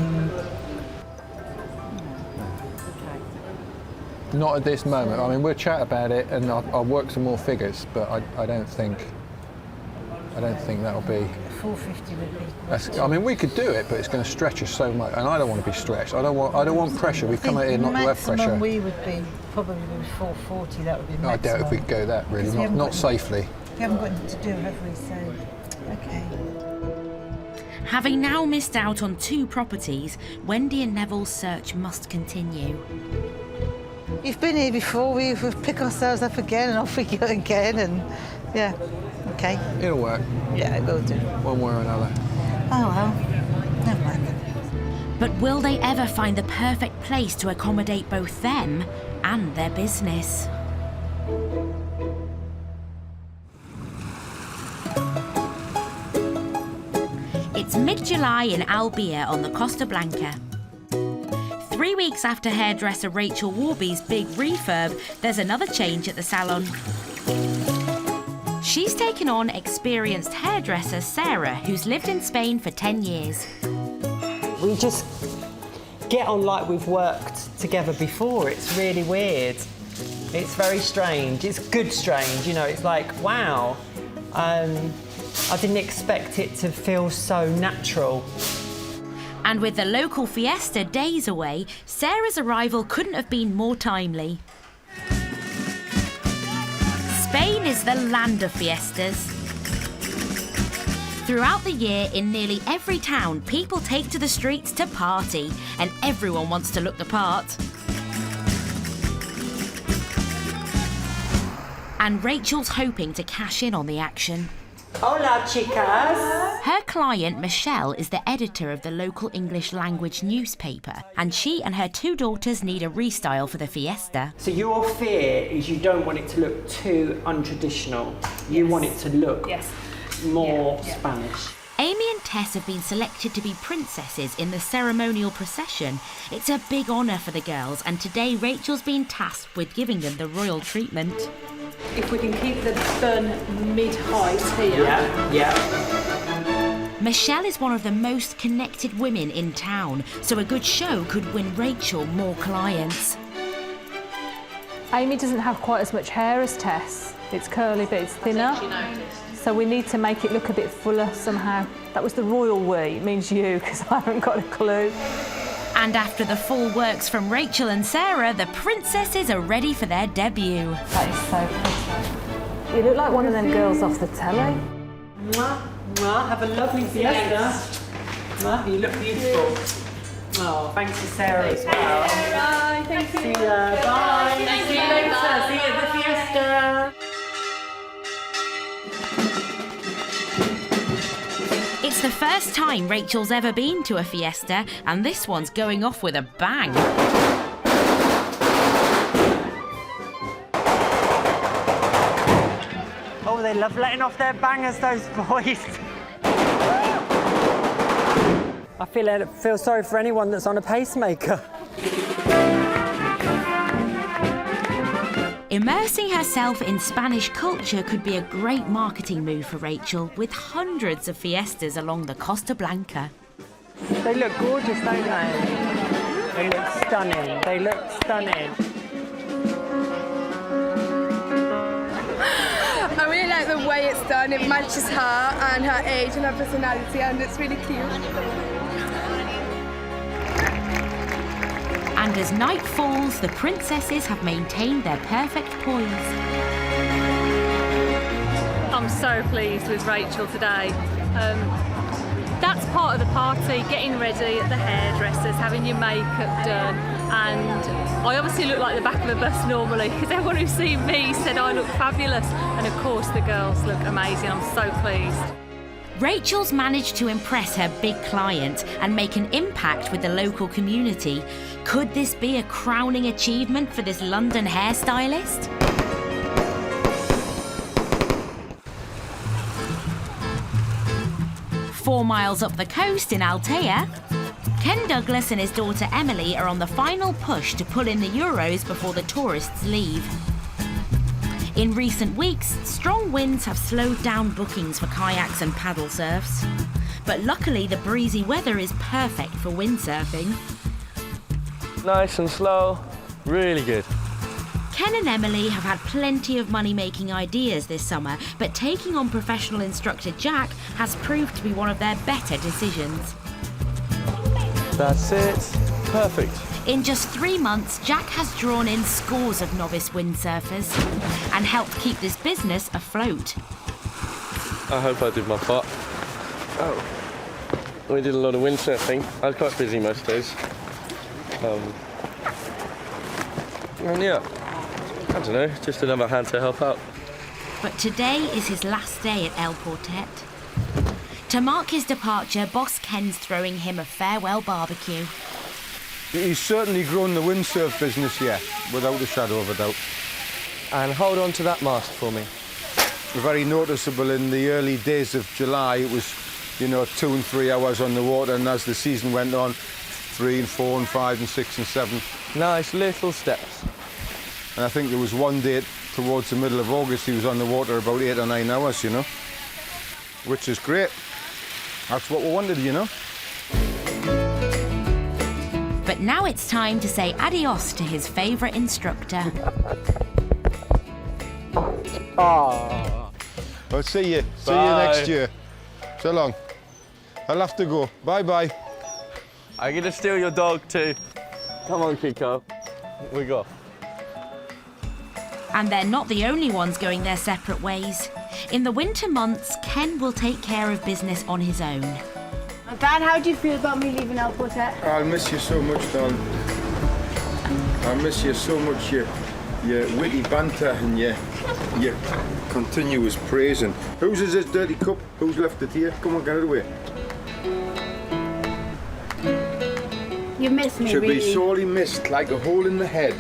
Speaker 5: Not at this moment. I mean, we'll chat about it and I'll work some more figures, but I don't think that'll be.
Speaker 4: 450 would be.
Speaker 5: I mean, we could do it, but it's going to stretch us so much, and I don't want to be stretched. I don't want pressure. We've come out here not to have pressure.
Speaker 4: Maximum we would be probably 440. That would be maximum.
Speaker 5: I doubt if we could go that really, not safely.
Speaker 4: We haven't got anything to do, have we? So, okay.
Speaker 1: Having now missed out on 2 properties, Wendy and Neville's search must continue.
Speaker 4: You've been here before, we pick ourselves up again and off we go again and yeah, okay.
Speaker 5: It'll work.
Speaker 4: Yeah, it will do.
Speaker 5: One way or another.
Speaker 4: Oh well, never mind.
Speaker 1: But will they ever find the perfect place to accommodate both them and their business? It's mid-July in Albia on the Costa Blanca. 3 weeks after hairdresser Rachel Warby's big refurb, there's another change at the salon. She's taken on experienced hairdresser Sarah, who's lived in Spain for 10 years.
Speaker 10: We just get on like we've worked together before. It's really weird. It's very strange. It's good strange, you know, it's like, wow. I didn't expect it to feel so natural.
Speaker 1: And with the local fiesta days away, Sarah's arrival couldn't have been more timely. Spain is the land of fiestas. Throughout the year, in nearly every town, people take to the streets to party, and everyone wants to look the part. And Rachel's hoping to cash in on the action.
Speaker 10: Hola, chicas.
Speaker 1: Her client, Michelle, is the editor of the local English language newspaper, and she and her 2 daughters need a restyle for the fiesta.
Speaker 10: So your fear is you don't want it to look too untraditional. You want it to look more Spanish.
Speaker 1: Amy and Tess have been selected to be princesses in the ceremonial procession. It's a big honour for the girls, and today Rachel's been tasked with giving them the royal treatment.
Speaker 8: If we can keep the bun mid-height here.
Speaker 10: Yeah.
Speaker 1: Michelle is one of the most connected women in town, so a good show could win Rachel more clients.
Speaker 14: Amy doesn't have quite as much hair as Tess. It's curly, but it's thinner. So we need to make it look a bit fuller somehow. That was the royal we, it means you, because I haven't got a clue.
Speaker 1: And after the full works from Rachel and Sarah, the princesses are ready for their debut.
Speaker 14: That is so pretty. You look like one of them girls off the telly.
Speaker 10: Mwah, mwah. Have a lovely fiesta. Mwah, you look beautiful. Oh, thanks to Sarah as well.
Speaker 8: Bye, thank you.
Speaker 10: See ya, bye.
Speaker 8: Thank
Speaker 10: See
Speaker 8: you.
Speaker 10: you later.
Speaker 8: Bye.
Speaker 10: See you at the fiesta.
Speaker 1: It's the first time Rachel's ever been to a fiesta, and this one's going off with a bang.
Speaker 17: Oh, they love letting off their bangers, those boys.
Speaker 10: I feel sorry for anyone that's on a pacemaker.
Speaker 1: Immersing herself in Spanish culture could be a great marketing move for Rachel, with hundreds of fiestas along the Costa Blanca.
Speaker 10: They look gorgeous, don't they? They look stunning. They look stunning.
Speaker 15: I really like the way it's done. It matches her and her age and her personality, and it's really cute.
Speaker 1: And as night falls, the princesses have maintained their perfect poise.
Speaker 14: I'm so pleased with Rachel today. That's part of the party, getting ready at the hairdressers, having your makeup done, and I obviously look like the back of a bus normally because everyone who's seen me said I look fabulous, and of course the girls look amazing. I'm so pleased.
Speaker 1: Rachel's managed to impress her big client and make an impact with the local community. Could this be a crowning achievement for this London hairstylist? Four miles up the coast in Altea, Ken Douglas and his daughter Emily are on the final push to pull in the euros before the tourists leave. In recent weeks, strong winds have slowed down bookings for kayaks and paddle surfs. But luckily, the breezy weather is perfect for windsurfing.
Speaker 16: Nice and slow, really good.
Speaker 1: Ken and Emily have had plenty of money-making ideas this summer, but taking on professional instructor Jack has proved to be one of their better decisions.
Speaker 16: That's it. Perfect.
Speaker 1: In just 3 months, Jack has drawn in scores of novice windsurfers and helped keep this business afloat.
Speaker 16: I hope I did my part. Oh. We did a lot of windsurfing. I was quite busy most days. And yeah, I don't know, just another hand to help out.
Speaker 1: But today is his last day at El Portet. To mark his departure, boss Ken's throwing him a farewell barbecue.
Speaker 2: He's certainly grown the windsurf business here, without a shadow of a doubt.
Speaker 16: And hold on to that mast for me.
Speaker 2: Very noticeable in the early days of July. It was, 2 and 3 hours on the water, and as the season went on, 3 and 4 and 5 and 6 and 7.
Speaker 16: Nice little steps.
Speaker 2: And I think there was one day towards the middle of August he was on the water about 8 or 9 hours, which is great. That's what we wanted,
Speaker 1: But now it's time to say adios to his favourite instructor.
Speaker 2: I'll see you. See you next year. So long. I'll have to go. Bye-bye.
Speaker 16: I'm gonna steal your dog too. Come on, Kiko. We go.
Speaker 1: And they're not the only ones going their separate ways. In the winter months, Ken will take care of business on his own.
Speaker 15: Dad, how do you feel about me leaving El Portet?
Speaker 2: I'll miss you so much, Don. I'll miss you so much, your witty banter and your continuous praising. Whose is this dirty cup? Who's left it here? Come on, get it away.
Speaker 15: You miss me,
Speaker 2: Should
Speaker 15: really.
Speaker 2: be sorely missed, like a hole in the head.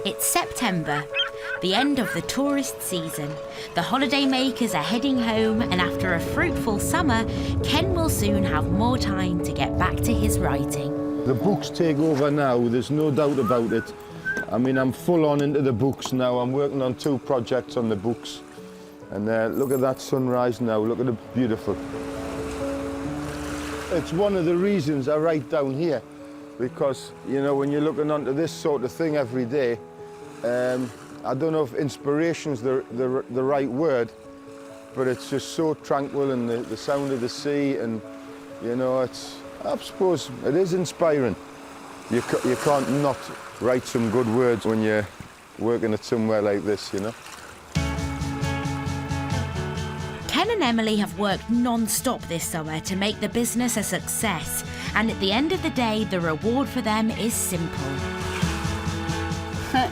Speaker 1: It's September, the end of the tourist season. The holiday makers are heading home, and after a fruitful summer, Ken will soon have more time to get back to his writing.
Speaker 2: The books take over now, there's no doubt about it. I mean, I'm full on into the books now. I'm working on 2 projects on the books. And look at that sunrise now, look at it, beautiful. It's one of the reasons I write down here, because, you know, when you're looking onto this sort of thing every day, I don't know if inspiration's the right word, but it's just so tranquil, and the sound of the sea, and, you know, it's, I suppose it is inspiring. You can't not write some good words when you're working at somewhere like this, you know.
Speaker 1: Ken and Emily have worked non-stop this summer to make the business a success, and at the end of the day, the reward for them is simple.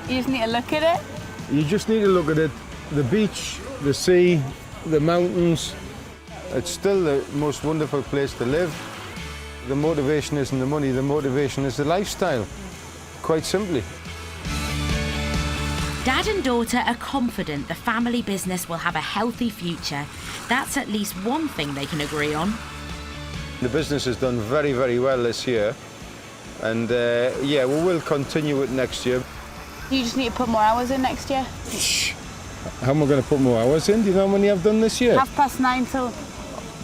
Speaker 15: You just need to look at it?
Speaker 2: You just need to look at it. The beach, the sea, the mountains. It's still the most wonderful place to live. The motivation isn't the money, the motivation is the lifestyle, quite simply.
Speaker 1: Dad and daughter are confident the family business will have a healthy future. That's at least one thing they can agree on.
Speaker 2: The business has done very, very well this year. And yeah, we will continue it next year.
Speaker 15: You just need to put more hours in next year.
Speaker 2: How am I going to put more hours in? Do you know how many I've done this year?
Speaker 15: 9:30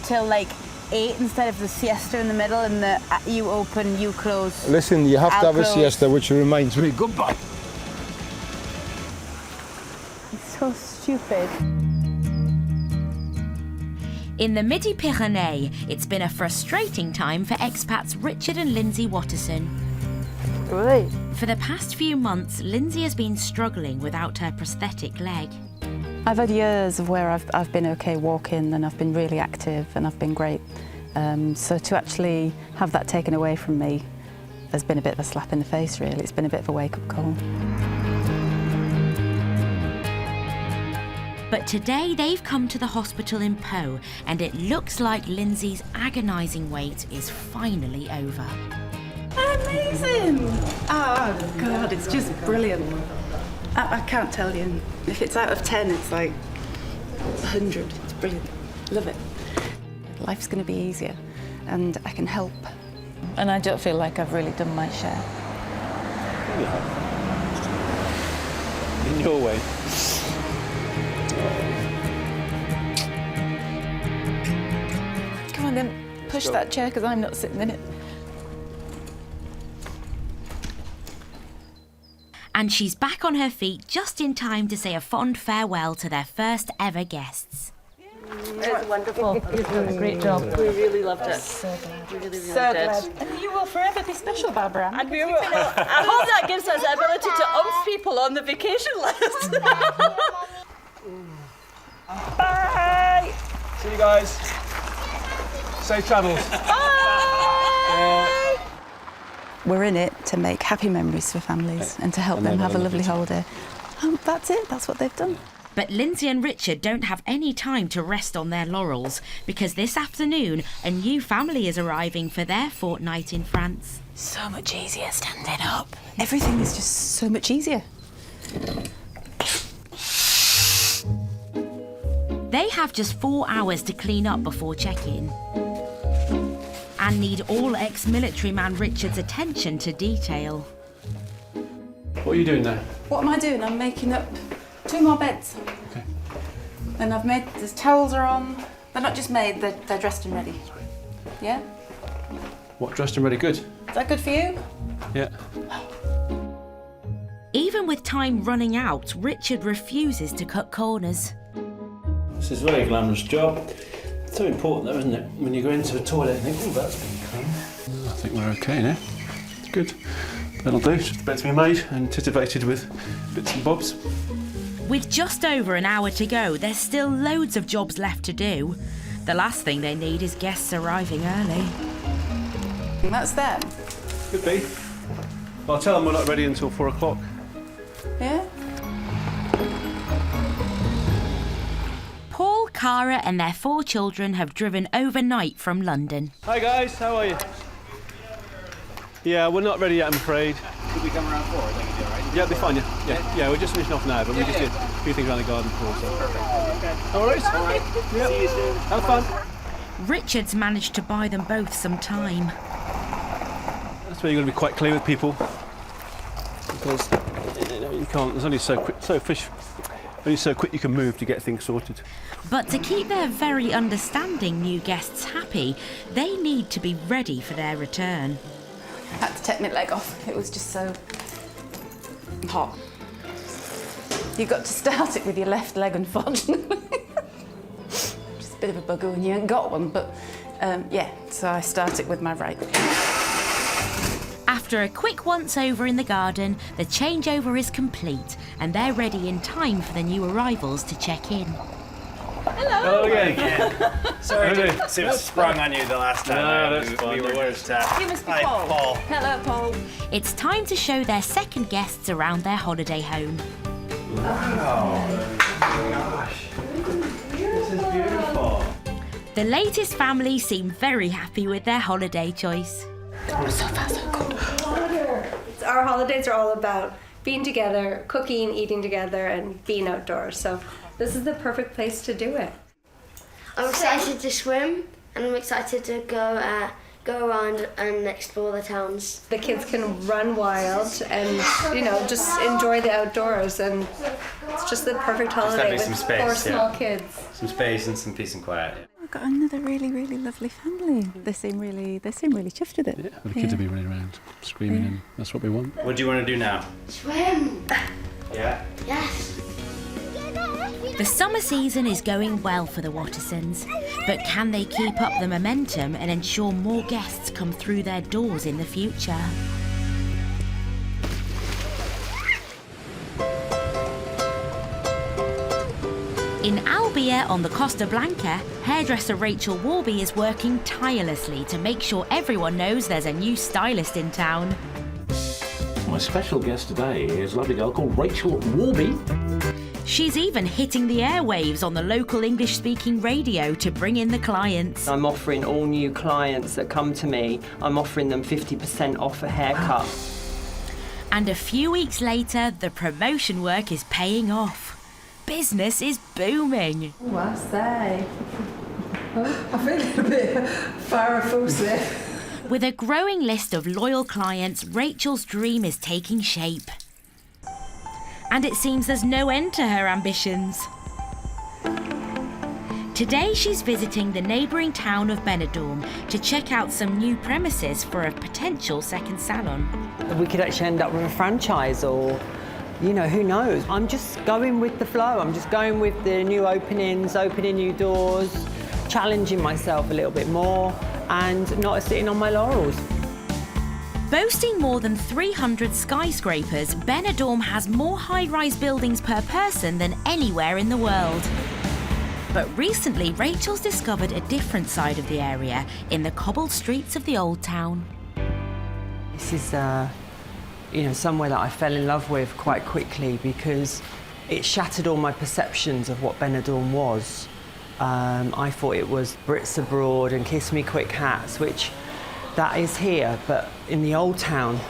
Speaker 15: till like 8 instead of the siesta in the middle, and the you open, you close.
Speaker 2: Listen, you have to have a
Speaker 15: close.
Speaker 2: siesta, which reminds me, goodbye.
Speaker 15: It's so stupid.
Speaker 1: In the Midi-Pyrénées, it's been a frustrating time for expats Richard and Lindsay Watterson.
Speaker 15: Right.
Speaker 1: For the past few months, Lindsay has been struggling without her prosthetic leg.
Speaker 25: I've had years of where I've been okay walking, and I've been really active, and I've been great. So to actually have that taken away from me has been a bit of a slap in the face, really. It's been a bit of a wake-up call.
Speaker 1: But today they've come to the hospital in Po, and it looks like Lindsay's agonising wait is finally over.
Speaker 9: Amazing! Oh God, it's just brilliant. I can't tell you. If it's out of 10, it's like 100. It's brilliant. Love it.
Speaker 25: Life's going to be easier, and I can help. And I don't feel like I've really done my share.
Speaker 3: Yeah. In your way.
Speaker 25: Come on then, push that chair, because I'm not sitting in it.
Speaker 1: And she's back on her feet just in time to say a fond farewell to their first ever guests.
Speaker 14: It was wonderful. You've done a great job. We really loved it. So glad. We really, really did.
Speaker 9: And you will forever be special, Barbara.
Speaker 14: And we will. I hope that gives us the ability to umph people on the vacation list.
Speaker 3: Bye! See you guys. Safe travels.
Speaker 14: Bye!
Speaker 25: We're in it to make happy memories for families and to help them have a lovely holiday. That's it, that's what they've done.
Speaker 1: But Lindsay and Richard don't have any time to rest on their laurels, because this afternoon a new family is arriving for their fortnight in France.
Speaker 25: So much easier standing up. Everything is just so much easier.
Speaker 1: They have just 4 hours to clean up before check-in, and need all ex-military man Richard's attention to detail.
Speaker 3: What are you doing there?
Speaker 9: What am I doing? I'm making up 2 more beds.
Speaker 3: Okay.
Speaker 9: And I've made, the towels are on. They're not just made, they're dressed and ready. Yeah?
Speaker 3: What, dressed and ready? Good?
Speaker 9: Is that good for you?
Speaker 3: Yeah.
Speaker 1: Even with time running out, Richard refuses to cut corners.
Speaker 3: This is a very glamorous job. It's so important though, isn't it? When you go into a toilet and think, oh, that's been cleaned. I think we're okay now. It's good. That'll do. It's just about to be made and titivated with bits and bobs.
Speaker 1: With just over an hour to go, there's still loads of jobs left to do. The last thing they need is guests arriving early.
Speaker 9: That's them.
Speaker 3: Could be. I'll tell them we're not ready until 4 o'clock.
Speaker 9: Yeah?
Speaker 1: Paul, Cara and their 4 children have driven overnight from London.
Speaker 3: Hi guys, how are you? Yeah, we're not ready yet, I'm afraid.
Speaker 6: Could we come around 4? I think you'd be all right.
Speaker 3: Yeah, it'll be fine, yeah. We're just finishing off now, but we just did a few things around the garden before, so.
Speaker 6: Perfect. Okay.
Speaker 3: All right.
Speaker 6: Yep. See you soon.
Speaker 3: Have fun.
Speaker 1: Richard's managed to buy them both some time.
Speaker 3: That's where you've got to be quite clear with people. Because, you can't, there's only so quick you can move to get things sorted.
Speaker 1: But to keep their very understanding new guests happy, they need to be ready for their return.
Speaker 9: I had to take my leg off. It was just so hot. You've got to start it with your left leg, unfortunately. Just a bit of a bugger when you ain't got one, but yeah, so I start it with my right.
Speaker 1: After a quick once-over in the garden, the changeover is complete and they're ready in time for the new arrivals to check in.
Speaker 3: Hello again.
Speaker 6: Sorry to have sprung on you the last time.
Speaker 3: No, that's fine.
Speaker 6: We were just,
Speaker 9: You must be Paul. Hello, Paul.
Speaker 1: It's time to show their second guests around their holiday home.
Speaker 6: Wow. Gosh. This is beautiful.
Speaker 1: The latest family seem very happy with their holiday choice.
Speaker 9: So far, so good.
Speaker 13: Our holidays are all about being together, cooking, eating together, and being outdoors. So this is the perfect place to do it.
Speaker 18: I'm excited to swim, and I'm excited to go around and explore the towns.
Speaker 13: The kids can run wild and, just enjoy the outdoors, and it's just the perfect holiday with
Speaker 6: space,
Speaker 13: 4 small kids.
Speaker 6: Some space and some peace and quiet.
Speaker 25: We've got another really, really lovely family. They seem really chuffed with it.
Speaker 3: Yeah, the kids will be running around, screaming, and that's what we want.
Speaker 6: What do you want to do now?
Speaker 18: Swim!
Speaker 6: Yeah?
Speaker 18: Yes!
Speaker 1: The summer season is going well for the Wattersons, but can they keep up the momentum and ensure more guests come through their doors in the future? In Albia on the Costa Blanca, hairdresser Rachel Warby is working tirelessly to make sure everyone knows there's a new stylist in town.
Speaker 20: My special guest today is a lovely girl called Rachel Warby.
Speaker 1: She's even hitting the airwaves on the local English-speaking radio to bring in the clients.
Speaker 10: I'm offering all new clients that come to me, I'm offering them 50% off a haircut.
Speaker 1: And a few weeks later, the promotion work is paying off. Business is booming.
Speaker 4: Oh, I say. I feel a bit farrafussy.
Speaker 1: With a growing list of loyal clients, Rachel's dream is taking shape. And it seems there's no end to her ambitions. Today she's visiting the neighbouring town of Benidorm to check out some new premises for a potential second salon.
Speaker 10: We could actually end up with a franchise, or, who knows? I'm just going with the flow. I'm just going with the new openings, opening new doors, challenging myself a little bit more and not sitting on my laurels.
Speaker 1: Boasting more than 300 skyscrapers, Benidorm has more high-rise buildings per person than anywhere in the world. But recently, Rachel's discovered a different side of the area in the cobbled streets of the old town.
Speaker 10: This is, somewhere that I fell in love with quite quickly because it shattered all my perceptions of what Benidorm was. I thought it was Brits abroad and kiss me quick hats, which that is here, but in the old town,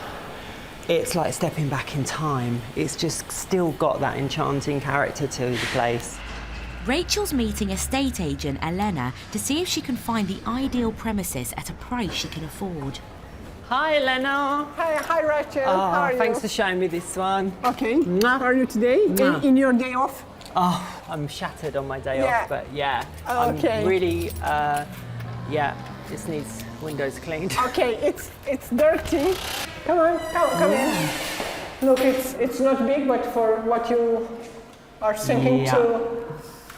Speaker 10: it's like stepping back in time. It's just still got that enchanting character to the place.
Speaker 1: Rachel's meeting estate agent Elena to see if she can find the ideal premises at a price she can afford.
Speaker 10: Hi, Elena.
Speaker 22: Hi, Rachel. How are you?
Speaker 10: Thanks for showing me this one.
Speaker 22: Okay. How are you today? In your day off?
Speaker 10: Oh, I'm shattered on my day off, but yeah.
Speaker 22: Okay.
Speaker 10: I'm really, this needs windows cleaned.
Speaker 22: Okay, it's dirty. Come in. Look, it's not big, but for what you are thinking to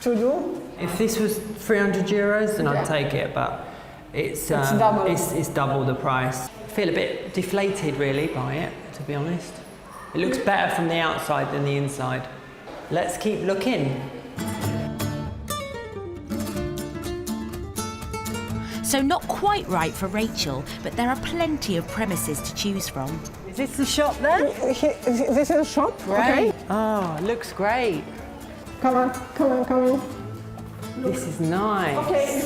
Speaker 22: do.
Speaker 10: If this was €300, then I'd take it, but it's
Speaker 22: double.
Speaker 10: It's double the price. I feel a bit deflated really by it, to be honest. It looks better from the outside than the inside. Let's keep looking.
Speaker 1: So not quite right for Rachel, but there are plenty of premises to choose from.
Speaker 10: Is this the shop then?
Speaker 22: This is a shop.
Speaker 10: Great.
Speaker 22: Okay.
Speaker 10: Oh, looks great.
Speaker 22: Come on, come on, come on.
Speaker 10: This is nice.
Speaker 22: Okay.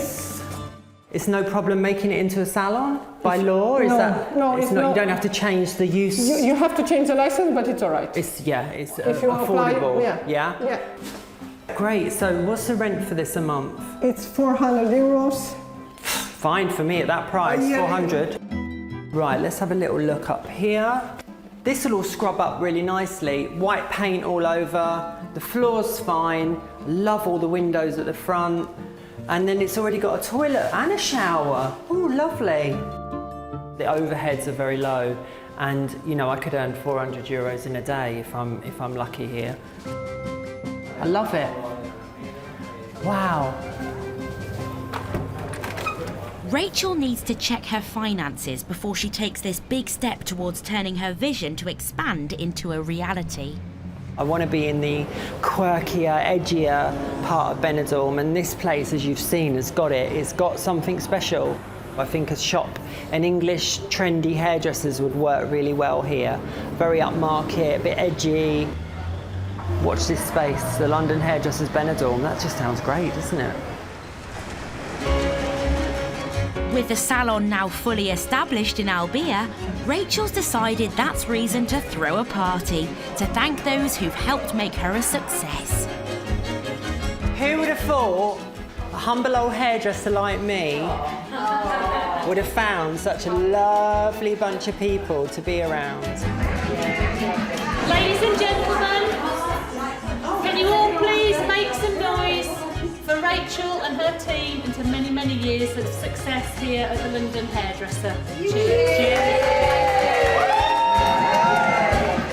Speaker 10: It's no problem making it into a salon by law, or is
Speaker 22: No,
Speaker 10: that?
Speaker 22: no,
Speaker 10: it's
Speaker 22: it's
Speaker 10: not.
Speaker 22: not.
Speaker 10: You don't have to change the use.
Speaker 22: You have to change the license, but it's all right.
Speaker 10: It's
Speaker 22: If you apply,
Speaker 10: affordable.
Speaker 22: yeah.
Speaker 10: Yeah. Great. So, what's the rent for this a month?
Speaker 22: It's €400.
Speaker 10: Fine for me at that price, 400. Right, let's have a little look up here. This will all scrub up really nicely. White paint all over, the floor's fine, love all the windows at the front. And then it's already got a toilet and a shower. Oh, lovely. The overheads are very low, and you know, I could earn €400 in a day if I'm lucky here. I love it. Wow.
Speaker 1: Rachel needs to check her finances before she takes this big step towards turning her vision to expand into a reality.
Speaker 10: I want to be in the quirkier, edgier part of Benidorm, and this place, as you've seen, has got it. It's got something special. I think a shop, an English trendy hairdressers would work really well here. Very upmarket, a bit edgy. Watch this space, the London Hairdressers Benidorm. That just sounds great, doesn't it?
Speaker 1: With the salon now fully established in Albia, Rachel's decided that's reason to throw a party to thank those who've helped make her a success.
Speaker 10: Who would have thought a humble old hairdresser like me would have found such a lovely bunch of people to be around?
Speaker 14: Ladies and gentlemen, can you all please make some noise for Rachel and her team into many, many years of success here at the London Hairdresser. Cheers.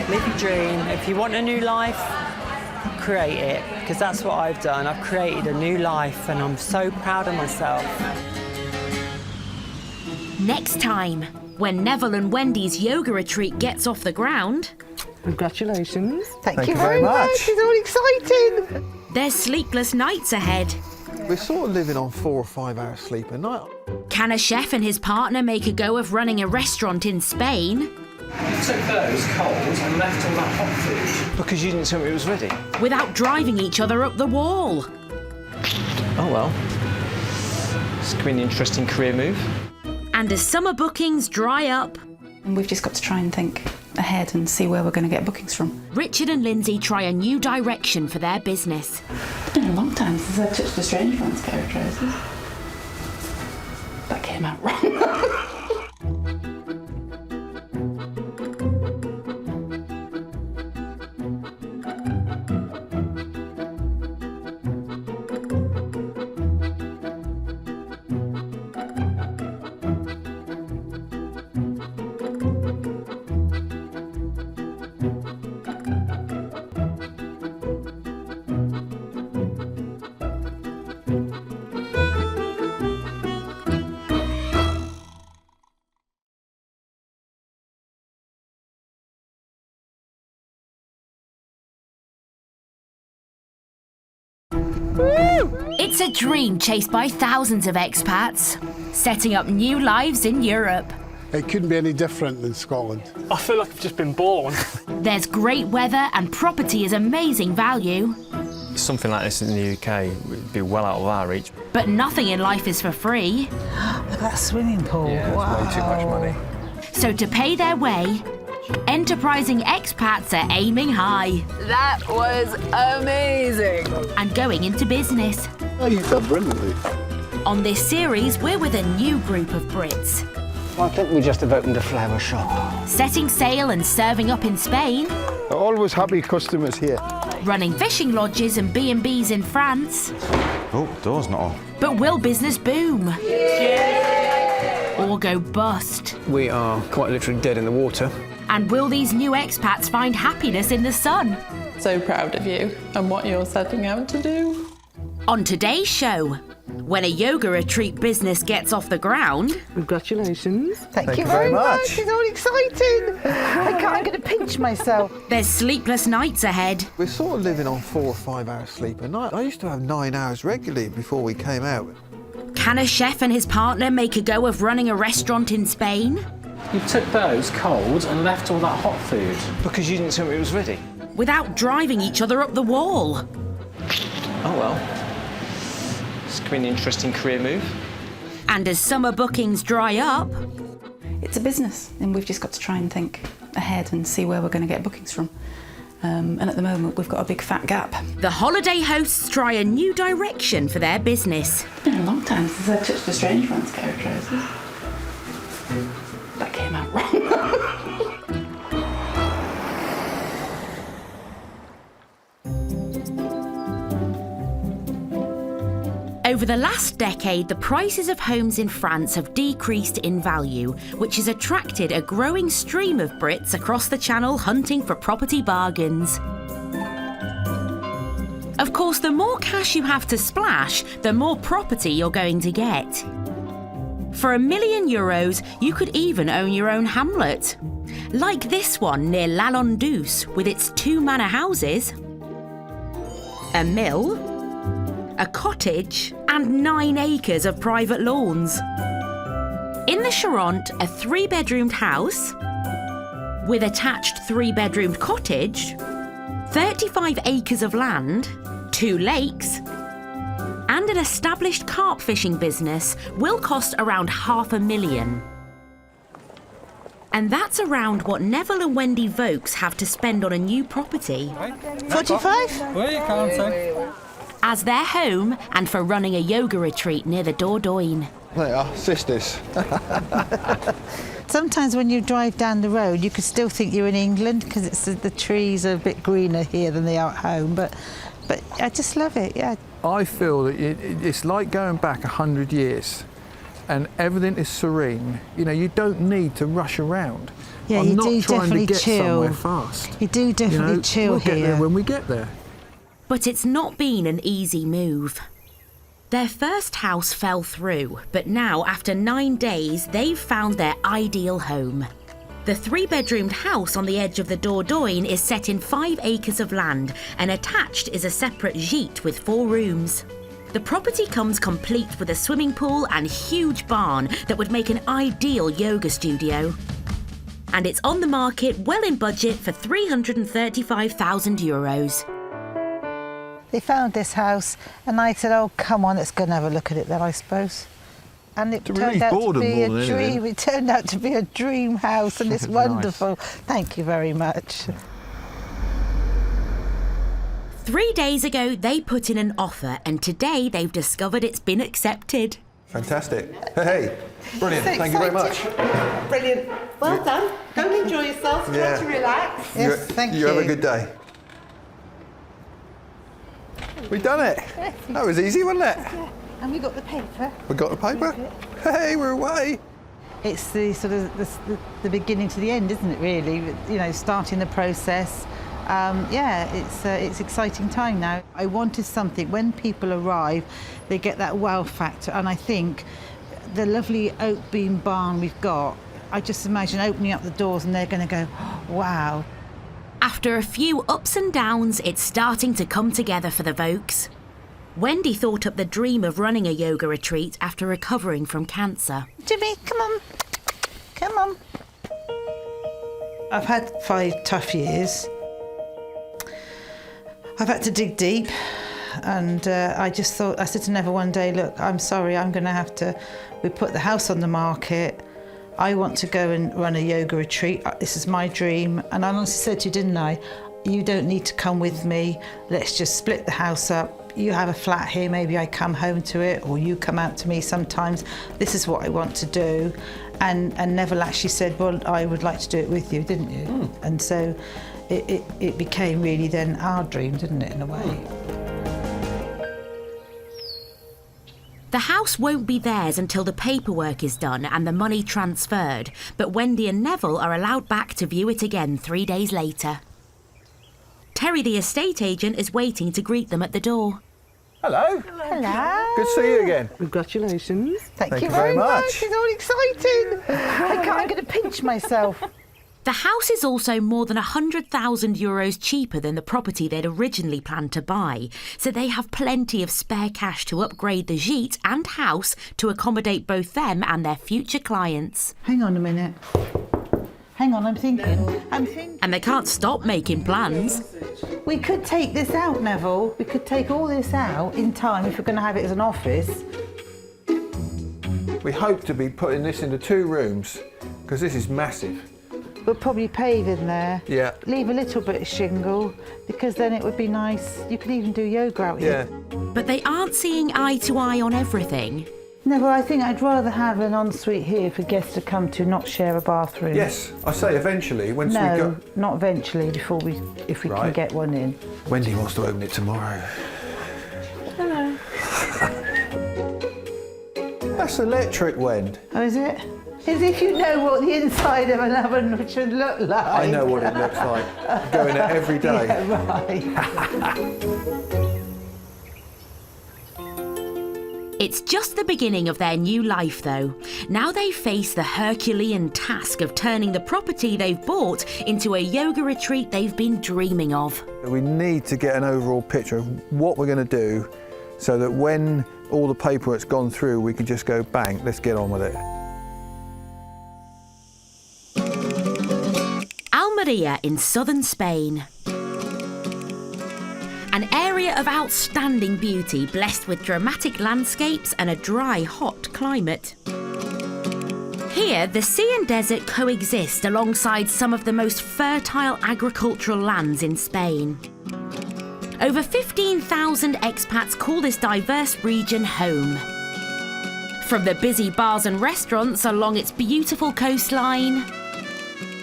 Speaker 10: Live your dream. If you want a new life, create it, because that's what I've done. I've created a new life and I'm so proud of myself.
Speaker 1: Next time, when Neville and Wendy's yoga retreat gets off the ground...
Speaker 4: Congratulations.
Speaker 22: Thank you very much. It's all exciting.
Speaker 1: There's sleepless nights ahead.
Speaker 5: We're sort of living on 4 or 5 hours sleep a night.
Speaker 1: Can a chef and his partner make a go of running a restaurant in Spain?
Speaker 11: You took those cold and left all that hot food. Because you didn't tell me it was ready.
Speaker 1: Without driving each other up the wall.
Speaker 11: Oh well. This could be an interesting career move.
Speaker 1: And as summer bookings dry up...
Speaker 9: And we've just got to try and think ahead and see where we're going to get bookings from.
Speaker 1: Richard and Lindsay try a new direction for their business.
Speaker 9: It's been a long time since I touched a strange man's characteristics. That came out wrong.
Speaker 1: It's a dream chased by thousands of expats, setting up new lives in Europe.
Speaker 12: It couldn't be any different than Scotland.
Speaker 11: I feel like I've just been born.
Speaker 1: There's great weather and property is amazing value.
Speaker 11: Something like this in the UK would be well out of our reach.
Speaker 1: But nothing in life is for free.
Speaker 4: Look at that swimming pool.
Speaker 5: Yeah,
Speaker 4: wow.
Speaker 5: it's way too much money.
Speaker 1: So to pay their way, enterprising expats are aiming high.
Speaker 4: That was amazing.
Speaker 1: And going into business.
Speaker 12: Oh, you've done brilliantly.
Speaker 1: On this series, we're with a new group of Brits.
Speaker 19: I think we just have opened a flower shop.
Speaker 1: Setting sail and serving up in Spain.
Speaker 2: Always happy customers here.
Speaker 1: Running fishing lodges and B&Bs in France.
Speaker 2: Oh, door's not on.
Speaker 1: But will business boom? Or go bust?
Speaker 11: We are quite literally dead in the water.
Speaker 1: And will these new expats find happiness in the sun?
Speaker 8: So proud of you and what you're setting out to do.
Speaker 1: On today's show, when a yoga retreat business gets off the ground...
Speaker 4: Congratulations. Thank you very much. It's all exciting. I'm going to pinch myself.
Speaker 1: There's sleepless nights ahead.
Speaker 7: We're sort of living on 4 or 5 hours sleep a night. I used to have 9 hours regularly before we came out.
Speaker 1: Can a chef and his partner make a go of running a restaurant in Spain?
Speaker 11: You took those cold and left all that hot food. Because you didn't tell me it was ready.
Speaker 1: Without driving each other up the wall.
Speaker 11: Oh well. This could be an interesting career move.
Speaker 1: And as summer bookings dry up...
Speaker 9: It's a business, and we've just got to try and think ahead and see where we're going to get bookings from. And at the moment, we've got a big fat gap.
Speaker 1: The holiday hosts try a new direction for their business.
Speaker 9: It's been a long time since I touched a strange man's hairdresser. That came out wrong.
Speaker 1: Over the last decade, the prices of homes in France have decreased in value, which has attracted a growing stream of Brits across the Channel hunting for property bargains. Of course, the more cash you have to splash, the more property you're going to get. For €1 million, you could even own your own hamlet. Like this one near Lalondouse, with its 2 manor houses, a mill, a cottage, and 9 acres of private lawns. In the Charente, a 3-bedroomed house with attached 3-bedroomed cottage, 35 acres of land, 2 lakes, and an established carp fishing business will cost around $500,000. And that's around what Neville and Wendy Vokes have to spend on a new property.
Speaker 4: 45?
Speaker 1: As their home and for running a yoga retreat near the Dordogne.
Speaker 7: They are sisters.
Speaker 4: Sometimes when you drive down the road, you could still think you're in England because the trees are a bit greener here than they are at home. But I just love it. Yeah.
Speaker 5: I feel that it's like going back 100 years, and everything is serene. You know, you don't need to rush around.
Speaker 4: Yeah,
Speaker 5: I'm
Speaker 4: you
Speaker 5: not
Speaker 4: do
Speaker 5: trying
Speaker 4: definitely
Speaker 5: to get
Speaker 4: chill.
Speaker 5: somewhere fast.
Speaker 4: You do definitely chill
Speaker 5: we'll
Speaker 4: here.
Speaker 5: Get there when we get there.
Speaker 1: But it's not been an easy move. Their first house fell through, but now, after 9 days, they've found their ideal home. The 3-bedroomed house on the edge of the Dordogne is set in 5 acres of land, and attached is a separate gîte with 4 rooms. The property comes complete with a swimming pool and huge barn that would make an ideal yoga studio. And it's on the market well in budget for €335,000.
Speaker 4: They found this house and I said, oh, come on, let's go and have a look at it then, I suppose. And it turned out to be a dream. It turned out to be a dream house and it's wonderful. Nice. Thank you very much.
Speaker 1: 3 days ago, they put in an offer and today they've discovered it's been accepted.
Speaker 7: Fantastic. Hey, brilliant.
Speaker 4: So
Speaker 7: Thank you very much.
Speaker 22: Brilliant. Well done. Go and enjoy yourself. Try to relax.
Speaker 4: Yes, thank you.
Speaker 7: You have a good day. We've done it. That was easy, wasn't it?
Speaker 4: Yeah. And we got the paper.
Speaker 7: We got the paper? Hey, we're away.
Speaker 4: It's the sort of the beginning to the end, isn't it, really? You know, starting the process. Yeah, it's exciting time now. I wanted something, when people arrive, they get that wow factor. And I think the lovely oak beam barn we've got, I just imagine opening up the doors and they're going to go, oh, wow.
Speaker 1: After a few ups and downs, it's starting to come together for the Vokes. Wendy thought up the dream of running a yoga retreat after recovering from cancer.
Speaker 4: Jimmy, come on. Come on. I've had 5 tough years. I've had to dig deep, and I just thought, I said to Neville one day, look, I'm sorry, I'm going to have to, we put the house on the market. I want to go and run a yoga retreat. This is my dream. And I honestly said to you, didn't I? You don't need to come with me. Let's just split the house up. You have a flat here, maybe I come home to it, or you come out to me sometimes. This is what I want to do. And Neville actually said, well, I would like to do it with you, didn't you? Mm. And so it became really then our dream, didn't it, in a way?
Speaker 1: The house won't be theirs until the paperwork is done and the money transferred, but Wendy and Neville are allowed back to view it again 3 days later. Terry, the estate agent, is waiting to greet them at the door.
Speaker 7: Hello.
Speaker 15: Hello.
Speaker 7: Good to see you again.
Speaker 22: Congratulations.
Speaker 15: Thank
Speaker 7: you very much.
Speaker 15: It's all exciting. I'm going to pinch myself.
Speaker 1: The house is also more than €100,000 cheaper than the property they'd originally planned to buy, so they have plenty of spare cash to upgrade the gîte and house to accommodate both them and their future clients.
Speaker 4: Hang on a minute. Hang on, I'm thinking.
Speaker 1: And they can't stop making plans.
Speaker 4: We could take this out, Neville. We could take all this out in time if we're going to have it as an office.
Speaker 7: We hope to be putting this into 2 rooms because this is massive.
Speaker 4: We'll probably pave in there.
Speaker 7: Yeah.
Speaker 4: Leave a little bit of shingle because then it would be nice. You could even do yoga out here.
Speaker 7: Yeah.
Speaker 1: But they aren't seeing eye to eye on everything.
Speaker 4: No, but I think I'd rather have an ensuite here for guests to come to, not share a bathroom.
Speaker 7: Yes, I say eventually once we go.
Speaker 4: No, not eventually. If we can get one in.
Speaker 7: Wendy wants to open it tomorrow.
Speaker 4: Hello.
Speaker 7: That's electric, Wen.
Speaker 4: Oh, is it? As if you know what the inside of an oven should look like.
Speaker 7: I know what it looks like. Go in it every day.
Speaker 4: Yeah, right.
Speaker 1: It's just the beginning of their new life, though. Now they face the Herculean task of turning the property they've bought into a yoga retreat they've been dreaming of.
Speaker 7: We need to get an overall picture of what we're going to do so that when all the paperwork's gone through, we can just go, bang, let's get on with it.
Speaker 1: Almería in southern Spain. An area of outstanding beauty, blessed with dramatic landscapes and a dry, hot climate. Here, the sea and desert coexist alongside some of the most fertile agricultural lands in Spain. Over 15,000 expats call this diverse region home. From the busy bars and restaurants along its beautiful coastline,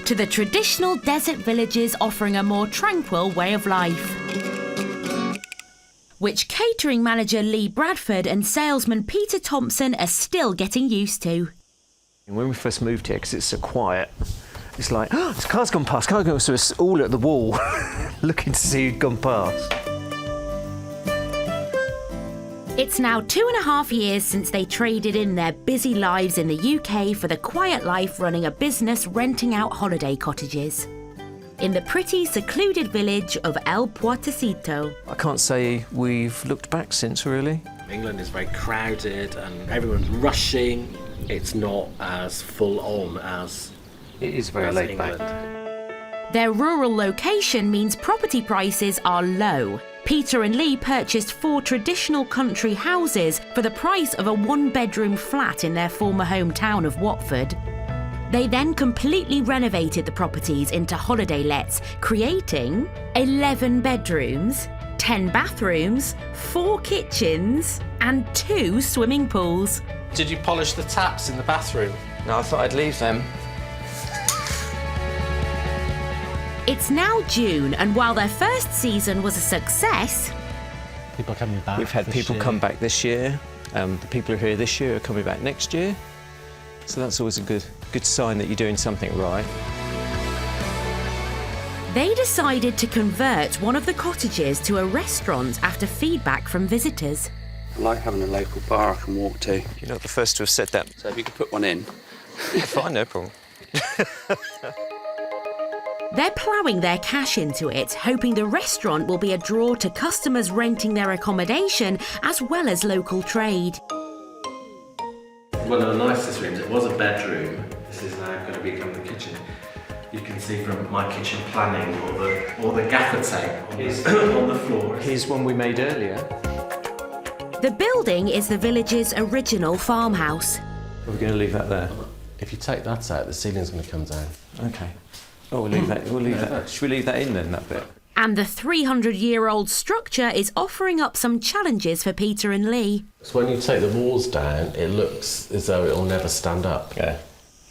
Speaker 1: to the traditional desert villages offering a more tranquil way of life, which catering manager Lee Bradford and salesman Peter Thompson are still getting used to.
Speaker 16: When we first moved here, because it's so quiet, it's like, oh, this car's gone past, so it's all at the wall, looking to see who'd gone past.
Speaker 1: It's now 2.5 years since they traded in their busy lives in the UK for the quiet life running a business renting out holiday cottages in the pretty secluded village of El Puertecito.
Speaker 16: I can't say we've looked back since, really.
Speaker 11: England is very crowded and everyone's rushing. It's not as full on as
Speaker 16: it is very laid back.
Speaker 1: Their rural location means property prices are low. Peter and Lee purchased 4 traditional country houses for the price of a 1-bedroom flat in their former hometown of Watford. They then completely renovated the properties into holiday lets, creating 11 bedrooms, 10 bathrooms, 4 kitchens and 2 swimming pools.
Speaker 11: Did you polish the taps in the bathroom?
Speaker 16: No, I thought I'd leave them.
Speaker 1: It's now June, and while their first season was a success,
Speaker 11: people coming back.
Speaker 16: We've had people come back this year. The people who are here this year are coming back next year. So that's always a good sign that you're doing something right.
Speaker 1: They decided to convert one of the cottages to a restaurant after feedback from visitors.
Speaker 17: I like having a local bar I can walk to.
Speaker 16: You're not the first to have said that.
Speaker 17: So if you could put one in.
Speaker 16: Fine, no problem.
Speaker 1: They're ploughing their cash into it, hoping the restaurant will be a draw to customers renting their accommodation as well as local trade.
Speaker 11: One of the nicest rooms, it was a bedroom. This is now going to become the kitchen. You can see from my kitchen planning all the gaffer tape on the floor.
Speaker 16: Here's one we made earlier.
Speaker 1: The building is the village's original farmhouse.
Speaker 16: We're going to leave that there.
Speaker 11: If you take that out, the ceiling's going to come down.
Speaker 16: Okay. Oh, we'll leave that. Should we leave that in then, that bit?
Speaker 1: And the 300-year-old structure is offering up some challenges for Peter and Lee.
Speaker 11: So when you take the walls down, it looks as though it'll never stand up.
Speaker 16: Yeah.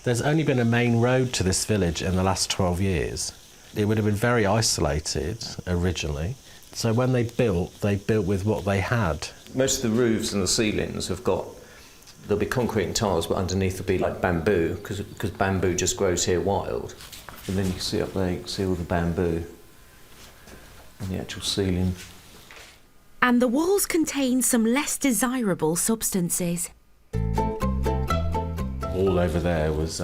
Speaker 11: There's only been a main road to this village in the last 12 years. It would have been very isolated originally. So when they built with what they had.
Speaker 16: Most of the roofs and the ceilings there'll be concrete and tiles, but underneath will be like bamboo, because bamboo just grows here wild. And then you can see up there, you can see all the bamboo and the actual ceiling.
Speaker 1: And the walls contain some less desirable substances.
Speaker 11: All over there was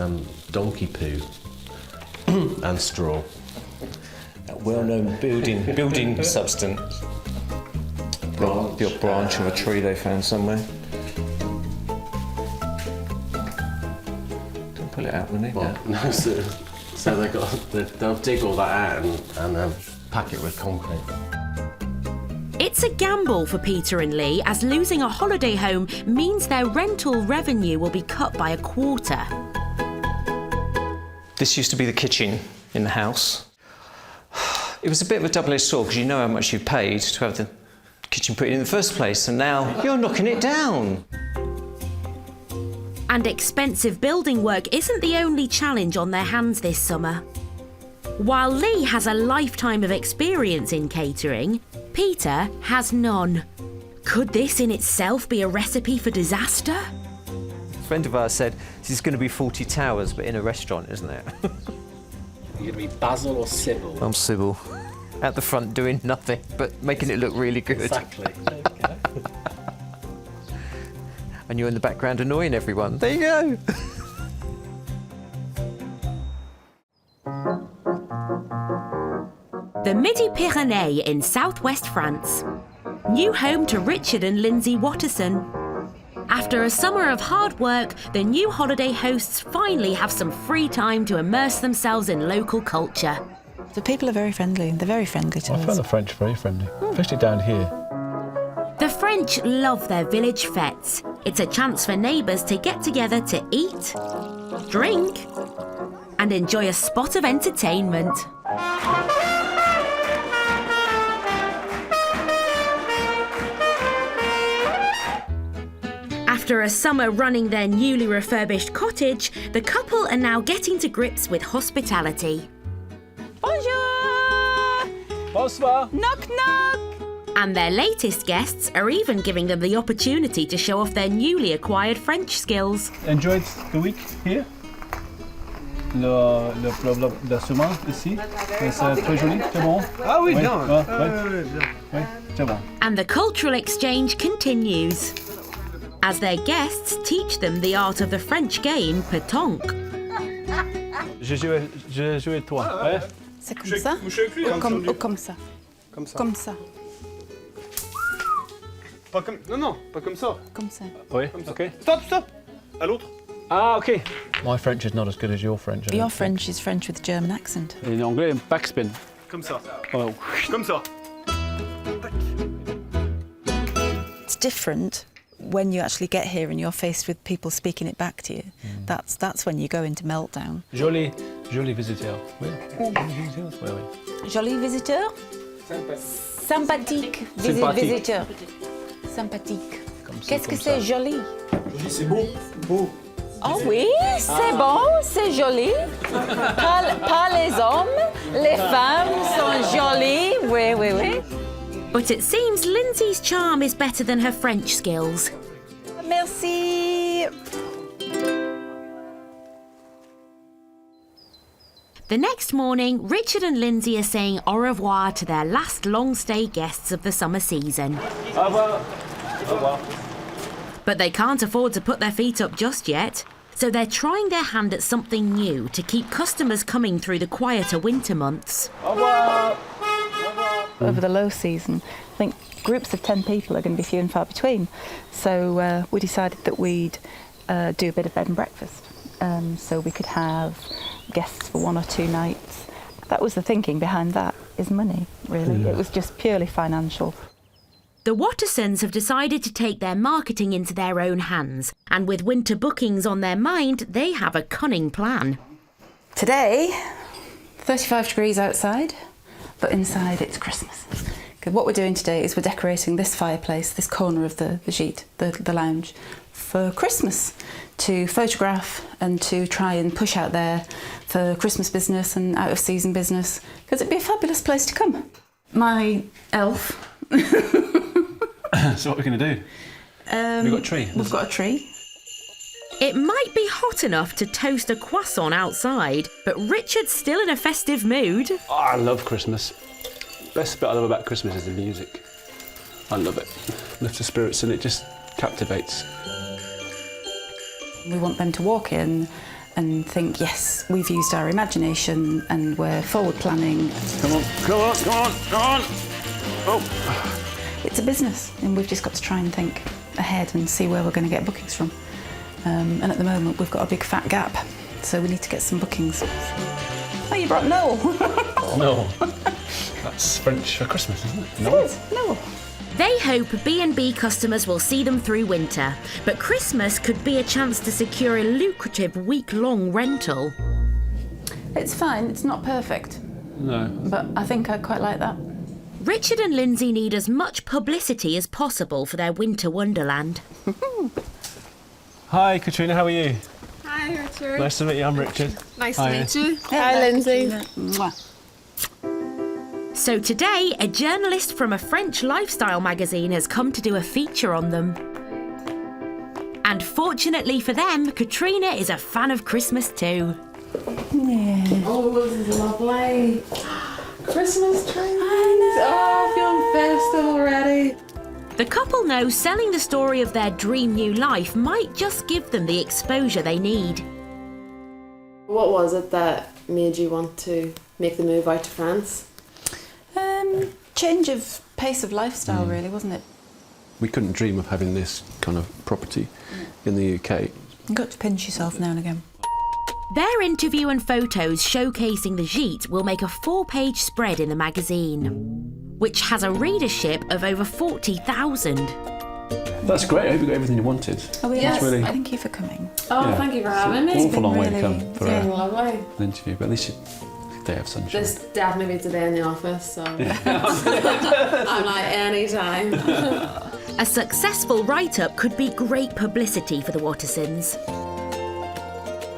Speaker 11: donkey poo and straw.
Speaker 16: That well-known building substance. The odd branch of a tree they found somewhere. Don't pull it out, will they?
Speaker 11: No, so they'll dig all that out and pack it with concrete.
Speaker 1: It's a gamble for Peter and Lee, as losing a holiday home means their rental revenue will be cut by a quarter.
Speaker 16: This used to be the kitchen in the house. It was a bit of a double-edged sword because you know how much you paid to have the kitchen put in the first place, and now you're knocking it down.
Speaker 1: And expensive building work isn't the only challenge on their hands this summer. While Lee has a lifetime of experience in catering, Peter has none. Could this in itself be a recipe for disaster?
Speaker 16: A friend of ours said, this is going to be 40 towers, but in a restaurant, isn't it?
Speaker 3: You're going to be Basil or Sybil?
Speaker 16: I'm Sybil. At the front doing nothing, but making it look really good.
Speaker 3: Exactly.
Speaker 16: And you're in the background annoying everyone. There you go.
Speaker 1: The Midi-Pyrénées in southwest France. New home to Richard and Lindsay Watterson. After a summer of hard work, the new holiday hosts finally have some free time to immerse themselves in local culture.
Speaker 9: The people are very friendly, and they're very friendly to us.
Speaker 3: I find the French very friendly, especially down here.
Speaker 1: The French love their village fêtes. It's a chance for neighbours to get together to eat, drink, and enjoy a spot of entertainment. After a summer running their newly refurbished cottage, the couple are now getting to grips with hospitality.
Speaker 15: Bonjour!
Speaker 3: Bonsoir!
Speaker 15: Knock, knock!
Speaker 1: And their latest guests are even giving them the opportunity to show off their newly acquired French skills.
Speaker 3: Enjoyed the week here? La semence ici, c'est très joli, c'est bon?
Speaker 6: Ah oui,
Speaker 3: oui.
Speaker 6: non.
Speaker 3: Oui, c'est bon.
Speaker 1: And the cultural exchange continues, as their guests teach them the art of the French game pétanque.
Speaker 3: Je jouais toi. Ouais.
Speaker 9: C'est comme ça ou comme ça?
Speaker 6: Comme ça.
Speaker 9: Comme ça.
Speaker 6: Pas comme... Non, pas comme ça.
Speaker 9: Comme ça.
Speaker 3: Oui, ok.
Speaker 6: Stop! À l'autre.
Speaker 3: Ah, ok. My French is not as good as your French.
Speaker 9: Your French is French with a German accent.
Speaker 3: En anglais, backspin.
Speaker 6: Comme ça.
Speaker 3: Oh.
Speaker 6: Comme ça.
Speaker 9: It's different when you actually get here and you're faced with people speaking it back to you. That's when you go into meltdown.
Speaker 3: Joli visiteur. Oui. Oui.
Speaker 9: Joli visiteur? Sympathique visiteur. Sympathique. Qu'est-ce que c'est joli?
Speaker 6: Joli, c'est beau. Beau.
Speaker 15: Oh oui, c'est bon, c'est joli. Pas les hommes, les femmes sont jolies. Oui.
Speaker 1: But it seems Lindsay's charm is better than her French skills.
Speaker 15: Merci.
Speaker 1: The next morning, Richard and Lindsay are saying au revoir to their last long-stay guests of the summer season.
Speaker 3: Au revoir. Au revoir.
Speaker 1: But they can't afford to put their feet up just yet, so they're trying their hand at something new to keep customers coming through the quieter winter months.
Speaker 3: Au revoir.
Speaker 9: Over the low season, I think groups of 10 people are going to be few and far between. So we decided that we'd do a bit of bed and breakfast. So we could have guests for 1 or 2 nights. That was the thinking behind that, is money, really. It was just purely financial.
Speaker 1: The Wattersons have decided to take their marketing into their own hands, and with winter bookings on their mind, they have a cunning plan.
Speaker 9: Today, 35 degrees outside, but inside it's Christmas. Okay, what we're doing today is we're decorating this fireplace, this corner of the gîte, the lounge, for Christmas, to photograph and to try and push out there for Christmas business and out of season business, because it'd be a fabulous place to come. My elf.
Speaker 3: So what are we going to do? We've got a tree.
Speaker 9: We've got a tree.
Speaker 1: It might be hot enough to toast a croissant outside, but Richard's still in a festive mood.
Speaker 3: Oh, I love Christmas. Best bit I love about Christmas is the music. I love it. Lifts the spirits and it just captivates.
Speaker 9: We want them to walk in and think, yes, we've used our imagination and we're forward planning.
Speaker 3: Come on, come on, come on, come on! Oh!
Speaker 9: It's a business and we've just got to try and think ahead and see where we're going to get bookings from. And at the moment we've got a big fat gap, so we need to get some bookings. Oh, you brought Noel!
Speaker 3: No. That's French for Christmas, isn't it?
Speaker 9: No. It is, Noel.
Speaker 1: They hope B&B customers will see them through winter, but Christmas could be a chance to secure a lucrative week-long rental.
Speaker 9: It's fine, it's not perfect.
Speaker 3: No.
Speaker 9: But I think I quite like that.
Speaker 1: Richard and Lindsay need as much publicity as possible for their winter wonderland.
Speaker 3: Hi, Katrina, how are you?
Speaker 8: Hi, Richard.
Speaker 3: Nice to meet you, I'm Richard.
Speaker 8: Nice
Speaker 3: Hi.
Speaker 8: to meet you. Hi, Lindsay.
Speaker 1: So today, a journalist from a French lifestyle magazine has come to do a feature on them. And fortunately for them, Katrina is a fan of Christmas too.
Speaker 9: Yeah.
Speaker 8: Oh, this is lovely. Christmas trees. Oh, feeling festive already.
Speaker 1: The couple know selling the story of their dream new life might just give them the exposure they need.
Speaker 8: What was it that made you want to make the move out to France?
Speaker 9: Change of pace of lifestyle, really, wasn't it?
Speaker 3: We couldn't dream of having this kind of property in the UK.
Speaker 9: You've got to pinch yourself now and again.
Speaker 1: Their interview and photos showcasing the gîte will make a 4-page spread in the magazine, which has a readership of over 40,000.
Speaker 3: That's great, I hope you got everything you wanted.
Speaker 9: Oh,
Speaker 8: yes.
Speaker 3: Really...
Speaker 9: Thank you for coming.
Speaker 8: Oh,
Speaker 3: Yeah.
Speaker 8: thank you for having me.
Speaker 3: It's an awful long way to
Speaker 9: really
Speaker 3: come for
Speaker 8: Lovely.
Speaker 3: an interview, but at least they have sunshine.
Speaker 8: This definitely beats a day in the office, so I'm like, anytime.
Speaker 1: A successful write-up could be great publicity for the Wattersons.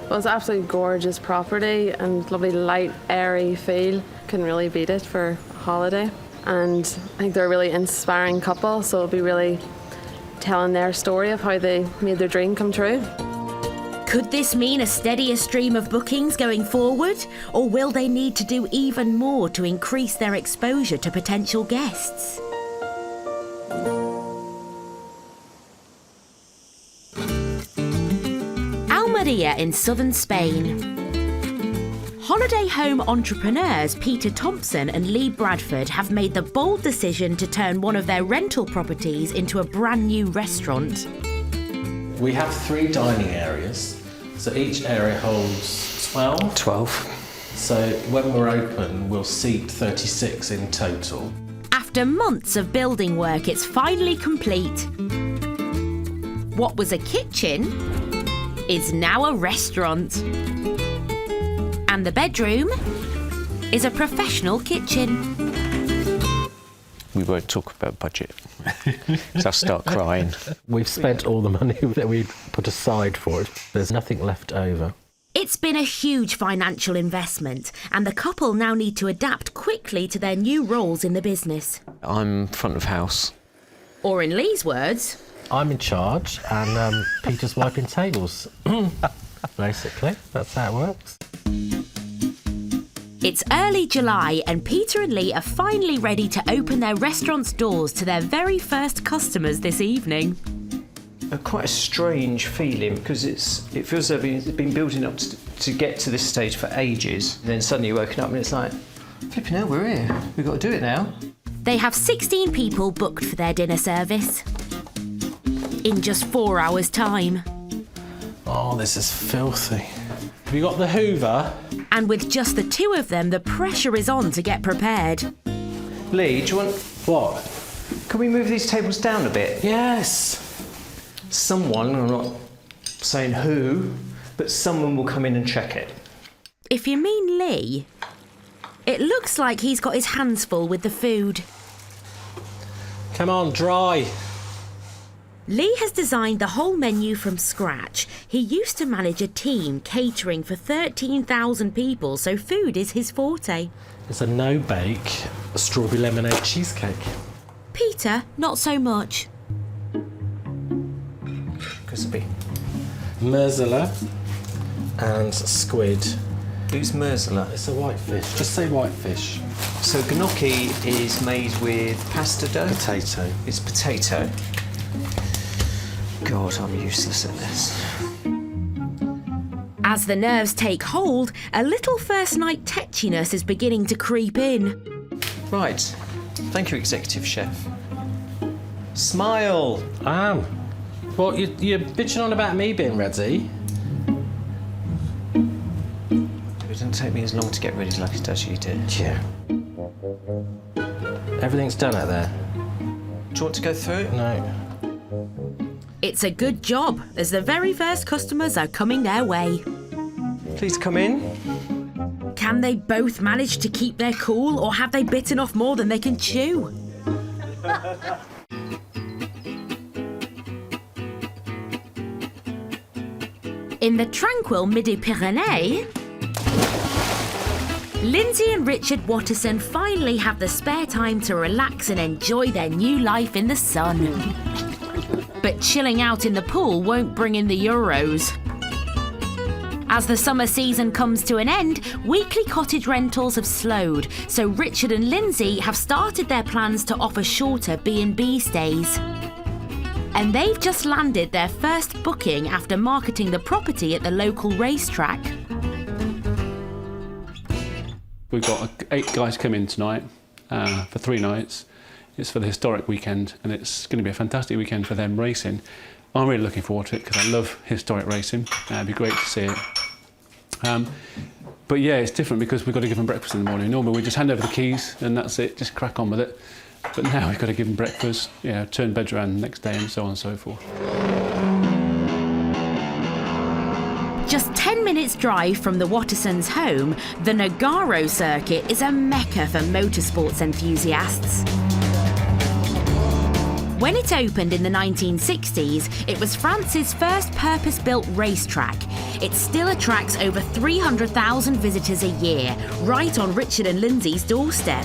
Speaker 8: Well, it's an absolutely gorgeous property and lovely light, airy feel. Couldn't really beat it for a holiday. And I think they're a really inspiring couple, so it'll be really telling their story of how they made their dream come true.
Speaker 1: Could this mean a steadier stream of bookings going forward? Or will they need to do even more to increase their exposure to potential guests? Almeria in southern Spain. Holiday home entrepreneurs Peter Thompson and Lee Bradford have made the bold decision to turn one of their rental properties into a brand new restaurant.
Speaker 11: We have 3 dining areas, so each area holds 12.
Speaker 16: 12.
Speaker 11: So when we're open, we'll seat 36 in total.
Speaker 1: After months of building work, it's finally complete. What was a kitchen is now a restaurant. And the bedroom is a professional kitchen.
Speaker 16: We won't talk about budget, because I'll start crying.
Speaker 11: We've spent all the money that we put aside for it. There's nothing left over.
Speaker 1: It's been a huge financial investment, and the couple now need to adapt quickly to their new roles in the business.
Speaker 16: I'm front of house.
Speaker 1: Or in Lee's words,
Speaker 11: I'm in charge, and Peter's wiping tables. Basically, that's how it works.
Speaker 1: it's early July, and Peter and Lee are finally ready to open their restaurant's doors to their very first customers this evening.
Speaker 16: Quite a strange feeling, because it feels as though it's been building up to get to this stage for ages. And then suddenly you're woken up and it's like, flipping hell, we're here. We've got to do it now.
Speaker 1: They have 16 people booked for their dinner service in just 4 hours' time.
Speaker 11: Oh, this is filthy. Have you got the Hoover?
Speaker 1: And with just the 2 of them, the pressure is on to get prepared.
Speaker 16: Lee, do you want...
Speaker 11: What?
Speaker 16: Can we move these tables down a bit?
Speaker 11: Yes.
Speaker 16: Someone, I'm not saying who, but someone will come in and check it.
Speaker 1: If you mean Lee, it looks like he's got his hands full with the food.
Speaker 11: Come on, dry.
Speaker 1: Lee has designed the whole menu from scratch. He used to manage a team catering for 13,000 people, so food is his forte.
Speaker 11: It's a no-bake strawberry lemonade cheesecake.
Speaker 1: Peter, not so much.
Speaker 16: Crispy.
Speaker 11: Merzela and squid
Speaker 16: Who's Merzela?
Speaker 11: It's a white fish. Just say white fish.
Speaker 16: So gnocchi is made with pasta dough?
Speaker 11: Potato.
Speaker 16: It's potato. God, I'm useless at this.
Speaker 1: As the nerves take hold, a little first night tetchiness is beginning to creep in.
Speaker 16: Right. Thank you, Executive Chef. Smile!
Speaker 11: What, you're bitching on about me being ready?
Speaker 16: It doesn't take me as long to get ready like it does you do.
Speaker 11: Yeah. Everything's done out there.
Speaker 16: Do you want to go through it?
Speaker 11: No.
Speaker 1: It's a good job, as the very first customers are coming their way.
Speaker 16: Please come in.
Speaker 1: Can they both manage to keep their cool, or have they bitten off more than they can chew? In the tranquil Midi-Pyrénées, Lindsay and Richard Watterson finally have the spare time to relax and enjoy their new life in the sun. But chilling out in the pool won't bring in the euros. As the summer season comes to an end, weekly cottage rentals have slowed, so Richard and Lindsay have started their plans to offer shorter B&B stays. And they've just landed their first booking after marketing the property at the local racetrack.
Speaker 3: We've got 8 guys come in tonight for 3 nights. It's for the historic weekend, and it's going to be a fantastic weekend for them racing. I'm really looking forward to it because I love historic racing. It'd be great to see it. But yeah, it's different because we've got to give them breakfast in the morning. Normally we just hand over the keys and that's it, just crack on with it. But now we've got to give them breakfast, turn beds around the next day and so on and so forth.
Speaker 1: Just 10 minutes drive from the Wattersons' home, the Nogaro circuit is a mecca for motorsports enthusiasts. When it opened in the 1960s, it was France's first purpose-built racetrack. It still attracts over 300,000 visitors a year, right on Richard and Lindsay's doorstep.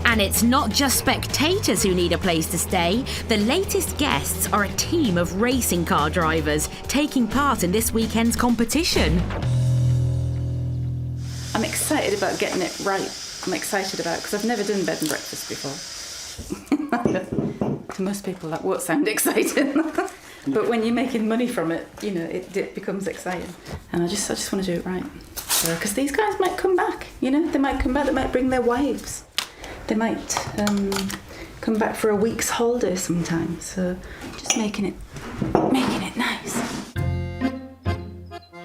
Speaker 1: And it's not just spectators who need a place to stay. The latest guests are a team of racing car drivers taking part in this weekend's competition.
Speaker 9: I'm excited about getting it right. I'm excited about it because I've never done bed and breakfast before. To most people that won't sound exciting. But when you're making money from it, it becomes exciting. And I just want to do it right. Because these guys might come back, they might come back, they might bring their wives. They might come back for a week's holiday sometime. So just making it nice.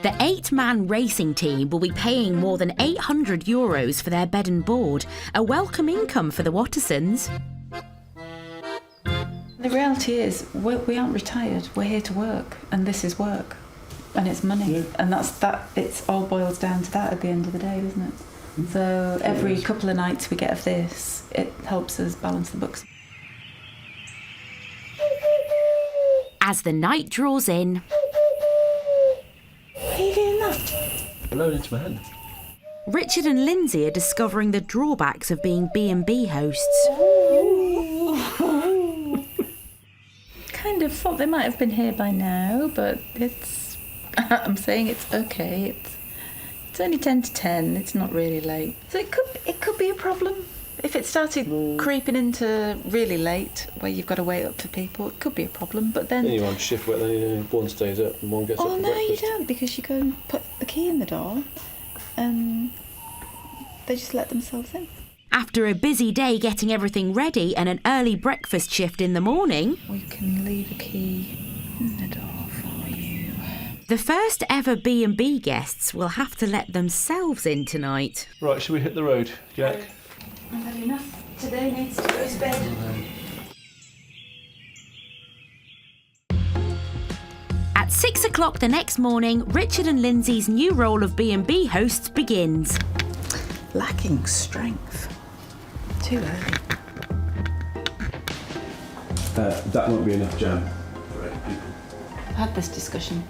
Speaker 1: The 8-man racing team will be paying more than €800 for their bed and board, a welcome income for the Wattersons.
Speaker 9: The reality is, we aren't retired. We're here to work, and this is work, and it's money, and it all boils down to that at the end of the day, doesn't it? So every couple of nights we get of this, it helps us balance the books.
Speaker 1: As the night draws in,
Speaker 9: what are you doing that?
Speaker 3: Blown into my hand.
Speaker 1: Richard and Lindsay are discovering the drawbacks of being B&B hosts.
Speaker 9: Kind of thought they might have been here by now, but I'm saying it's okay. It's only 10 to 10. It's not really late. So it could be a problem. If it started creeping into really late, where you've got to wait up for people, it could be a problem. But then
Speaker 3: You're on shift where one stays up and one gets up for breakfast.
Speaker 9: Oh no, you don't, because you go and put the key in the door, and they just let themselves in.
Speaker 1: After a busy day getting everything ready and an early breakfast shift in the morning,
Speaker 9: we can leave a key in the door for you.
Speaker 1: The first ever B&B guests will have to let themselves in tonight.
Speaker 3: Right, should we hit the road, Jack?
Speaker 9: I've had enough. Today needs to go to bed.
Speaker 1: At 6 o'clock the next morning, Richard and Lindsay's new role of B&B hosts begins.
Speaker 9: Lacking strength. Too early.
Speaker 3: That won't be enough jam for 8 people.
Speaker 9: I've had this discussion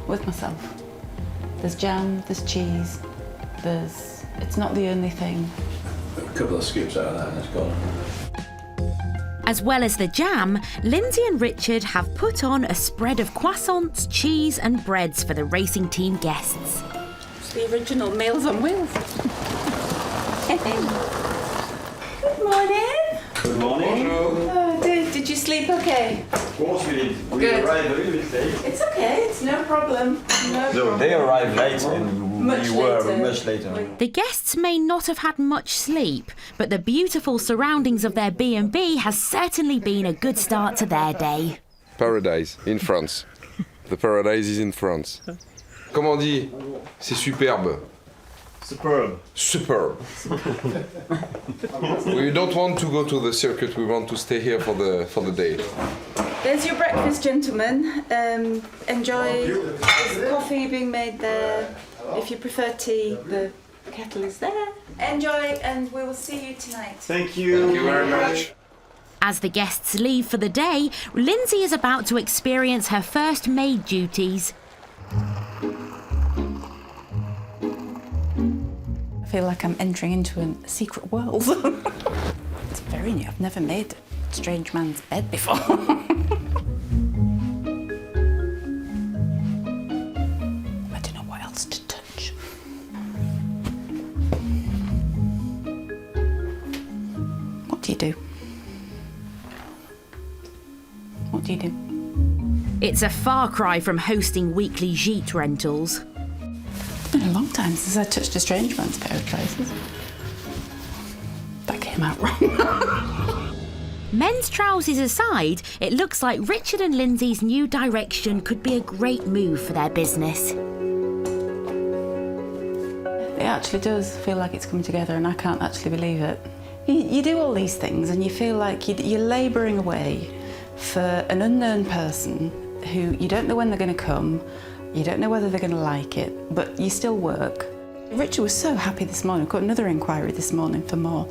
Speaker 9: with myself. There's jam, there's cheese, it's not the only thing.
Speaker 3: A couple of scoops out of that and it's gone.
Speaker 1: As well as the jam, Lindsay and Richard have put on a spread of croissants, cheese and breads for the racing team guests.
Speaker 9: The original Meals on Wheels. Good morning.
Speaker 6: Good morning.
Speaker 9: Oh, did you sleep okay?
Speaker 6: Of course we did. We
Speaker 9: Good.
Speaker 6: arrived a little bit late.
Speaker 9: It's okay, it's no problem. No
Speaker 6: So
Speaker 9: problem.
Speaker 6: they arrived late and
Speaker 9: Much
Speaker 6: we were
Speaker 9: later.
Speaker 6: much later.
Speaker 1: The guests may not have had much sleep, but the beautiful surroundings of their B&B has certainly been a good start to their day.
Speaker 13: Paradise in France. The paradise is in France. Comment on dit? C'est superbe.
Speaker 6: Superb.
Speaker 13: Superb. We don't want to go to the circuit. We want to stay here for the day.
Speaker 9: There's your breakfast, gentlemen. Enjoy. There's coffee being made there. If you prefer tea, the kettle is there. Enjoy, and we will see you tonight.
Speaker 6: Thank you.
Speaker 13: Thank you very much.
Speaker 1: As the guests leave for the day, Lindsay is about to experience her first maid duties.
Speaker 9: I feel like I'm entering into a secret world. It's very new. I've never made a strange man's bed before. I don't know what else to touch. What do you do? What do you do?
Speaker 1: It's a far cry from hosting weekly gîte rentals.
Speaker 9: It's been a long time since I touched a strange man's pair of trousers. That came out wrong.
Speaker 1: Men's trousers aside, it looks like Richard and Lindsay's new direction could be a great move for their business.
Speaker 9: It actually does feel like it's come together, and I can't actually believe it. You do all these things and you feel like you're labouring away for an unknown person who you don't know when they're going to come, you don't know whether they're going to like it, but you still work. Richard was so happy this morning. I've got another inquiry this morning for more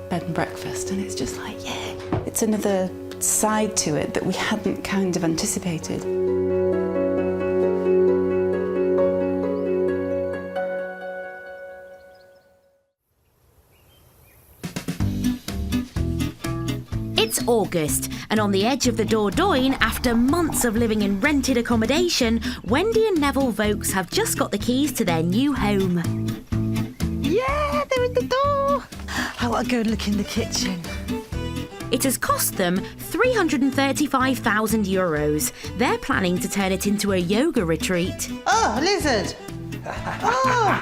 Speaker 9: bed and breakfast, and it's just like, yeah, it's another side to it that we hadn't kind of anticipated.
Speaker 1: It's August, and on the edge of the Dordogne, after months of living in rented accommodation, Wendy and Neville Vokes have just got the keys to their new home.
Speaker 4: Yeah, they're in the door. I want to go and look in the kitchen.
Speaker 1: It has cost them €335,000. They're planning to turn it into a yoga retreat.
Speaker 4: Oh, a lizard. Oh.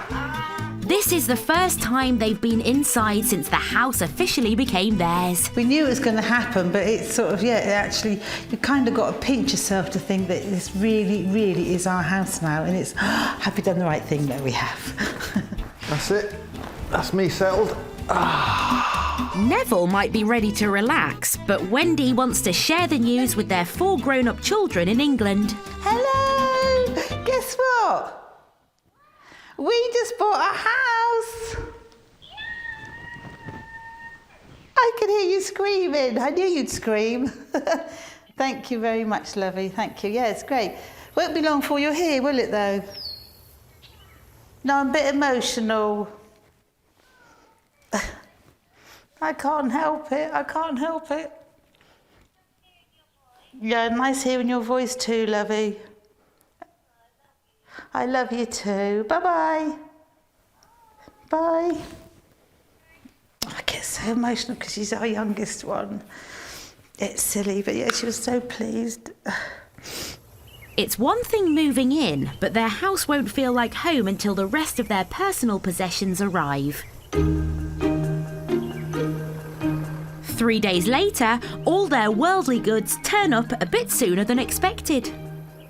Speaker 1: This is the first time they've been inside since the house officially became theirs.
Speaker 4: We knew it was going to happen, but it's sort of, yeah, actually, you kind of got to pinch yourself to think that this really, really is our house now, and it's, have we done the right thing? No, we have.
Speaker 7: That's it. That's me settled.
Speaker 1: Neville might be ready to relax, but Wendy wants to share the news with their 4 grown-up children in England.
Speaker 4: Hello! Guess what? We just bought a house. I could hear you screaming. I knew you'd scream. Thank you very much, lovey. Thank you. Yeah, it's great. Won't be long before you're here, will it, though? No, I'm a bit emotional. I can't help it. I can't help it. Yeah, nice hearing your voice too, lovey. I love you too. Bye-bye. Bye. I get so emotional because she's our youngest one. It's silly, but yeah, she was so pleased.
Speaker 1: It's one thing moving in, but their house won't feel like home until the rest of their personal possessions arrive. 3 days later, all their worldly goods turn up a bit sooner than expected.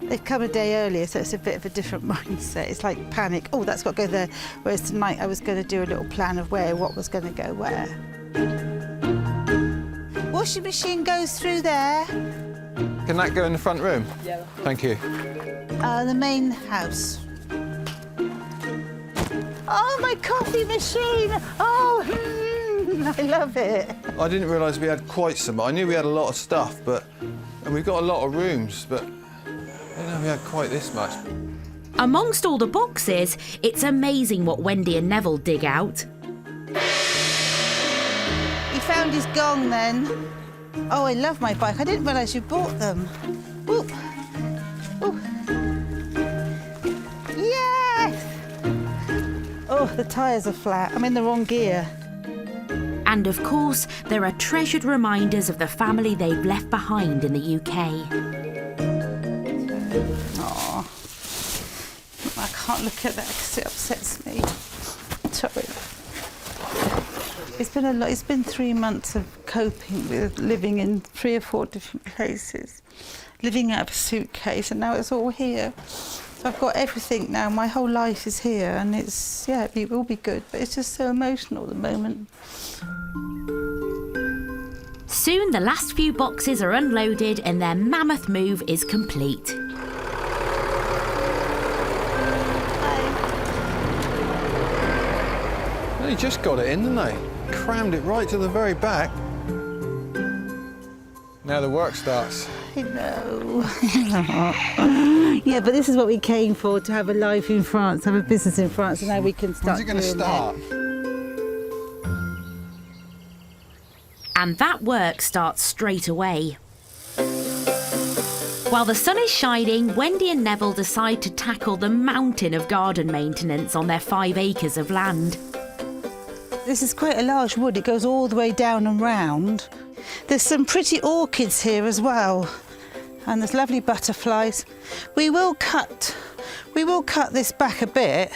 Speaker 4: They've come a day earlier, so it's a bit of a different mindset. It's like panic. Oh, that's got to go there. Whereas tonight I was going to do a little plan of what was going to go where. Washing machine goes through there.
Speaker 7: Can that go in the front room?
Speaker 4: Yeah.
Speaker 7: Thank you.
Speaker 4: The main house. Oh, my coffee machine. Oh, I love it.
Speaker 7: I didn't realise we had quite some. I knew we had a lot of stuff, and we've got a lot of rooms, but I didn't know we had quite this much.
Speaker 1: Amongst all the boxes, it's amazing what Wendy and Neville dig out.
Speaker 4: He found his gong then. Oh, I love my bike. I didn't realise you bought them. Ooh. Ooh. Yes! Oh, the tyres are flat. I'm in the wrong gear.
Speaker 1: And of course, there are treasured reminders of the family they've left behind in the UK.
Speaker 4: Oh, I can't look at that because it upsets me. Sorry. It's been a lot. It's been 3 months of coping with living in 3 or 4 different places, living out of a suitcase, and now it's all here. So I've got everything now. My whole life is here, and it's, yeah, it will be good, but it's just so emotional at the moment.
Speaker 1: Soon the last few boxes are unloaded and their mammoth move is complete.
Speaker 7: They just got it in, didn't they? Crammed it right to the very back. Now the work starts.
Speaker 4: I know. Yeah, but this is what we came for, to have a life in France, have a business in France, and now we can start.
Speaker 7: When's it going to start?
Speaker 1: And that work starts straight away. While the sun is shining, Wendy and Neville decide to tackle the mountain of garden maintenance on their 5 acres of land.
Speaker 4: This is quite a large wood. It goes all the way down and round. There's some pretty orchids here as well, and there's lovely butterflies. We will cut this back a bit.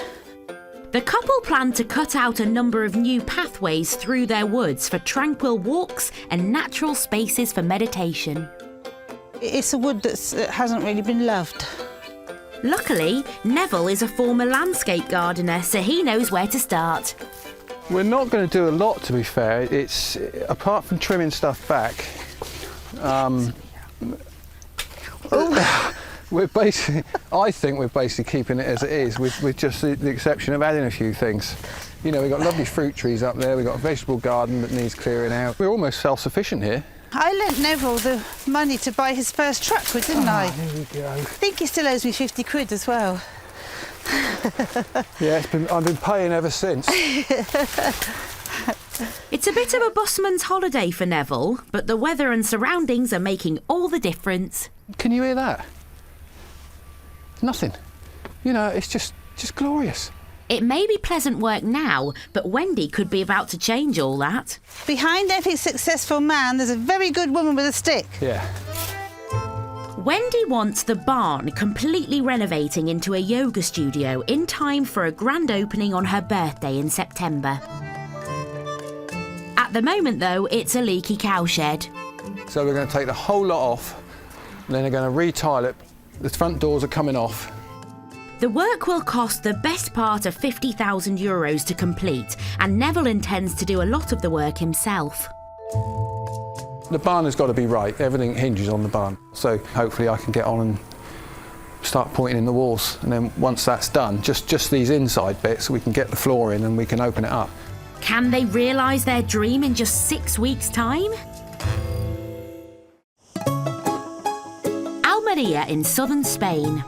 Speaker 1: The couple plan to cut out a number of new pathways through their woods for tranquil walks and natural spaces for meditation.
Speaker 4: It's a wood that hasn't really been loved.
Speaker 1: Luckily, Neville is a former landscape gardener, so he knows where to start.
Speaker 7: We're not going to do a lot, to be fair. It's, apart from trimming stuff back, we're basically, I think we're basically keeping it as it is, with just the exception of adding a few things. You know, we've got lovely fruit trees up there, we've got a vegetable garden that needs clearing out. We're almost self-sufficient here.
Speaker 4: I lent Neville the money to buy his first truck with, didn't I?
Speaker 7: There we go.
Speaker 4: I think he still owes me 50 quid as well.
Speaker 7: Yeah, I've been paying ever since.
Speaker 1: It's a bit of a busman's holiday for Neville, but the weather and surroundings are making all the difference.
Speaker 7: Can you hear that? Nothing. You know, it's just glorious.
Speaker 1: It may be pleasant work now, but Wendy could be about to change all that.
Speaker 4: Behind every successful man, there's a very good woman with a stick.
Speaker 7: Yeah.
Speaker 1: Wendy wants the barn completely renovating into a yoga studio in time for a grand opening on her birthday in September. At the moment, though, it's a leaky cowshed.
Speaker 7: So we're going to take the whole lot off, and then they're going to re-tile it. The front doors are coming off.
Speaker 1: The work will cost the best part of €50,000 to complete, and Neville intends to do a lot of the work himself.
Speaker 7: The barn has got to be right. Everything hinges on the barn. So hopefully I can get on and start pointing in the walls. And then once that's done, just these inside bits, we can get the floor in and we can open it up.
Speaker 1: Can they realise their dream in just 6 weeks' time? Almeria in southern Spain.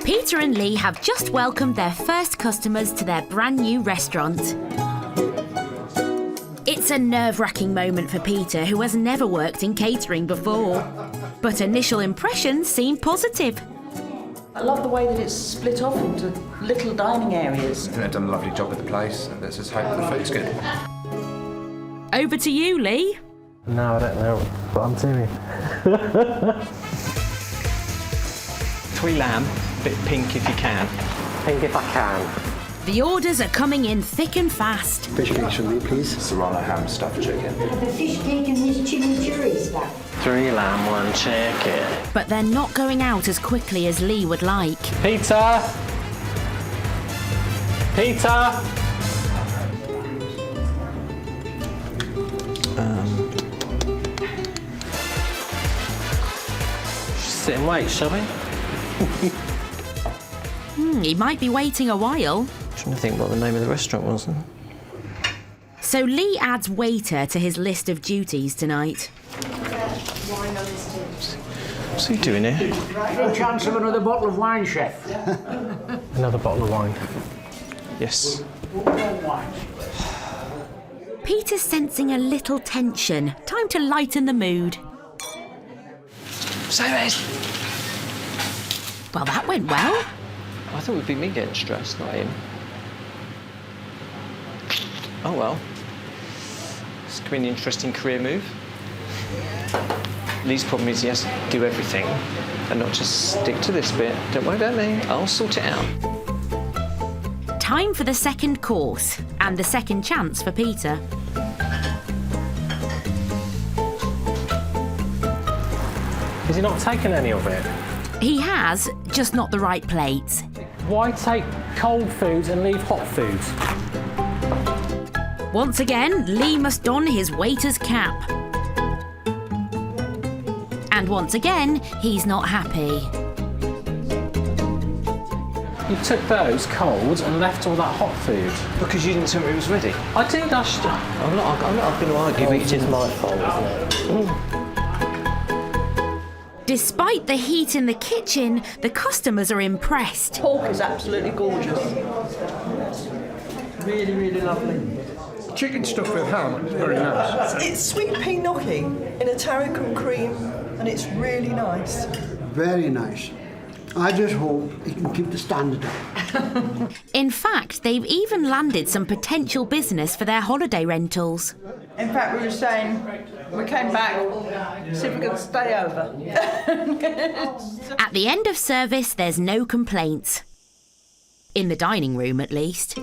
Speaker 1: Peter and Lee have just welcomed their first customers to their brand new restaurant. It's a nerve-wracking moment for Peter, who has never worked in catering before. But initial impressions seem positive.
Speaker 18: I love the way that it's split off into little dining areas.
Speaker 21: I think they've done a lovely job with the place. Let's just hope the food's good.
Speaker 1: Over to you, Lee.
Speaker 11: No, I don't know what I'm doing.
Speaker 16: Twee lamb, a bit pink if you can.
Speaker 19: Pink if I can.
Speaker 1: The orders are coming in thick and fast.
Speaker 21: Fish cakes from me, please. Serrano ham stuffed chicken.
Speaker 23: The fish cake and this chimichurri stuff.
Speaker 11: 3 lamb, 1 chicken.
Speaker 1: But they're not going out as quickly as Lee would like.
Speaker 11: Peter! Peter! Sit and wait, shall we?
Speaker 1: He might be waiting a while.
Speaker 11: I'm trying to think what the name of the restaurant was.
Speaker 1: So Lee adds waiter to his list of duties tonight.
Speaker 11: What's he doing here?
Speaker 19: No chance of another bottle of wine, chef.
Speaker 11: Another bottle of wine. Yes.
Speaker 1: Peter's sensing a little tension. Time to lighten the mood.
Speaker 11: Service!
Speaker 1: Well, that went well.
Speaker 11: I thought it would be me getting stressed, not him.
Speaker 16: Oh well. This could be an interesting career move. Lee's problem is he has to do everything and not just stick to this bit. Don't worry about me, I'll sort it out.
Speaker 1: Time for the second course and the second chance for Peter.
Speaker 11: Has he not taken any of it?
Speaker 1: He has, just not the right plates.
Speaker 11: Why take cold foods and leave hot foods?
Speaker 1: Once again, Lee must don his waiter's cap. And once again, he's not happy.
Speaker 11: You took those cold and left all that hot food.
Speaker 16: Because you didn't tell me it was ready.
Speaker 11: I did,
Speaker 16: I'm not going to argue, but
Speaker 19: It is my fault, isn't it?
Speaker 1: Despite the heat in the kitchen, the customers are impressed.
Speaker 18: Pork is absolutely gorgeous. Really, really lovely.
Speaker 7: Chicken stuffed with ham is very nice.
Speaker 10: It's sweet pea gnocchi in a tarragon cream, and it's really nice.
Speaker 23: Very nice. I just hope he can keep the standard up.
Speaker 1: In fact, they've even landed some potential business for their holiday rentals.
Speaker 10: In fact, we were saying, we came back, see if we could stay over.
Speaker 1: At the end of service, there's no complaints. In the dining room, at least.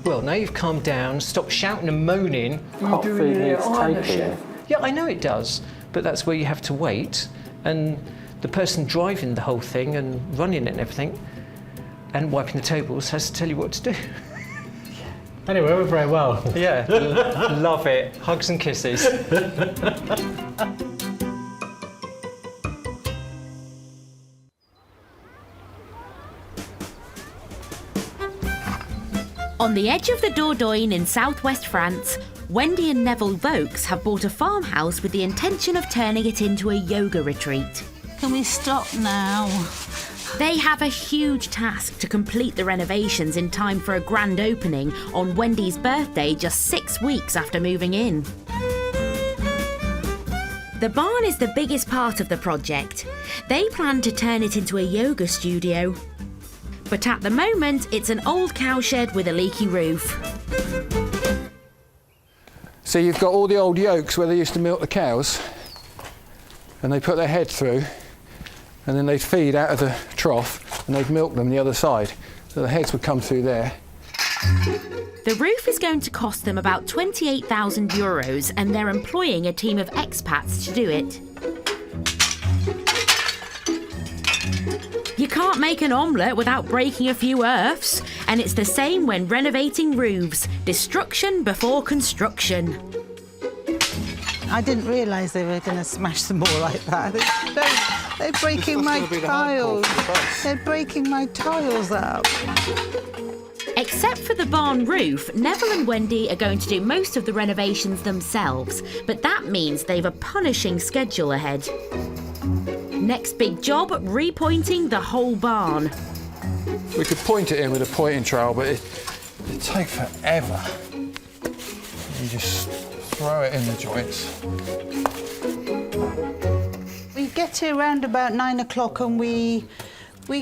Speaker 16: Well, now you've calmed down, stop shouting and moaning.
Speaker 11: Hot food needs taking.
Speaker 16: Yeah, I know it does, but that's where you have to wait, and the person driving the whole thing and running it and everything and wiping the tables has to tell you what to do.
Speaker 11: Anyway, we're very well.
Speaker 16: Yeah, love it. Hugs and kisses.
Speaker 1: On the edge of the Dordogne in southwest France, Wendy and Neville Vokes have bought a farmhouse with the intention of turning it into a yoga retreat.
Speaker 4: Can we stop now?
Speaker 1: They have a huge task to complete the renovations in time for a grand opening on Wendy's birthday just 6 weeks after moving in. The barn is the biggest part of the project. They plan to turn it into a yoga studio. But at the moment, it's an old cowshed with a leaky roof.
Speaker 7: So you've got all the old yokes where they used to milk the cows, and they put their head through, and then they'd feed out of the trough, and they'd milk them the other side. So the heads would come through there.
Speaker 1: The roof is going to cost them about €28,000, and they're employing a team of expats to do it. You can't make an omelette without breaking a few earths, and it's the same when renovating roofs. Destruction before construction.
Speaker 4: I didn't realise they were going to smash them all like that. They're breaking my tiles. They're breaking my tiles up.
Speaker 1: Except for the barn roof, Neville and Wendy are going to do most of the renovations themselves, but that means they've a punishing schedule ahead. Next big job, repointing the whole barn.
Speaker 7: We could point it in with a pointing trowel, but it'd take forever. You just throw it in the joints.
Speaker 4: We get here around about 9 o'clock and we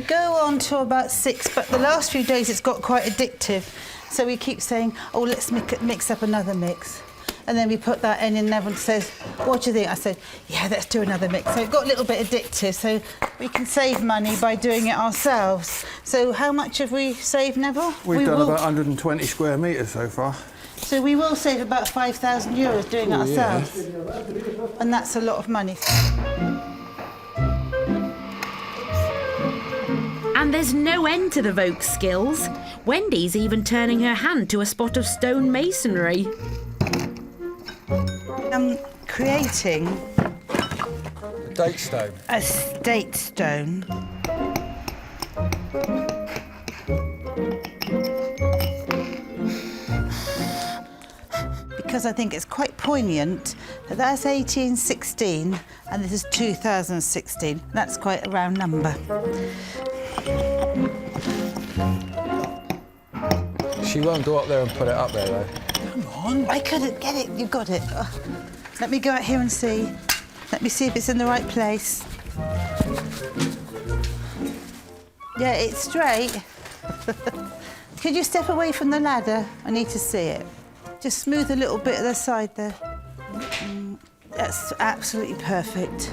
Speaker 4: go on to about 6, but the last few days it's got quite addictive. So we keep saying, oh, let's mix up another mix. And then we put that in and Neville says, what do you think? I said, yeah, let's do another mix. So it got a little bit addictive, so we can save money by doing it ourselves. So how much have we saved, Neville?
Speaker 7: We've done about 120 square metres so far.
Speaker 4: So we will save about €5,000 doing it ourselves. Yeah. And that's a lot of money.
Speaker 1: And there's no end to the Vokes skills. Wendy's even turning her hand to a spot of stone masonry.
Speaker 4: I'm creating
Speaker 7: a date stone.
Speaker 4: A date stone. Because I think it's quite poignant that that's 1816 and this is 2016. That's quite a round number.
Speaker 7: She won't go up there and put it up there, though.
Speaker 4: Come on, I couldn't get it. You got it. Let me go out here and see. Let me see if it's in the right place. Yeah, it's straight. Could you step away from the ladder? I need to see it. Just smooth a little bit of the side there. That's absolutely perfect.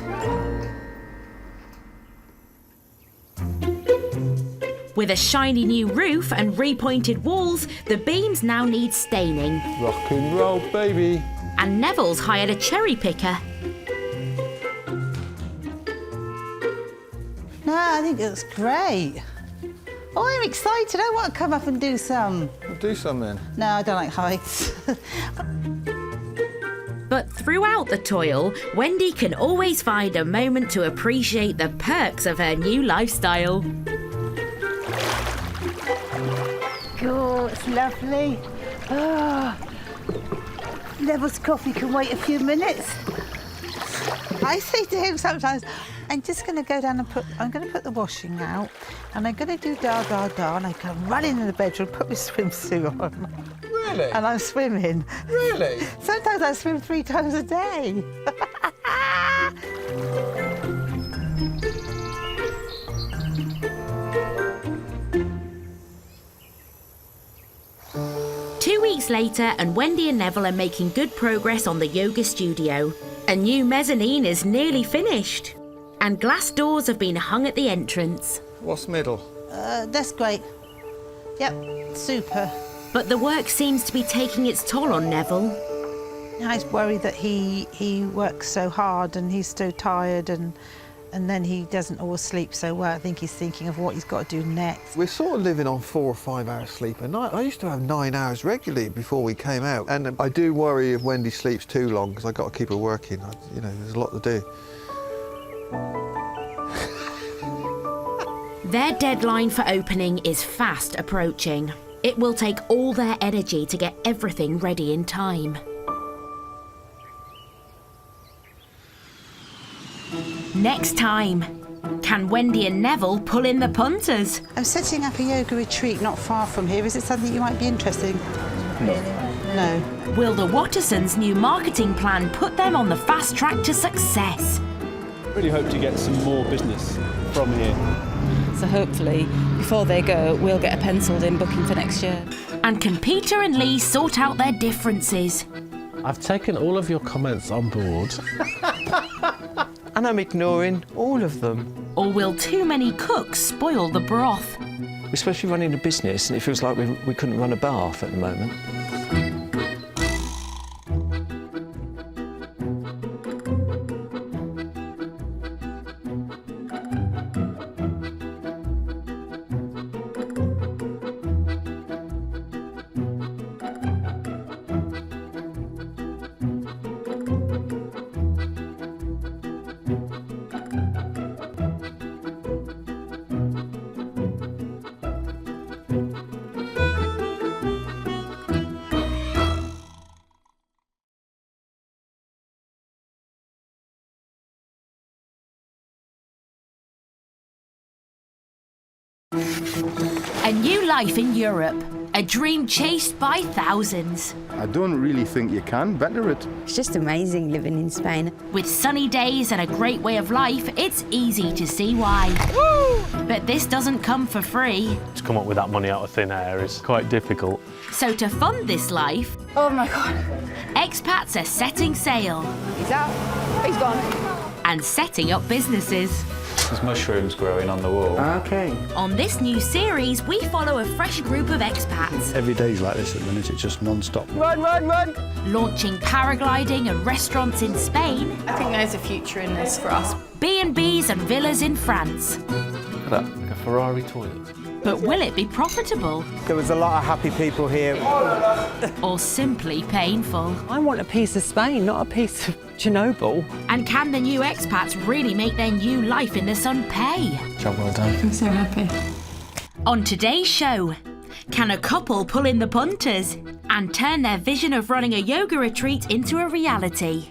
Speaker 1: With a shiny new roof and repointed walls, the beams now need staining.
Speaker 2: Rock and roll, baby.
Speaker 1: And Neville's hired a cherry picker.
Speaker 4: No, I think it looks great. Oh, I'm excited. I want to come up and do some.
Speaker 2: We'll do some then.
Speaker 4: No, I don't like heights.
Speaker 1: But throughout the toil, Wendy can always find a moment to appreciate the perks of her new lifestyle.
Speaker 4: Oh, it's lovely. Oh. Neville's coffee can wait a few minutes. I say to him sometimes, I'm just going to go down and I'm going to put the washing out, and I'm going to do da, and I can run into the bedroom, put my swimsuit on.
Speaker 5: Really?
Speaker 4: And I'm swimming.
Speaker 5: Really?
Speaker 4: Sometimes I swim 3 times a day.
Speaker 1: 2 weeks later, and Wendy and Neville are making good progress on the yoga studio. A new mezzanine is nearly finished, and glass doors have been hung at the entrance.
Speaker 2: What's middle?
Speaker 4: That's great. Yep, super.
Speaker 1: But the work seems to be taking its toll on Neville.
Speaker 4: I was worried that he works so hard and he's so tired, and then he doesn't always sleep so well. I think he's thinking of what he's got to do next.
Speaker 7: We're sort of living on 4 or 5 hours sleep a night. I used to have 9 hours regularly before we came out. And I do worry if Wendy sleeps too long, because I've got to keep her working. You know, there's a lot to do.
Speaker 1: Their deadline for opening is fast approaching. It will take all their energy to get everything ready in time. Next time, can Wendy and Neville pull in the punters?
Speaker 4: I'm setting up a yoga retreat not far from here. Is it something you might be interested in? No.
Speaker 1: Will the Wattersons' new marketing plan put them on the fast track to success?
Speaker 3: Really hope to get some more business from here.
Speaker 9: So hopefully, before they go, we'll get a penciled-in booking for next year.
Speaker 1: And can Peter and Lee sort out their differences?
Speaker 11: I've taken all of your comments on board.
Speaker 16: And I'm ignoring all of them.
Speaker 1: Or will too many cooks spoil the broth?
Speaker 16: We're supposed to be running a business, and it feels like we couldn't run a bath at the moment.
Speaker 1: A new life in Europe, a dream chased by thousands.
Speaker 2: I don't really think you can better it.
Speaker 12: It's just amazing living in Spain.
Speaker 1: With sunny days and a great way of life, it's easy to see why. Woo! But this doesn't come for free.
Speaker 3: To come up with that money out of thin air is quite difficult.
Speaker 1: So to fund this life,
Speaker 12: Oh my God.
Speaker 1: expats are setting sail.
Speaker 12: He's out. He's gone.
Speaker 1: And setting up businesses.
Speaker 21: There's mushrooms growing on the wall.
Speaker 12: Okay.
Speaker 1: On this new series, we follow a fresh group of expats.
Speaker 14: Every day's like this at the minute, it's just non-stop.
Speaker 12: Run, run, run.
Speaker 1: Launching paragliding and restaurants in Spain.
Speaker 9: I think there's a future in this for us.
Speaker 1: B&Bs and villas in France.
Speaker 3: Look at that, like a Ferrari toilet.
Speaker 1: But will it be profitable?
Speaker 20: There was a lot of happy people here.
Speaker 1: Or simply painful?
Speaker 24: I want a piece of Spain, not a piece of Chernobyl.
Speaker 1: And can the new expats really make their new life in the sun pay?
Speaker 3: Job well done.
Speaker 9: I'm so happy.
Speaker 1: On today's show, can a couple pull in the punters and turn their vision of running a yoga retreat into a reality?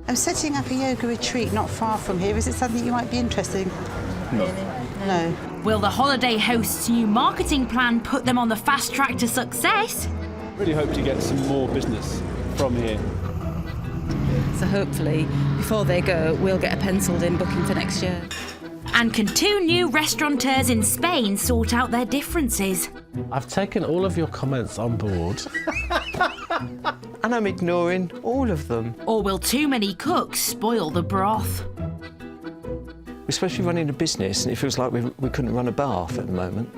Speaker 4: I'm setting up a yoga retreat not far from here. Is it something you might be interested in? No.
Speaker 1: Will the holiday host's new marketing plan put them on the fast track to success?
Speaker 3: Really hope to get some more business from here.
Speaker 9: So hopefully, before they go, we'll get a penciled-in booking for next year.
Speaker 1: And can 2 new restaurateurs in Spain sort out their differences?
Speaker 11: I've taken all of your comments on board.
Speaker 24: And I'm ignoring all of them.
Speaker 1: Or will too many cooks spoil the broth?
Speaker 16: We're supposed to be running a business and it feels like we couldn't run a bath at the moment.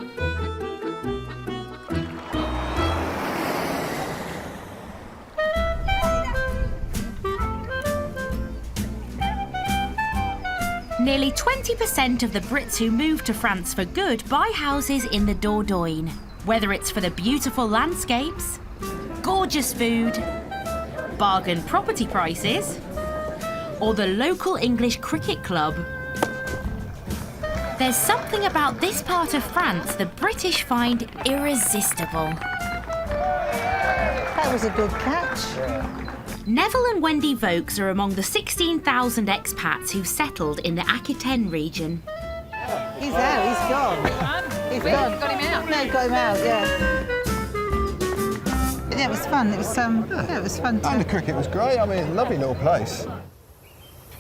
Speaker 1: Nearly 20% of the Brits who move to France for good buy houses in the Dordogne. Whether it's for the beautiful landscapes, gorgeous food, bargain property prices, or the local English cricket club. There's something about this part of France the British find irresistible.
Speaker 4: That was a good catch.
Speaker 1: Neville and Wendy Vokes are among the 16,000 expats who settled in the Aquitaine region.
Speaker 4: He's out, he's gone. He's gone.
Speaker 10: Got him out?
Speaker 4: No, got him out, yeah. Yeah, it was fun. It was, it was fun too.
Speaker 5: And the cricket was great. I mean, it's a lovely little place.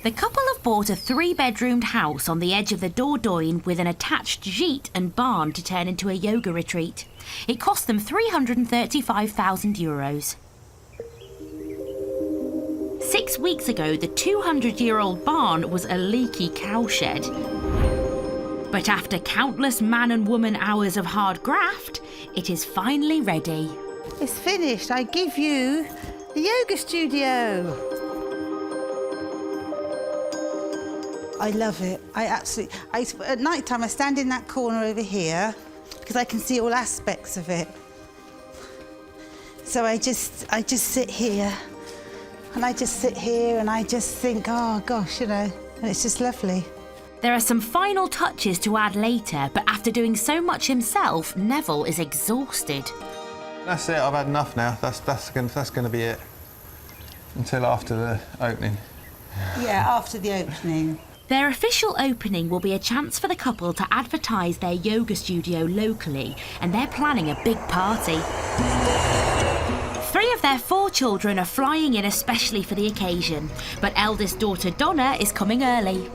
Speaker 1: The couple have bought a 3-bedroomed house on the edge of the Dordogne with an attached gîte and barn to turn into a yoga retreat. It cost them €335,000. 6 weeks ago, the 200-year-old barn was a leaky cowshed. But after countless man and woman hours of hard graft, it is finally ready.
Speaker 4: It's finished. I give you the yoga studio. I love it. At night time, I stand in that corner over here because I can see all aspects of it. So I just sit here. And I just sit here and I just think, oh gosh, you know, and it's just lovely.
Speaker 1: There are some final touches to add later, but after doing so much himself, Neville is exhausted.
Speaker 5: That's it. I've had enough now. That's going to be it until after the opening.
Speaker 4: Yeah, after the opening.
Speaker 1: Their official opening will be a chance for the couple to advertise their yoga studio locally, and they're planning a big party. 3 of their 4 children are flying in especially for the occasion, but eldest daughter Donna is coming early.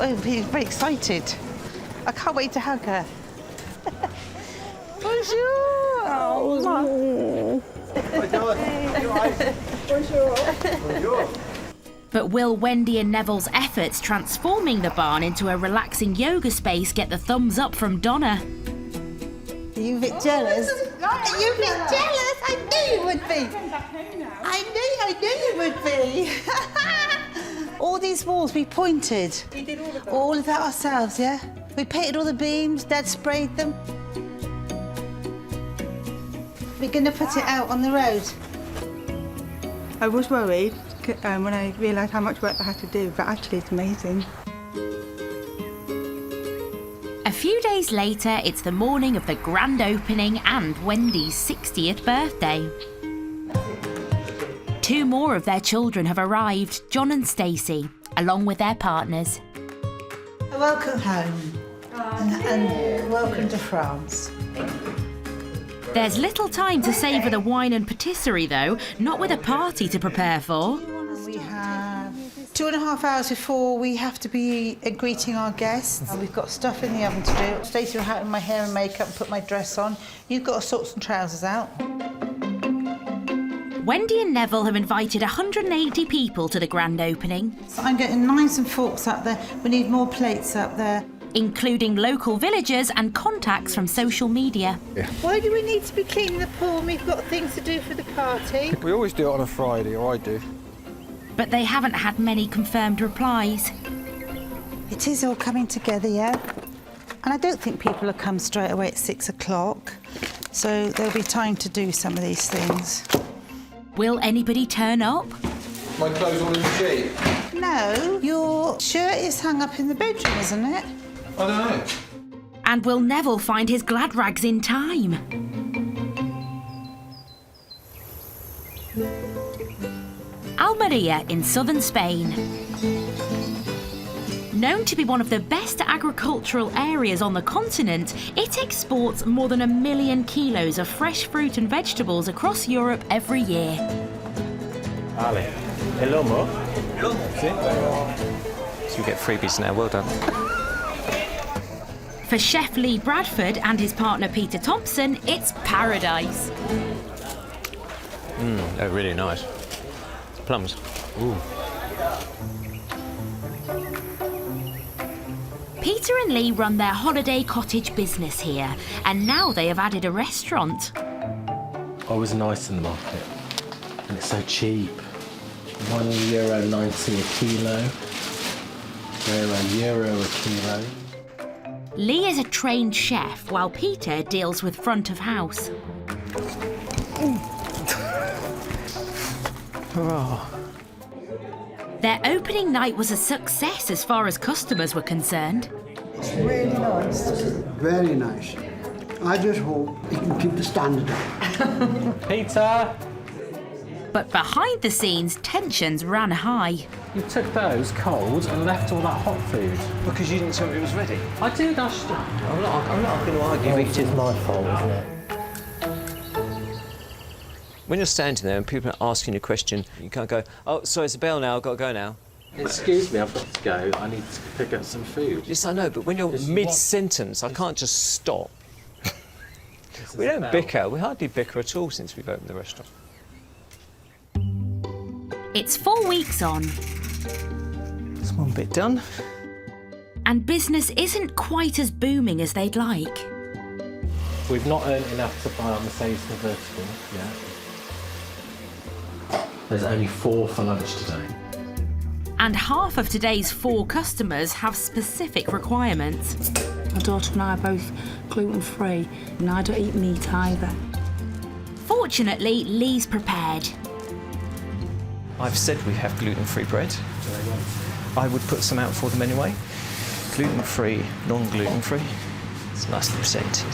Speaker 4: Oh, he's very excited. I can't wait to hug her. Bonjour! Oh,
Speaker 5: Bonjour.
Speaker 1: But will Wendy and Neville's efforts transforming the barn into a relaxing yoga space get the thumbs up from Donna?
Speaker 4: Are you a bit jealous? Are you a bit jealous? I knew you would be. I knew you would be. All these walls we pointed.
Speaker 10: We did all of that.
Speaker 4: All of that ourselves, yeah? We painted all the beams, Dad sprayed them. We're going to put it out on the road.
Speaker 10: I was worried when I realised how much work I had to do, but actually it's amazing.
Speaker 1: A few days later, it's the morning of the grand opening and Wendy's 60th birthday. 2 more of their children have arrived, John and Stacey, along with their partners.
Speaker 4: Welcome home and welcome to France.
Speaker 1: There's little time to savour the wine and patisserie though, not with a party to prepare for.
Speaker 4: We have 2.5 hours before we have to be greeting our guests. We've got stuff in the oven to do. Stacey will have my hair and makeup and put my dress on. You've got to sort some trousers out.
Speaker 1: Wendy and Neville have invited 180 people to the grand opening.
Speaker 4: So I'm getting knives and forks up there. We need more plates up there.
Speaker 1: Including local villagers and contacts from social media.
Speaker 5: Yeah.
Speaker 4: Why do we need to be cleaning the pool when we've got things to do for the party?
Speaker 5: We always do it on a Friday, or I do.
Speaker 1: But they haven't had many confirmed replies.
Speaker 4: It is all coming together, yeah? And I don't think people will come straight away at 6 o'clock. So there'll be time to do some of these things.
Speaker 1: Will anybody turn up?
Speaker 13: My clothes all in the sheet.
Speaker 4: No, your shirt is hung up in the bedroom, isn't it?
Speaker 13: I don't know.
Speaker 1: And will Neville find his glad rags in time? Almeria in southern Spain. Known to be one of the best agricultural areas on the continent, it exports more than 1 million kilos of fresh fruit and vegetables across Europe every year.
Speaker 21: Ale, el lomo.
Speaker 16: So we get freebies now, well done.
Speaker 1: For Chef Lee Bradford and his partner Peter Thompson, it's paradise.
Speaker 24: They're really nice. Plums. Ooh.
Speaker 1: Peter and Lee run their holiday cottage business here, and now they have added a restaurant.
Speaker 11: I was nice in the market, and it's so cheap. €1.90 a kilo. Euro a kilo.
Speaker 1: Lee is a trained chef, while Peter deals with front of house. Their opening night was a success as far as customers were concerned.
Speaker 23: It's really nice. Very nice. I just hope he can keep the standard up.
Speaker 11: Peter!
Speaker 1: But behind the scenes, tensions ran high.
Speaker 11: You took those cold and left all that hot food.
Speaker 24: Because you didn't tell me it was ready.
Speaker 11: I did,
Speaker 24: I'm not going to argue.
Speaker 19: It's my fault, isn't it?
Speaker 24: When you're standing there and people are asking you a question, you can't go, oh, sorry, it's a bell now, I've got to go now.
Speaker 11: Excuse me, I've got to go. I need to pick up some food.
Speaker 24: Yes, I know, but when you're mid-sentence, I can't just stop. We don't bicker. We hardly bicker at all since we've opened the restaurant.
Speaker 1: It's 4 weeks on.
Speaker 24: There's one bit done.
Speaker 1: And business isn't quite as booming as they'd like.
Speaker 11: We've not earned enough to buy our Mercedes convertible yet. There's only 4 for lunch today.
Speaker 1: And half of today's 4 customers have specific requirements.
Speaker 18: My daughter and I are both gluten-free, and I don't eat meat either.
Speaker 1: Fortunately, Lee's prepared.
Speaker 24: I've said we have gluten-free bread. I would put some out for them anyway. Gluten-free, non-gluten-free. It's nicely presented.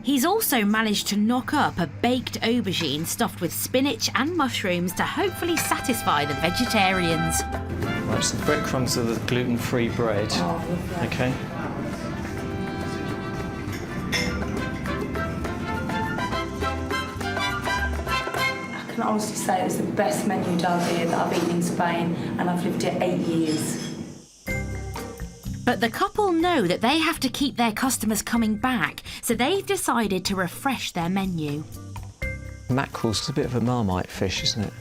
Speaker 1: He's also managed to knock up a baked aubergine stuffed with spinach and mushrooms to hopefully satisfy the vegetarians.
Speaker 24: Right, so the breadcrumbs are the gluten-free bread. Okay.
Speaker 18: I can honestly say it was the best menu down here that I've eaten in Spain, and I've lived here 8 years.
Speaker 1: But the couple know that they have to keep their customers coming back, so they've decided to refresh their menu.
Speaker 24: Mackerel's a bit of a Marmite fish, isn't it?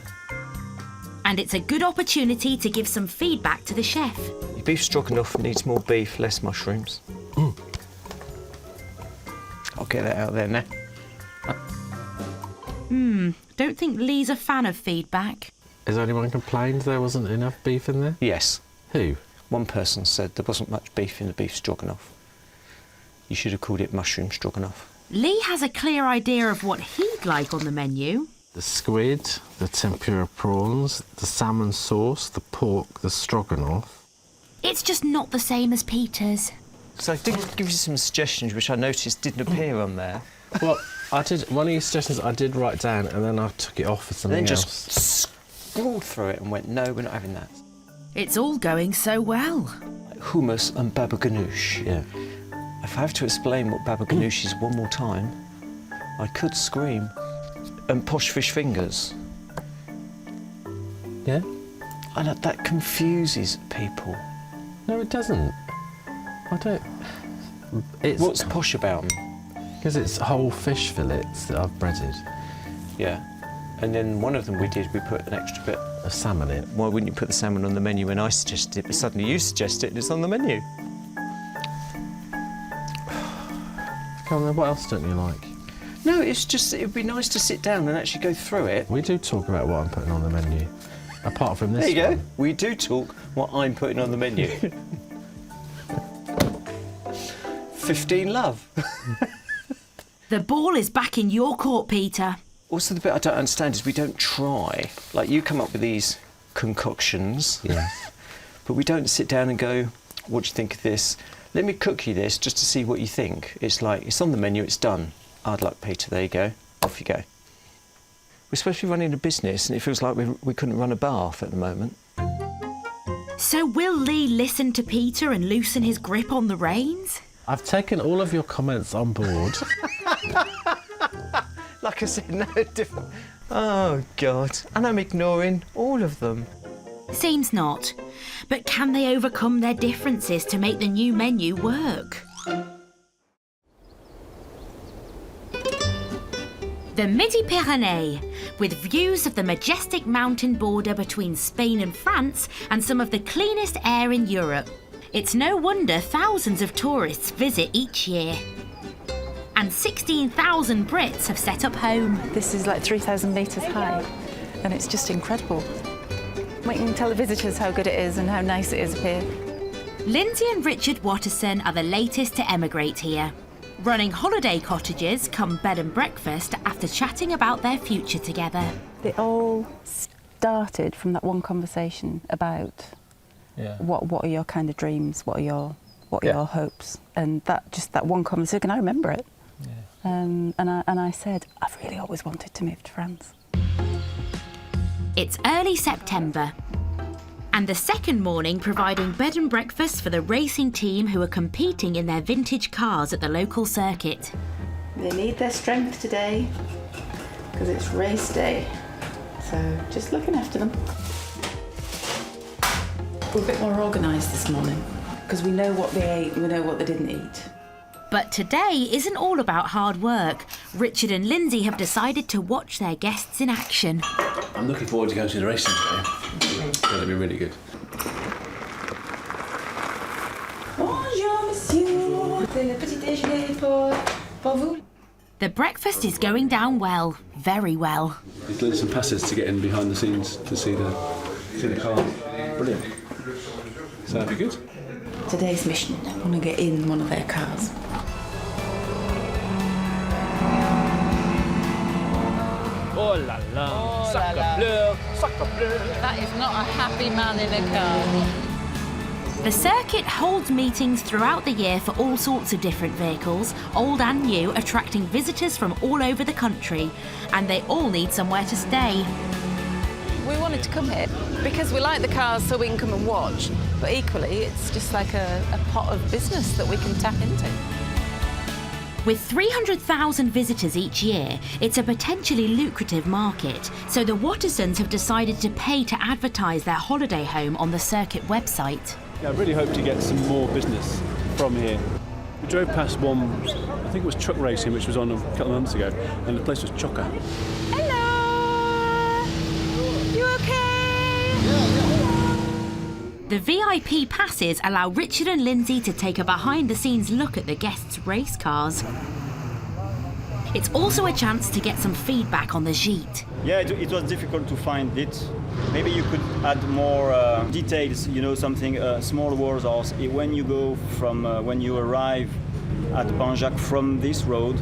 Speaker 1: And it's a good opportunity to give some feedback to the chef.
Speaker 24: Your beef stroganoff needs more beef, less mushrooms. I'll get that out there now.
Speaker 1: Don't think Lee's a fan of feedback.
Speaker 11: Has anyone complained there wasn't enough beef in there?
Speaker 24: Yes.
Speaker 11: Who?
Speaker 24: One person said there wasn't much beef in the beef stroganoff. You should have called it mushroom stroganoff.
Speaker 1: Lee has a clear idea of what he'd like on the menu.
Speaker 11: The squid, the tempura prawns, the salmon sauce, the pork, the stroganoff.
Speaker 1: It's just not the same as Peter's.
Speaker 24: So I did give you some suggestions which I noticed didn't appear on there.
Speaker 11: Well, I did one of your suggestions I did write down and then I took it off for something
Speaker 24: and then
Speaker 11: else.
Speaker 24: Just scrolled through it and went, no, we're not having that.
Speaker 1: It's all going so well.
Speaker 24: Hummus and baba ganoush.
Speaker 11: Yeah.
Speaker 24: If I have to explain what baba ganoush is one more time, I could scream. And posh fish fingers.
Speaker 11: Yeah?
Speaker 24: And that confuses people.
Speaker 11: No, it doesn't. I don't.
Speaker 24: What's posh about them?
Speaker 11: Because it's whole fish fillets that I've breaded.
Speaker 24: Yeah. And then one of them we put an extra bit
Speaker 11: of salmon in.
Speaker 24: Why wouldn't you put the salmon on the menu when I suggested it, but suddenly you suggest it and it's on the menu?
Speaker 11: Come on then, what else don't you like?
Speaker 24: No, it's just, it would be nice to sit down and actually go through it.
Speaker 11: We do talk about what I'm putting on the menu. Apart from this
Speaker 24: There you
Speaker 11: one.
Speaker 24: go. We do talk what I'm putting on the menu. 15 love.
Speaker 1: The ball is back in your court, Peter.
Speaker 24: Also, the bit I don't understand is we don't try. Like, you come up with these concoctions.
Speaker 11: Yes.
Speaker 24: But we don't sit down and go, what do you think of this? Let me cook you this just to see what you think. It's like, it's on the menu, it's done. Hard luck, Peter, there you go. Off you go. We're supposed to be running a business and it feels like we couldn't run a bath at the moment.
Speaker 1: So will Lee listen to Peter and loosen his grip on the reins?
Speaker 11: I've taken all of your comments on board.
Speaker 24: Like I said, no different. Oh, God. And I'm ignoring all of them.
Speaker 1: Seems not. But can they overcome their differences to make the new menu work? The Midi-Pyrénées, with views of the majestic mountain border between Spain and France and some of the cleanest air in Europe. It's no wonder thousands of tourists visit each year. And 16,000 Brits have set up home.
Speaker 9: This is like 3,000 metres high, and it's just incredible. We can tell the visitors how good it is and how nice it is up here.
Speaker 1: Lindsay and Richard Watterson are the latest to emigrate here, running holiday cottages come bed and breakfast after chatting about their future together.
Speaker 9: It all started from that one conversation about what are your kind of dreams, what are your hopes, and that one conversation, I remember it. And I said, I've really always wanted to move to France.
Speaker 1: It's early September, and the second morning providing bed and breakfast for the racing team who are competing in their vintage cars at the local circuit.
Speaker 9: They need their strength today because it's race day, so just looking after them. We're a bit more organised this morning because we know what they ate and we know what they didn't eat.
Speaker 1: But today isn't all about hard work. Richard and Lindsay have decided to watch their guests in action.
Speaker 3: I'm looking forward to going to the racing today. That'll be really good.
Speaker 9: Bonjour, monsieur. C'est le petit déjeuner pour vous.
Speaker 1: The breakfast is going down well, very well.
Speaker 3: There's little some passes to get in behind the scenes to see the car. Brilliant. So that'd be good.
Speaker 9: Today's mission, I want to get in one of their cars.
Speaker 8: Oh la la, sacre bleu, sacre bleu.
Speaker 15: That is not a happy man in a car.
Speaker 1: The circuit holds meetings throughout the year for all sorts of different vehicles, old and new, attracting visitors from all over the country, and they all need somewhere to stay.
Speaker 15: We wanted to come here because we like the cars so we can come and watch, but equally it's just like a pot of business that we can tap into.
Speaker 1: With 300,000 visitors each year, it's a potentially lucrative market, so the Wattersons have decided to pay to advertise their holiday home on the circuit website.
Speaker 3: Yeah, I really hope to get some more business from here. We drove past one, I think it was truck racing, which was on a couple of months ago, and the place was chocker.
Speaker 15: Hello! You okay?
Speaker 1: The VIP passes allow Richard and Lindsay to take a behind-the-scenes look at the guests' race cars. It's also a chance to get some feedback on the gîte.
Speaker 17: Yeah, it was difficult to find it. Maybe you could add more details, you know, something, small words, or when you go from, when you arrive at Panjac from this road,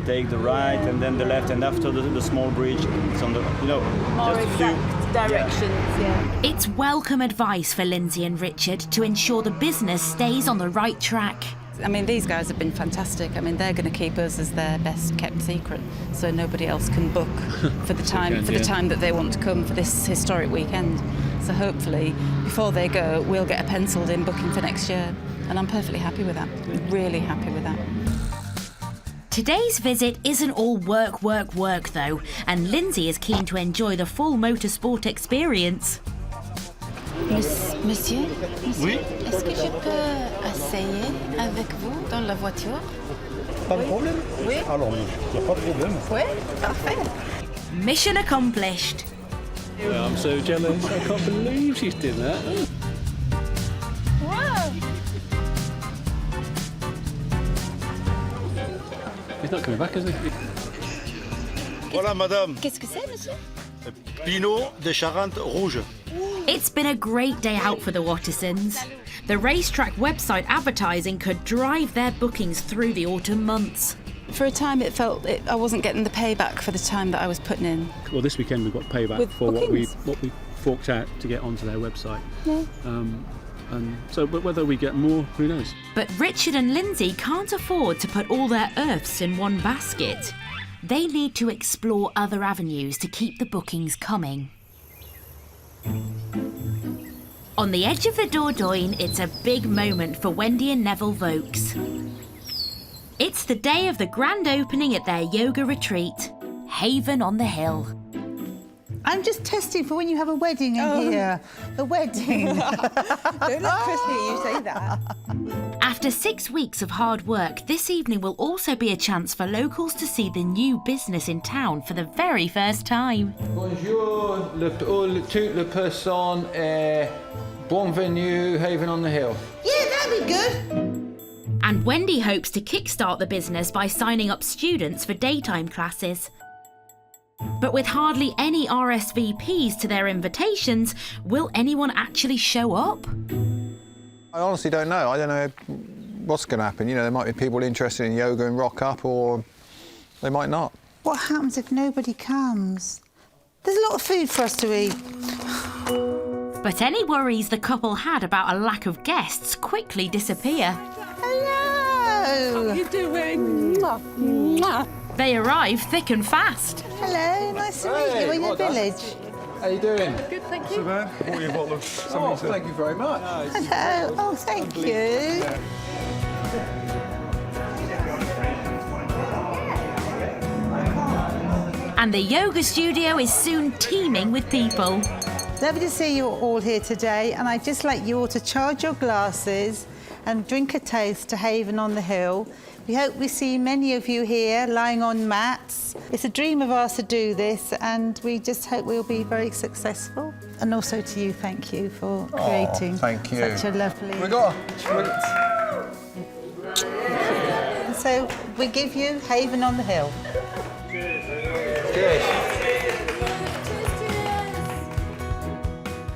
Speaker 17: take the right and then the left, and after the small bridge, it's on the, you know,
Speaker 15: more
Speaker 17: just
Speaker 15: exact directions, yeah.
Speaker 1: It's welcome advice for Lindsay and Richard to ensure the business stays on the right track.
Speaker 9: I mean, these guys have been fantastic. I mean, they're going to keep us as their best kept secret, so nobody else can book for the time that they want to come for this historic weekend. So hopefully, before they go, we'll get a penciled in booking for next year, and I'm perfectly happy with that. Really happy with that.
Speaker 1: Today's visit isn't all work, though, and Lindsay is keen to enjoy the full motorsport experience.
Speaker 15: Monsieur,
Speaker 2: Oui.
Speaker 15: est-ce que je peux essayer avec vous dans la voiture?
Speaker 2: Pas de problème?
Speaker 15: Oui.
Speaker 2: Alors, il n'y a pas de problème.
Speaker 15: Oui, parfait.
Speaker 1: Mission accomplished.
Speaker 3: Yeah, I'm so jealous. I can't believe she's doing that.
Speaker 15: Wow.
Speaker 3: He's not coming back, is he?
Speaker 2: Voilà, madame.
Speaker 15: Qu'est-ce que c'est, monsieur?
Speaker 2: Pinot de Charente Rouge.
Speaker 1: It's been a great day out for the Wattersons. The racetrack website advertising could drive their bookings through the autumn months.
Speaker 9: For a time, it felt I wasn't getting the payback for the time that I was putting in.
Speaker 3: Well, this weekend we've got payback
Speaker 9: With
Speaker 3: for what we
Speaker 9: bookings.
Speaker 3: forked out to get onto their website.
Speaker 9: Yeah.
Speaker 3: And so, but whether we get more, who knows?
Speaker 1: But Richard and Lindsay can't afford to put all their earths in one basket. They need to explore other avenues to keep the bookings coming. On the edge of the Dordogne, it's a big moment for Wendy and Neville Vokes. It's the day of the grand opening at their yoga retreat, Haven on the Hill.
Speaker 4: I'm just testing for when you have a wedding in here. The wedding.
Speaker 9: Don't let Chris hear you say that.
Speaker 1: After After 6 weeks of hard work, this evening will also be a chance for locals to see the new business in town for the very first time.
Speaker 5: Bonjour, toutes les personnes, bienvenue, Haven on the Hill.
Speaker 4: Yeah, that'd be good.
Speaker 1: And Wendy hopes to kickstart the business by signing up students for daytime classes. But with hardly any RSVPs to their invitations, will anyone actually show up?
Speaker 5: I honestly don't know. I don't know what's going to happen. You know, there might be people interested in yoga and rock up, or they might not.
Speaker 4: What happens if nobody comes? There's a lot of food for us to eat.
Speaker 1: But any worries the couple had about a lack of guests quickly disappear.
Speaker 4: Hello!
Speaker 12: How are you doing? Mwah.
Speaker 1: They arrive thick and fast.
Speaker 4: Hello, nice to meet you in your village.
Speaker 5: How you doing?
Speaker 12: Good, thank you.
Speaker 5: Oh, thank you very much.
Speaker 4: Hello. Oh, thank you.
Speaker 1: And the yoga studio is soon teeming with people.
Speaker 4: Lovely to see you all here today, and I'd just like you all to charge your glasses and drink a toast to Haven on the Hill. We hope we see many of you here lying on mats. It's a dream of ours to do this, and we just hope we'll be very successful. And also to you, thank you for creating
Speaker 5: thank you.
Speaker 4: such a lovely... So we give you Haven on the Hill.
Speaker 5: Cheers.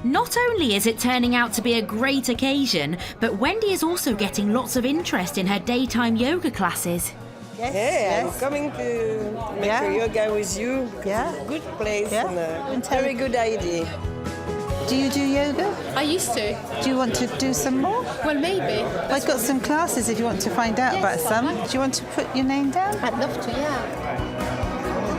Speaker 1: Not only is it turning out to be a great occasion, but Wendy is also getting lots of interest in her daytime yoga classes.
Speaker 12: Yes, I'm coming to make a yoga with you.
Speaker 4: Yeah.
Speaker 12: It's a good place
Speaker 4: Yeah.
Speaker 12: and a very good idea.
Speaker 4: Do you do yoga?
Speaker 18: I used to.
Speaker 4: Do you want to do some more?
Speaker 18: Well, maybe.
Speaker 4: I've got some classes if you want to find out about some. Do you want to put your name down?
Speaker 18: I'd love to, yeah.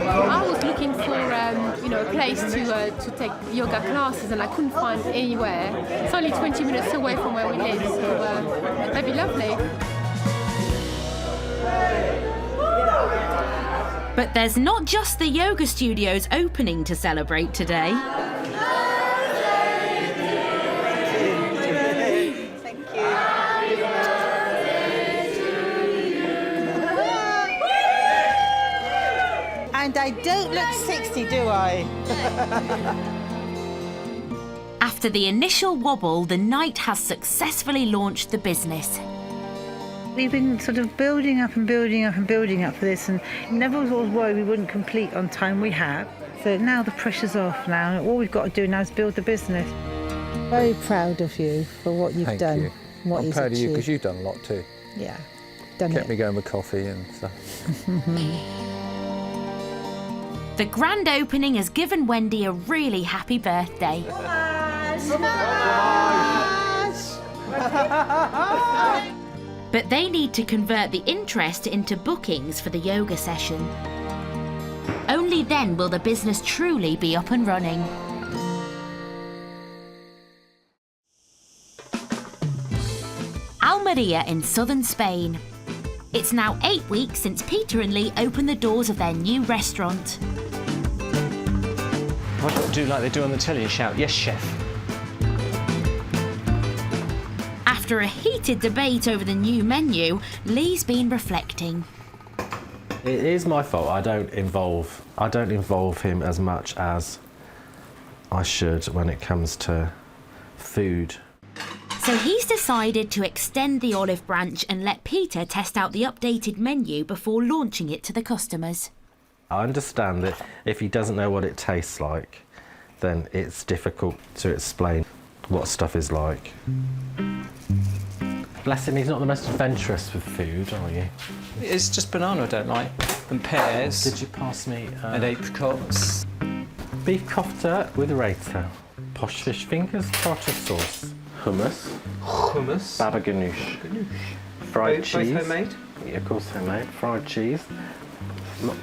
Speaker 18: I was looking for, a place to take yoga classes, and I couldn't find anywhere. It's only 20 minutes away from where we live, so that'd be lovely.
Speaker 1: But there's not just the yoga studios opening to celebrate today.
Speaker 4: And I don't look 60, do I?
Speaker 1: After the initial wobble, the night has successfully launched the business.
Speaker 4: We've been sort of building up and building up and building up for this, and never was worried we wouldn't complete on time. We have. So now the pressure's off now, and all we've got to do now is build the business. Very proud of you for what you've done.
Speaker 5: You.
Speaker 4: What
Speaker 5: I'm proud of you because you've done a lot too.
Speaker 4: Yeah, done
Speaker 5: Kept
Speaker 4: it.
Speaker 5: me going with coffee and stuff.
Speaker 1: The grand opening has given Wendy a really happy birthday. But they need to convert the interest into bookings for the yoga session. Only then will the business truly be up and running. Almeria in southern Spain. It's now 8 weeks since Peter and Lee opened the doors of their new restaurant.
Speaker 16: I've got to do like they do on the telly and shout, "Yes, chef."
Speaker 1: After a heated debate over the new menu, Lee's been reflecting.
Speaker 11: It is my fault. I don't involve him as much as I should when it comes to food.
Speaker 1: So he's decided to extend the olive branch and let Peter test out the updated menu before launching it to the customers.
Speaker 11: I understand that if he doesn't know what it tastes like, then it's difficult to explain what stuff is like. Bless him, he's not the most adventurous with food, are you?
Speaker 16: It's just banana I don't like, and pears.
Speaker 11: Did you pass me...
Speaker 16: and apricots.
Speaker 11: Beef kofta with raita, posh fish fingers, tartar sauce, hummus, baba ganoush, fried cheese.
Speaker 16: Both homemade?
Speaker 11: Yeah, of course homemade. Fried cheese,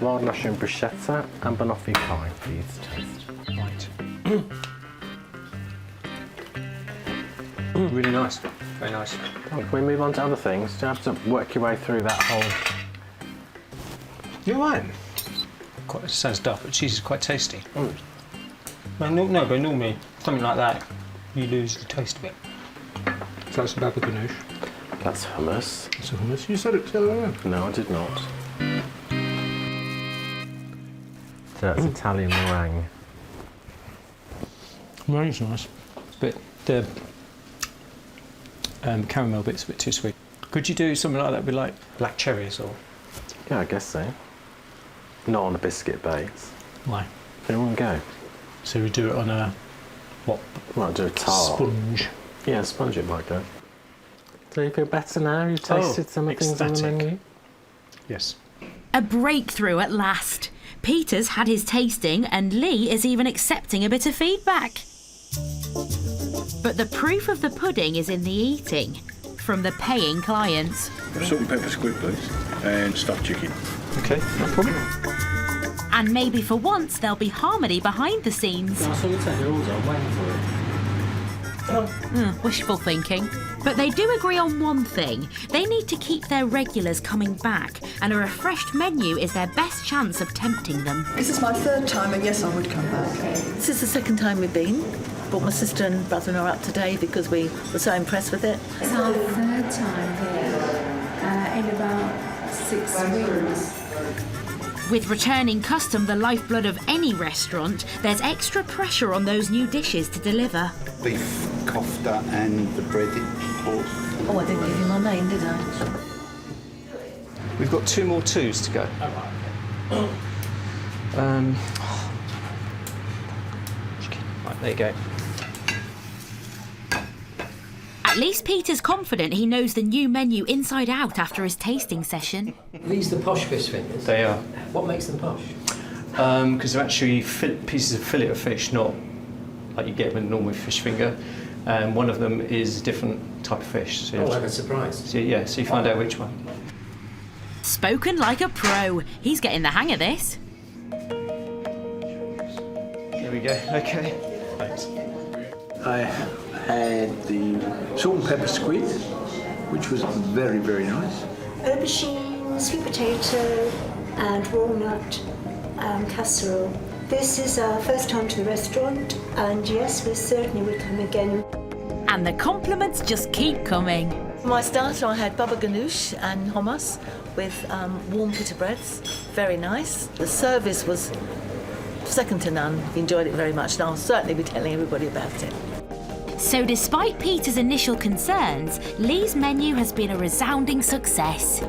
Speaker 11: wild mushroom bruschetta and banoffee pie for you to taste.
Speaker 16: Right. Really nice. Very nice.
Speaker 11: Oh, can we move on to other things? Do you have to work your way through that whole...
Speaker 16: You're right. It sounds daft, but cheese is quite tasty. But normally, something like that, you lose the taste of it. So that's baba ganoush.
Speaker 11: That's hummus.
Speaker 3: That's hummus. You said it the other way around.
Speaker 11: No, I did not. So that's Italian meringue.
Speaker 3: Meringue's nice.
Speaker 16: But the caramel bit's a bit too sweet. Could you do something like that with like black cherries or?
Speaker 11: Yeah, I guess so. Not on a biscuit base.
Speaker 3: Why?
Speaker 11: Anyone go?
Speaker 3: So we do it on a what?
Speaker 11: Might do a tart.
Speaker 3: Sponge.
Speaker 11: Yeah, sponge it might go. So you feel better now? You've tasted some of the things on the menu?
Speaker 3: Yes.
Speaker 1: A breakthrough at last. Peter's had his tasting and Lee is even accepting a bit of feedback. But the proof of the pudding is in the eating, from the paying clients.
Speaker 6: Salt and pepper squid, please, and stuffed chicken.
Speaker 16: Okay, no problem.
Speaker 1: And maybe for once there'll be harmony behind the scenes.
Speaker 11: I saw you take your order, I'm waiting for it.
Speaker 1: Wishful thinking. But they do agree on one thing. They need to keep their regulars coming back, and a refreshed menu is their best chance of tempting them.
Speaker 7: This is my third time, and yes, I would come back. This is the second time we've been. Brought my sister and brother-in-law up today because we were so impressed with it.
Speaker 14: It's our third time here in about 6 weeks.
Speaker 1: With returning custom the lifeblood of any restaurant, there's extra pressure on those new dishes to deliver.
Speaker 22: Beef kofta and the breaded pork.
Speaker 7: Oh, I didn't give you my name, did I?
Speaker 16: We've got 2 more twos to go. Right, there you go.
Speaker 1: At least Peter's confident he knows the new menu inside out after his tasting session.
Speaker 25: Are these the posh fish fingers?
Speaker 16: They are.
Speaker 25: What makes them posh?
Speaker 16: Because they're actually pieces of fillet of fish, not like you get with a normal fish finger. One of them is a different type of fish. So
Speaker 25: like a surprise.
Speaker 16: So, yeah, so you find out which one.
Speaker 1: Spoken like a pro. He's getting the hang of this.
Speaker 16: There we go. Okay. Thanks.
Speaker 22: I had the salt and pepper squid, which was very, very nice.
Speaker 26: Aubergine, sweet potato and walnut casserole. This is our first time to the restaurant, and yes, we certainly would come again.
Speaker 1: And the compliments just keep coming.
Speaker 7: For my starter, I had baba ganoush and hummus with warm pita breads. Very nice. The service was second to none. Enjoyed it very much, and I'll certainly be telling everybody about it.
Speaker 1: So despite Peter's initial concerns, Lee's menu has been a resounding success.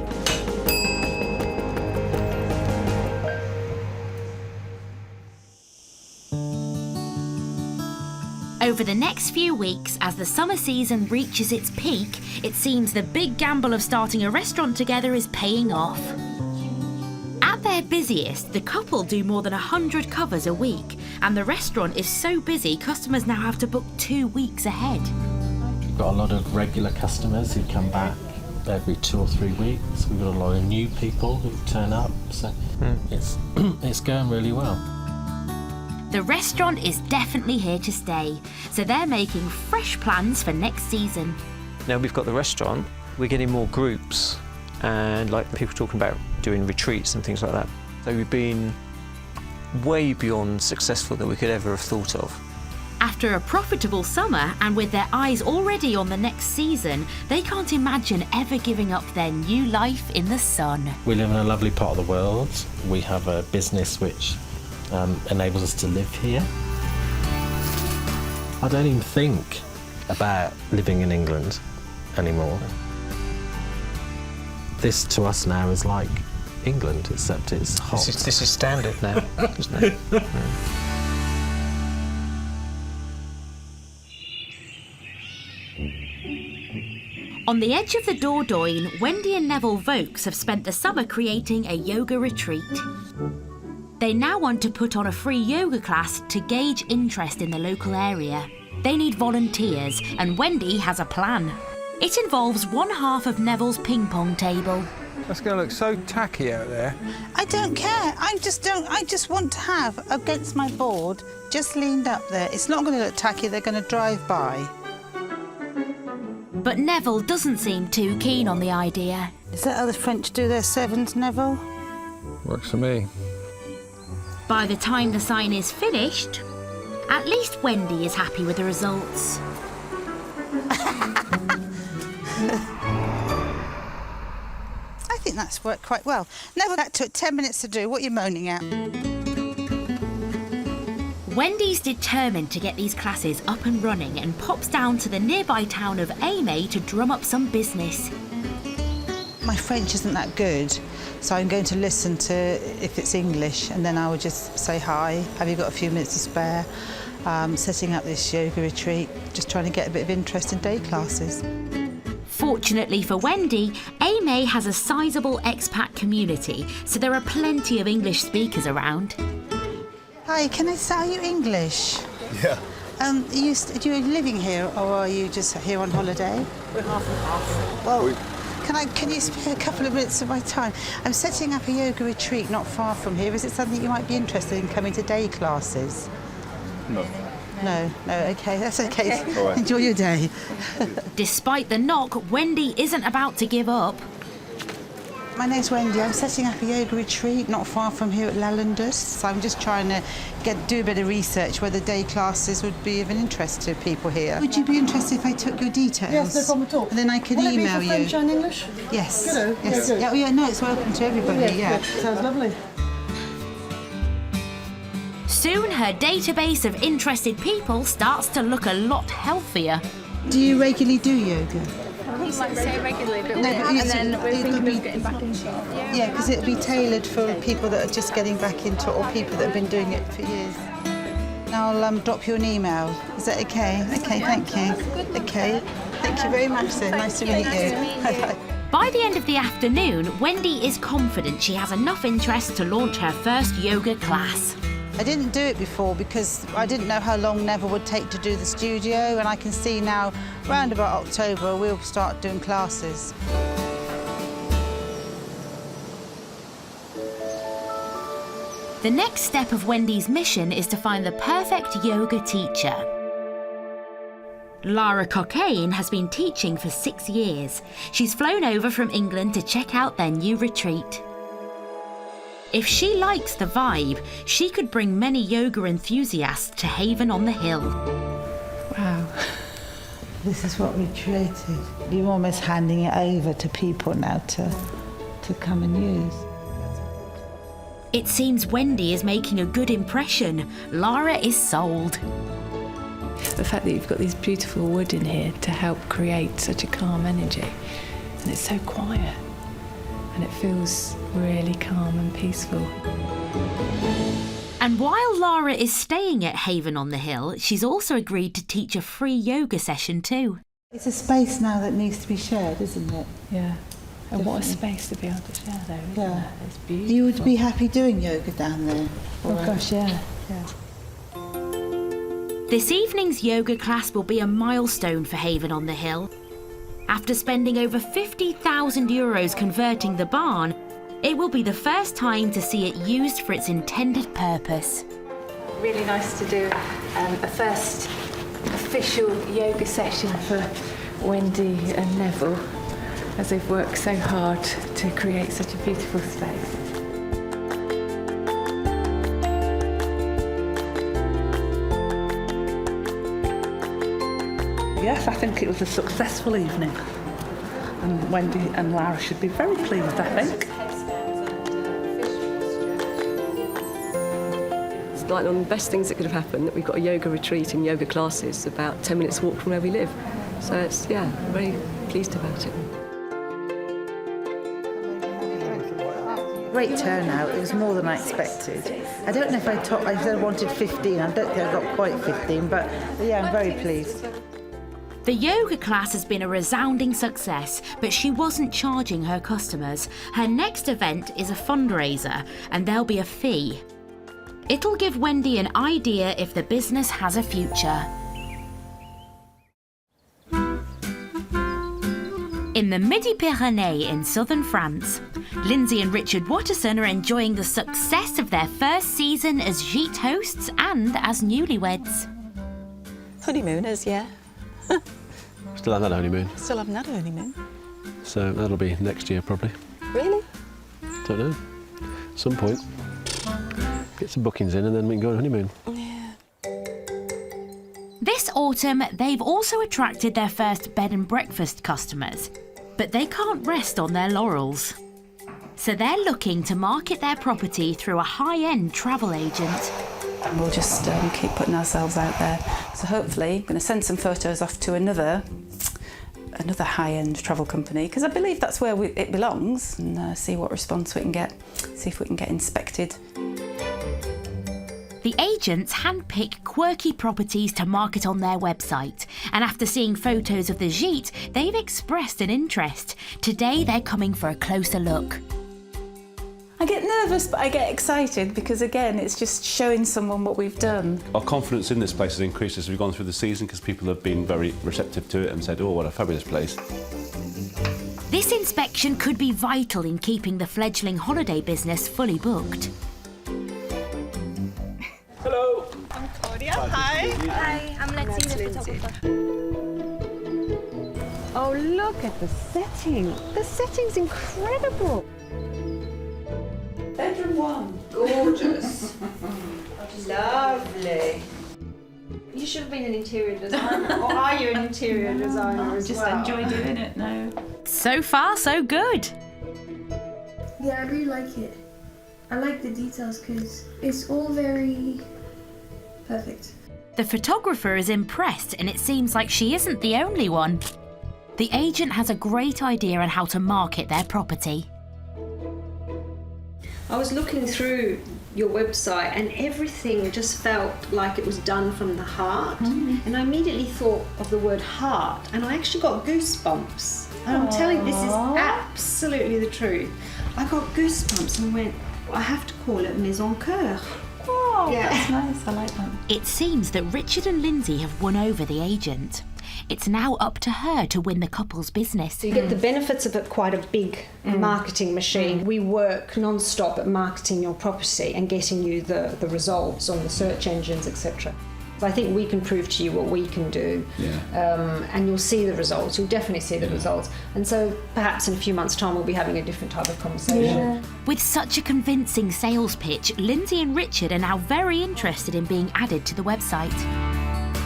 Speaker 1: Over the next few weeks, as the summer season reaches its peak, it seems the big gamble of starting a restaurant together is paying off. At their busiest, the couple do more than 100 covers a week, and the restaurant is so busy customers now have to book 2 weeks ahead.
Speaker 11: We've got a lot of regular customers who come back every 2 or 3 weeks. We've got a lot of new people who turn up, so it's going really well.
Speaker 1: The restaurant is definitely here to stay, so they're making fresh plans for next season.
Speaker 24: Now we've got the restaurant, we're getting more groups and like people talking about doing retreats and things like that. So we've been way beyond successful than we could ever have thought of.
Speaker 1: After a profitable summer and with their eyes already on the next season, they can't imagine ever giving up their new life in the sun.
Speaker 11: We live in a lovely part of the world. We have a business which enables us to live here. I don't even think about living in England anymore. This to us now is like England, except it's hot.
Speaker 16: This is standard now, isn't it?
Speaker 1: On the edge of the Dordogne, Wendy and Neville Vokes have spent the summer creating a yoga retreat. They now want to put on a free yoga class to gauge interest in the local area. They need volunteers, and Wendy has a plan. It involves one half of Neville's ping pong table.
Speaker 20: That's going to look so tacky out there.
Speaker 4: I don't care. I just want to have against my board, just leaned up there. It's not going to look tacky. They're going to drive by.
Speaker 1: But Neville doesn't seem too keen on the idea.
Speaker 4: Is that how the French do their sevens, Neville?
Speaker 5: Works for me.
Speaker 1: By the time the sign is finished, at least Wendy is happy with the results.
Speaker 4: that's worked quite well. Neville, that took 10 minutes to do. What are you moaning at?
Speaker 1: Wendy's determined to get these classes up and running and pops down to the nearby town of Aimé to drum up some business.
Speaker 4: My French isn't that good, so I'm going to listen to if it's English, and then I will just say hi. Have you got a few minutes to spare? Setting up this yoga retreat, just trying to get a bit of interest in day classes.
Speaker 1: Fortunately for Wendy, Aimé has a sizable expat community, so there are plenty of English speakers around.
Speaker 4: Hi, can I say, are you English?
Speaker 8: Yeah.
Speaker 4: Are you living here, or are you just here on holiday?
Speaker 8: We're half and half.
Speaker 4: Well, can you spare a couple of minutes of my time? I'm setting up a yoga retreat not far from here. Is it something you might be interested in coming to day classes?
Speaker 8: No.
Speaker 4: No, okay, that's okay.
Speaker 8: All right.
Speaker 4: Enjoy your day.
Speaker 1: Despite the knock, Wendy isn't about to give up.
Speaker 4: My name's Wendy. I'm setting up a yoga retreat not far from here at Lallandus. So I'm just trying to do a bit of research whether day classes would be of an interest to people here. Would you be interested if I took your details?
Speaker 10: Yes, no problem at all.
Speaker 4: And then I can email you.
Speaker 10: French and English?
Speaker 4: Yes.
Speaker 10: Good.
Speaker 4: Yes.
Speaker 10: Yeah,
Speaker 4: yeah, no, it's open to everybody. Yeah.
Speaker 10: Sounds lovely.
Speaker 1: Soon her database of interested people starts to look a lot healthier.
Speaker 4: Do you regularly do yoga?
Speaker 18: I wouldn't like to say regularly, but we're thinking of getting back into it.
Speaker 4: Yeah, because it'd be tailored for people that are just getting back into it or people that have been doing it for years. I'll drop you an email. Is that okay? Okay, thank you. Okay, thank you very much then. Nice to meet you. Bye-bye.
Speaker 1: By the end of the afternoon, Wendy is confident she has enough interest to launch her first yoga class.
Speaker 4: I didn't do it before because I didn't know how long Neville would take to do the studio, and I can see now, round about October, we'll start doing classes.
Speaker 1: The next step of Wendy's mission is to find the perfect yoga teacher. Lara Cocaine has been teaching for 6 years. She's flown over from England to check out their new retreat. If she likes the vibe, she could bring many yoga enthusiasts to Haven on the Hill.
Speaker 4: Wow. This is what we created. You're almost handing it over to people now to come and use.
Speaker 1: It seems Wendy is making a good impression. Lara is sold.
Speaker 9: The fact that you've got these beautiful wood in here to help create such a calm energy, and it's so quiet. And it feels really calm and peaceful.
Speaker 1: And while Lara is staying at Haven on the Hill, she's also agreed to teach a free yoga session too.
Speaker 4: It's a space now that needs to be shared, isn't it?
Speaker 9: Yeah. And what a space to be able to share though, isn't it? It's beautiful.
Speaker 4: You would be happy doing yoga down there?
Speaker 9: Oh gosh, yeah.
Speaker 1: This evening's yoga class will be a milestone for Haven on the Hill. After spending over €50,000 converting the barn, it will be the first time to see it used for its intended purpose.
Speaker 9: Really nice to do a first official yoga session for Wendy and Neville, as they've worked so hard to create such a beautiful space.
Speaker 10: Yes, I think it was a successful evening. And Wendy and Lara should be very pleased, I think.
Speaker 12: It's like one of the best things that could have happened, that we've got a yoga retreat and yoga classes about 10 minutes walk from where we live. So it's, yeah, I'm very pleased about it.
Speaker 4: Great turnout. It was more than I expected. I don't know if I wanted 15. I don't think I got quite 15, but yeah, I'm very pleased.
Speaker 1: The yoga class has been a resounding success, but she wasn't charging her customers. Her next event is a fundraiser, and there'll be a fee. It'll give Wendy an idea if the business has a future. In the Midi-Pyrénées in southern France, Lindsay and Richard Watterson are enjoying the success of their first season as gîte hosts and as newlyweds.
Speaker 15: Honeymooners, yeah.
Speaker 3: Still haven't had a honeymoon.
Speaker 15: Still haven't had a honeymoon.
Speaker 3: So that'll be next year probably.
Speaker 15: Really?
Speaker 3: Don't know. Some point. Get some bookings in and then we can go on honeymoon.
Speaker 15: Yeah.
Speaker 1: This autumn, they've also attracted their first bed and breakfast customers, but they can't rest on their laurels. So they're looking to market their property through a high-end travel agent.
Speaker 9: And we'll just keep putting ourselves out there. So hopefully, I'm going to send some photos off to another high-end travel company, because I believe that's where it belongs, and see what response we can get, see if we can get inspected.
Speaker 1: The agents handpick quirky properties to market on their website, and after seeing photos of the gîte, they've expressed an interest. Today they're coming for a closer look.
Speaker 9: I get nervous, but I get excited because, again, it's just showing someone what we've done.
Speaker 3: Our confidence in this place has increased as we've gone through the season because people have been very receptive to it and said, oh, what a fabulous place.
Speaker 1: This inspection could be vital in keeping the fledgling holiday business fully booked.
Speaker 3: Hello.
Speaker 2: I'm Claudia. Hi.
Speaker 13: Hi, I'm Lindsay, the photographer.
Speaker 2: Oh, look at the setting. The setting's incredible.
Speaker 10: Bedroom 1.
Speaker 13: Gorgeous.
Speaker 2: Lovely.
Speaker 13: You should have been an interior designer. Or are you an interior designer as
Speaker 9: Just
Speaker 13: well?
Speaker 9: enjoy doing it now.
Speaker 1: So far, so good.
Speaker 14: Yeah, I really like it. I like the details because it's all very perfect.
Speaker 1: The photographer is impressed, and it seems like she isn't the only one. The agent has a great idea on how to market their property.
Speaker 13: I was looking through your website and everything just felt like it was done from the heart. And I immediately thought of the word heart, and I actually got goosebumps. And I'm telling you, this is absolutely the truth. I got goosebumps and went, I have to call it Maison Coeur.
Speaker 9: Oh, yeah. That's nice. I like that.
Speaker 1: It seems that Richard and Lindsay have won over the agent. It's now up to her to win the couple's business.
Speaker 13: So you get the benefits of quite a big marketing machine. We work non-stop at marketing your property and getting you the results on the search engines, etc. So I think we can prove to you what we can do, and you'll see the results. You'll definitely see the results. And so perhaps in a few months' time we'll be having a different type of conversation.
Speaker 1: With such a convincing sales pitch, Lindsay and Richard are now very interested in being added to the website.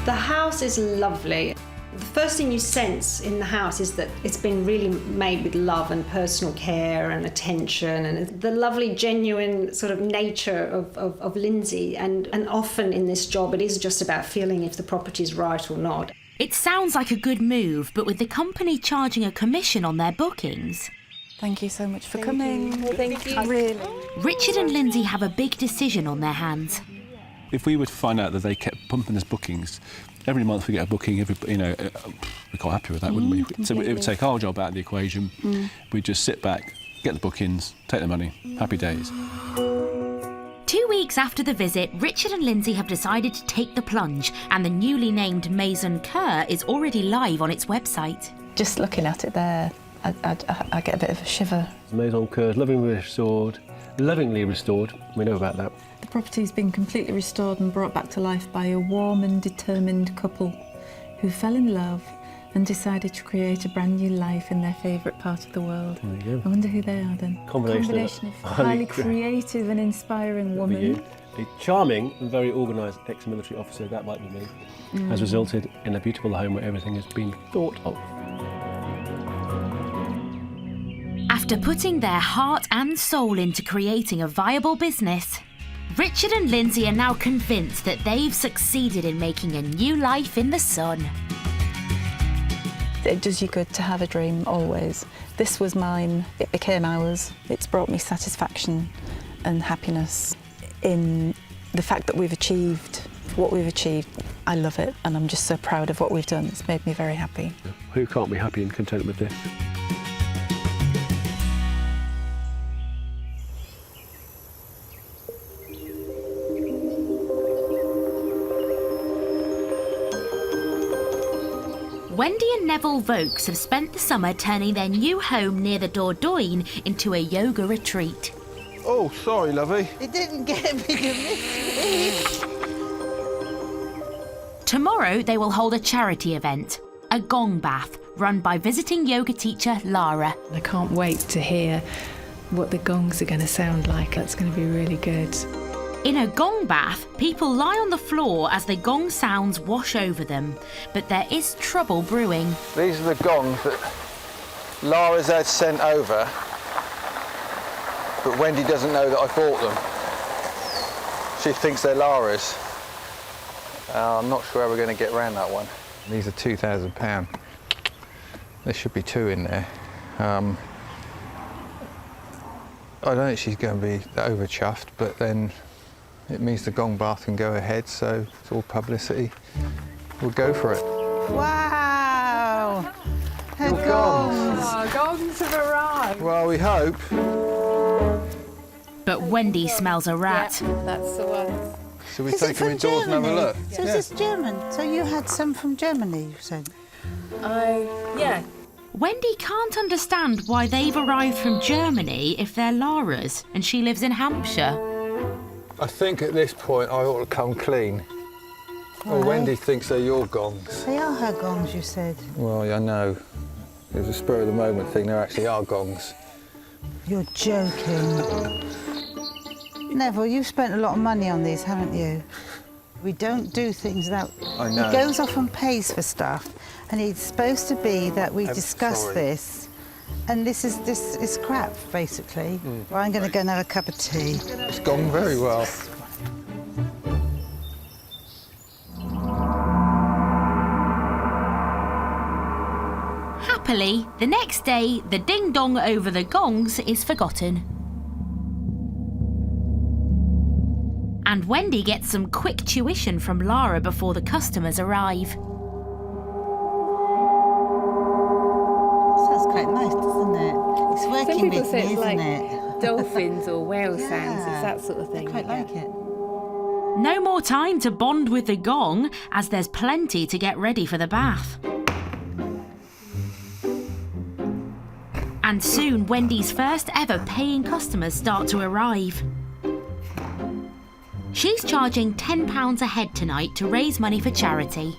Speaker 13: The house is lovely. The first thing you sense in the house is that it's been really made with love and personal care and attention, and the lovely, genuine sort of nature of Lindsay. And often in this job, it is just about feeling if the property's right or not.
Speaker 1: It sounds like a good move, but with the company charging a commission on their bookings.
Speaker 9: Thank you so much for coming.
Speaker 13: Thank you.
Speaker 9: Really.
Speaker 1: Richard and Lindsay have a big decision on their hands.
Speaker 3: If we were to find out that they kept pumping us bookings, every month we get a booking, we're quite happy with that, wouldn't we? So it would take our job out of the equation. We'd just sit back, get the bookings, take the money. Happy days.
Speaker 1: 2 weeks after the visit, Richard and Lindsay have decided to take the plunge, and the newly named Maison Coeur is already live on its website.
Speaker 9: Just looking at it there, I get a bit of a shiver.
Speaker 3: Maison Coeur, lovingly restored. We know about that.
Speaker 9: The property's been completely restored and brought back to life by a warm and determined couple who fell in love and decided to create a brand new life in their favourite part of the world.
Speaker 3: There you go.
Speaker 9: I wonder who they are then.
Speaker 3: Combination
Speaker 9: of highly creative and inspiring woman.
Speaker 3: A charming and very organised ex-military officer, that might be me, has resulted in a beautiful home where everything has been thought of.
Speaker 1: After putting their heart and soul into creating a viable business, Richard and Lindsay are now convinced that they've succeeded in making a new life in the sun.
Speaker 9: It does you good to have a dream, always. This was mine, it became ours. It's brought me satisfaction and happiness in the fact that we've achieved what we've achieved. I love it, and I'm just so proud of what we've done. It's made me very happy.
Speaker 3: Who can't be happy and content with this?
Speaker 1: Wendy and Neville Vokes have spent the summer turning their new home near the Dordogne into a yoga retreat.
Speaker 20: Oh, sorry, lovey.
Speaker 4: It didn't get me to miss me.
Speaker 1: Tomorrow they will hold a charity event, a gong bath, run by visiting yoga teacher Lara.
Speaker 17: I can't wait to hear what the gongs are going to sound like. That's going to be really good.
Speaker 1: In a gong bath, people lie on the floor as the gong sounds wash over them. But there is trouble brewing.
Speaker 20: These are the gongs that Lara's had sent over
Speaker 5: but Wendy doesn't know that I bought them. She thinks they're Lara's. I'm not sure how we're going to get around that one. These are £2,000. There should be 2 in there. I don't think she's going to be over chuffed, but then it means the gong bath can go ahead, so it's all publicity. We'll go for it.
Speaker 4: Wow! Her
Speaker 5: Your
Speaker 4: gongs.
Speaker 5: gongs.
Speaker 10: Gongs have arrived.
Speaker 5: Well, we hope.
Speaker 1: But Wendy smells a rat.
Speaker 15: That's the one.
Speaker 5: Shall we take them indoors and have a look?
Speaker 4: So is this German? So you had some from Germany, you said?
Speaker 15: Yeah.
Speaker 1: Wendy can't understand why they've arrived from Germany if they're Lara's and she lives in Hampshire.
Speaker 5: I think at this point I ought to come clean. Well,
Speaker 4: Why?
Speaker 5: Wendy thinks they're your gongs.
Speaker 4: They are her gongs, you said.
Speaker 5: Well, I know. It was a spur of the moment thing. They're actually our gongs.
Speaker 4: You're joking. Neville, you've spent a lot of money on these, haven't you? We don't do things that...
Speaker 5: I know.
Speaker 4: He goes off and pays for stuff, and it's supposed to be that we
Speaker 5: I'm
Speaker 4: discuss
Speaker 5: sorry.
Speaker 4: this, and this is crap, basically. Well, I'm going to go and have a cup of tea.
Speaker 5: It's gone very well.
Speaker 1: Happily, the next day, the ding-dong over the gongs is forgotten. And Wendy gets some quick tuition from Lara before the customers arrive.
Speaker 4: Sounds quite nice, doesn't it? It's working
Speaker 15: Some people
Speaker 4: with
Speaker 15: say
Speaker 4: me,
Speaker 15: it's
Speaker 4: isn't
Speaker 15: like
Speaker 4: it?
Speaker 15: dolphins or whale sounds. It's
Speaker 4: Yeah.
Speaker 15: that sort of thing.
Speaker 4: I quite like it.
Speaker 1: No more time to bond with the gong, as there's plenty to get ready for the bath. And soon, Wendy's first ever paying customers start to arrive. She's charging £10 a head tonight to raise money for charity.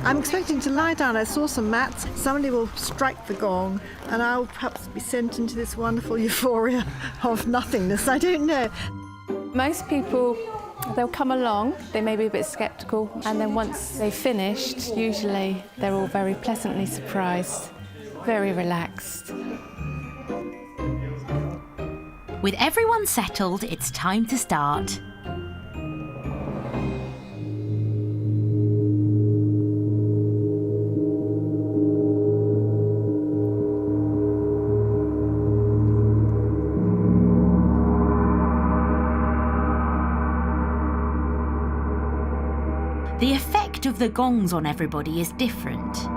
Speaker 6: I'm expecting to lie down. I saw some mats. Somebody will strike the gong and I'll perhaps be sent into this wonderful euphoria of nothingness. I don't know.
Speaker 15: Most people, they'll come along, they may be a bit sceptical, and then once they've finished, usually they're all very pleasantly surprised, very relaxed.
Speaker 1: With everyone settled, it's time to start. The effect of the gongs on everybody is different.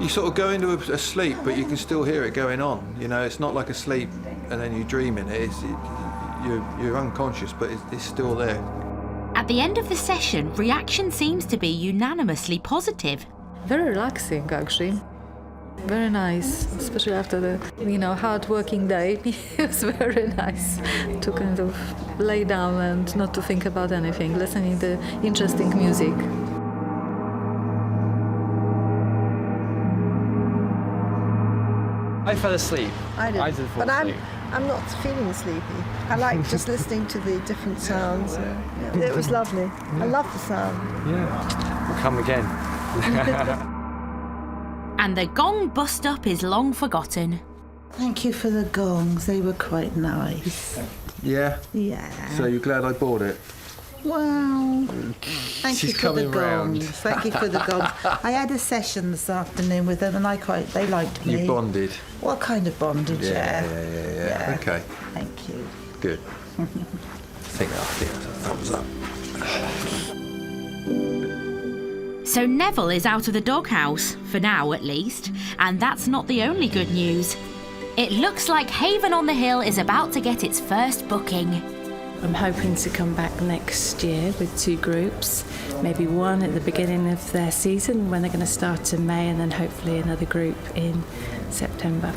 Speaker 5: You sort of go into a sleep, but you can still hear it going on. You know, it's not like a sleep and then you dream in it. You're unconscious, but it's still there.
Speaker 1: At the end of the session, reaction seems to be unanimously positive.
Speaker 19: Very relaxing, actually. Very nice, especially after the, hard-working day. It was very nice to kind of lay down and not to think about anything, listening to interesting music.
Speaker 16: I fell asleep.
Speaker 6: I did
Speaker 16: fall
Speaker 6: but
Speaker 16: asleep.
Speaker 6: I'm not feeling sleepy. I like just listening to the different sounds. Yeah, it was lovely. I love the sound.
Speaker 16: Yeah. We'll come again.
Speaker 1: And the gong bust-up is long forgotten.
Speaker 4: Thank you for the gongs. They were quite nice.
Speaker 5: Yeah?
Speaker 4: Yeah.
Speaker 5: So you're glad I bought it?
Speaker 4: Well, thank
Speaker 5: She's
Speaker 4: you for the
Speaker 5: coming round.
Speaker 4: gongs. Thank you for the gongs. I had a session this afternoon with them, and they liked me.
Speaker 5: You bonded?
Speaker 4: What kind of bonded?
Speaker 5: Yeah. Okay.
Speaker 4: Thank you.
Speaker 5: Good. I think that's a thumbs up.
Speaker 1: So Neville is out of the doghouse, for now at least, and that's not the only good news. It looks like Haven on the Hill is about to get its first booking.
Speaker 9: I'm hoping to come back next year with 2 groups, maybe one at the beginning of their season when they're going to start in May, and then hopefully another group in September.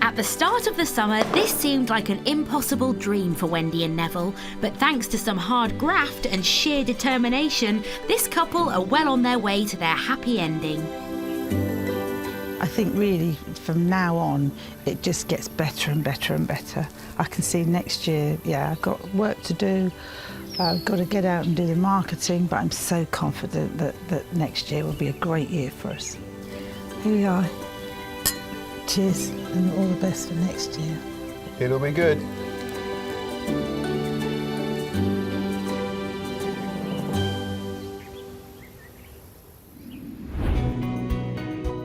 Speaker 1: At the start of the summer, this seemed like an impossible dream for Wendy and Neville, but thanks to some hard graft and sheer determination, this couple are well on their way to their happy ending.
Speaker 4: I think really from now on it just gets better and better and better. I can see next year, I've got work to do. I've got to get out and do the marketing, but I'm so confident that next year will be a great year for us. Here we are. Cheers, and all the best for next year.
Speaker 5: It'll be good.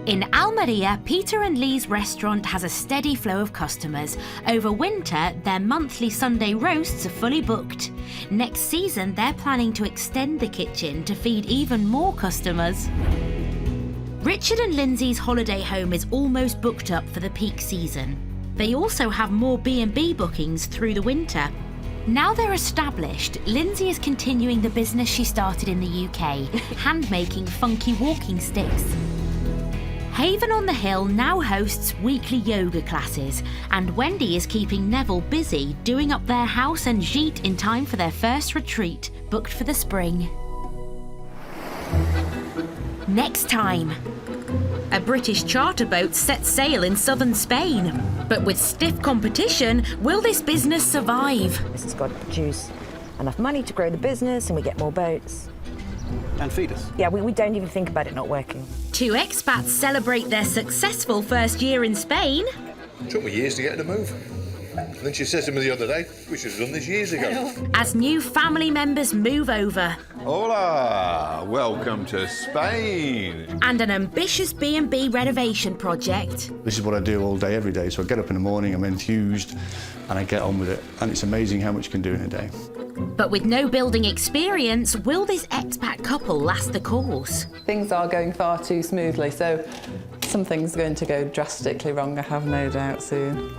Speaker 1: In Almeria, Peter and Lee's restaurant has a steady flow of customers. Over winter, their monthly Sunday roasts are fully booked. Next season, they're planning to extend the kitchen to feed even more customers. Richard and Lindsay's holiday home is almost booked up for the peak season. They also have more B&B bookings through the winter. Now they're established, Lindsay is continuing the business she started in the UK, hand-making funky walking sticks. Haven on the Hill now hosts weekly yoga classes, and Wendy is keeping Neville busy doing up their house and gîte in time for their first retreat, booked for the spring. Next time, a British charter boat sets sail in southern Spain. But with stiff competition, will this business survive?
Speaker 7: This has got to produce enough money to grow the business and we get more boats.
Speaker 3: And feed us.
Speaker 7: Yeah, we don't even think about it not working.
Speaker 1: 2 expats celebrate their successful first year in Spain.
Speaker 21: It took me years to get her to move. And then she said to me the other day, we should have done this years ago.
Speaker 1: As new family members move over.
Speaker 21: Hola, welcome to Spain.
Speaker 1: And an ambitious B&B renovation project.
Speaker 22: This is what I do all day, every day. So I get up in the morning, I'm enthused, and I get on with it. And it's amazing how much you can do in a day.
Speaker 1: But with no building experience, will this expat couple last the course?
Speaker 23: Things are going far too smoothly, so something's going to go drastically wrong, I have no doubt, soon.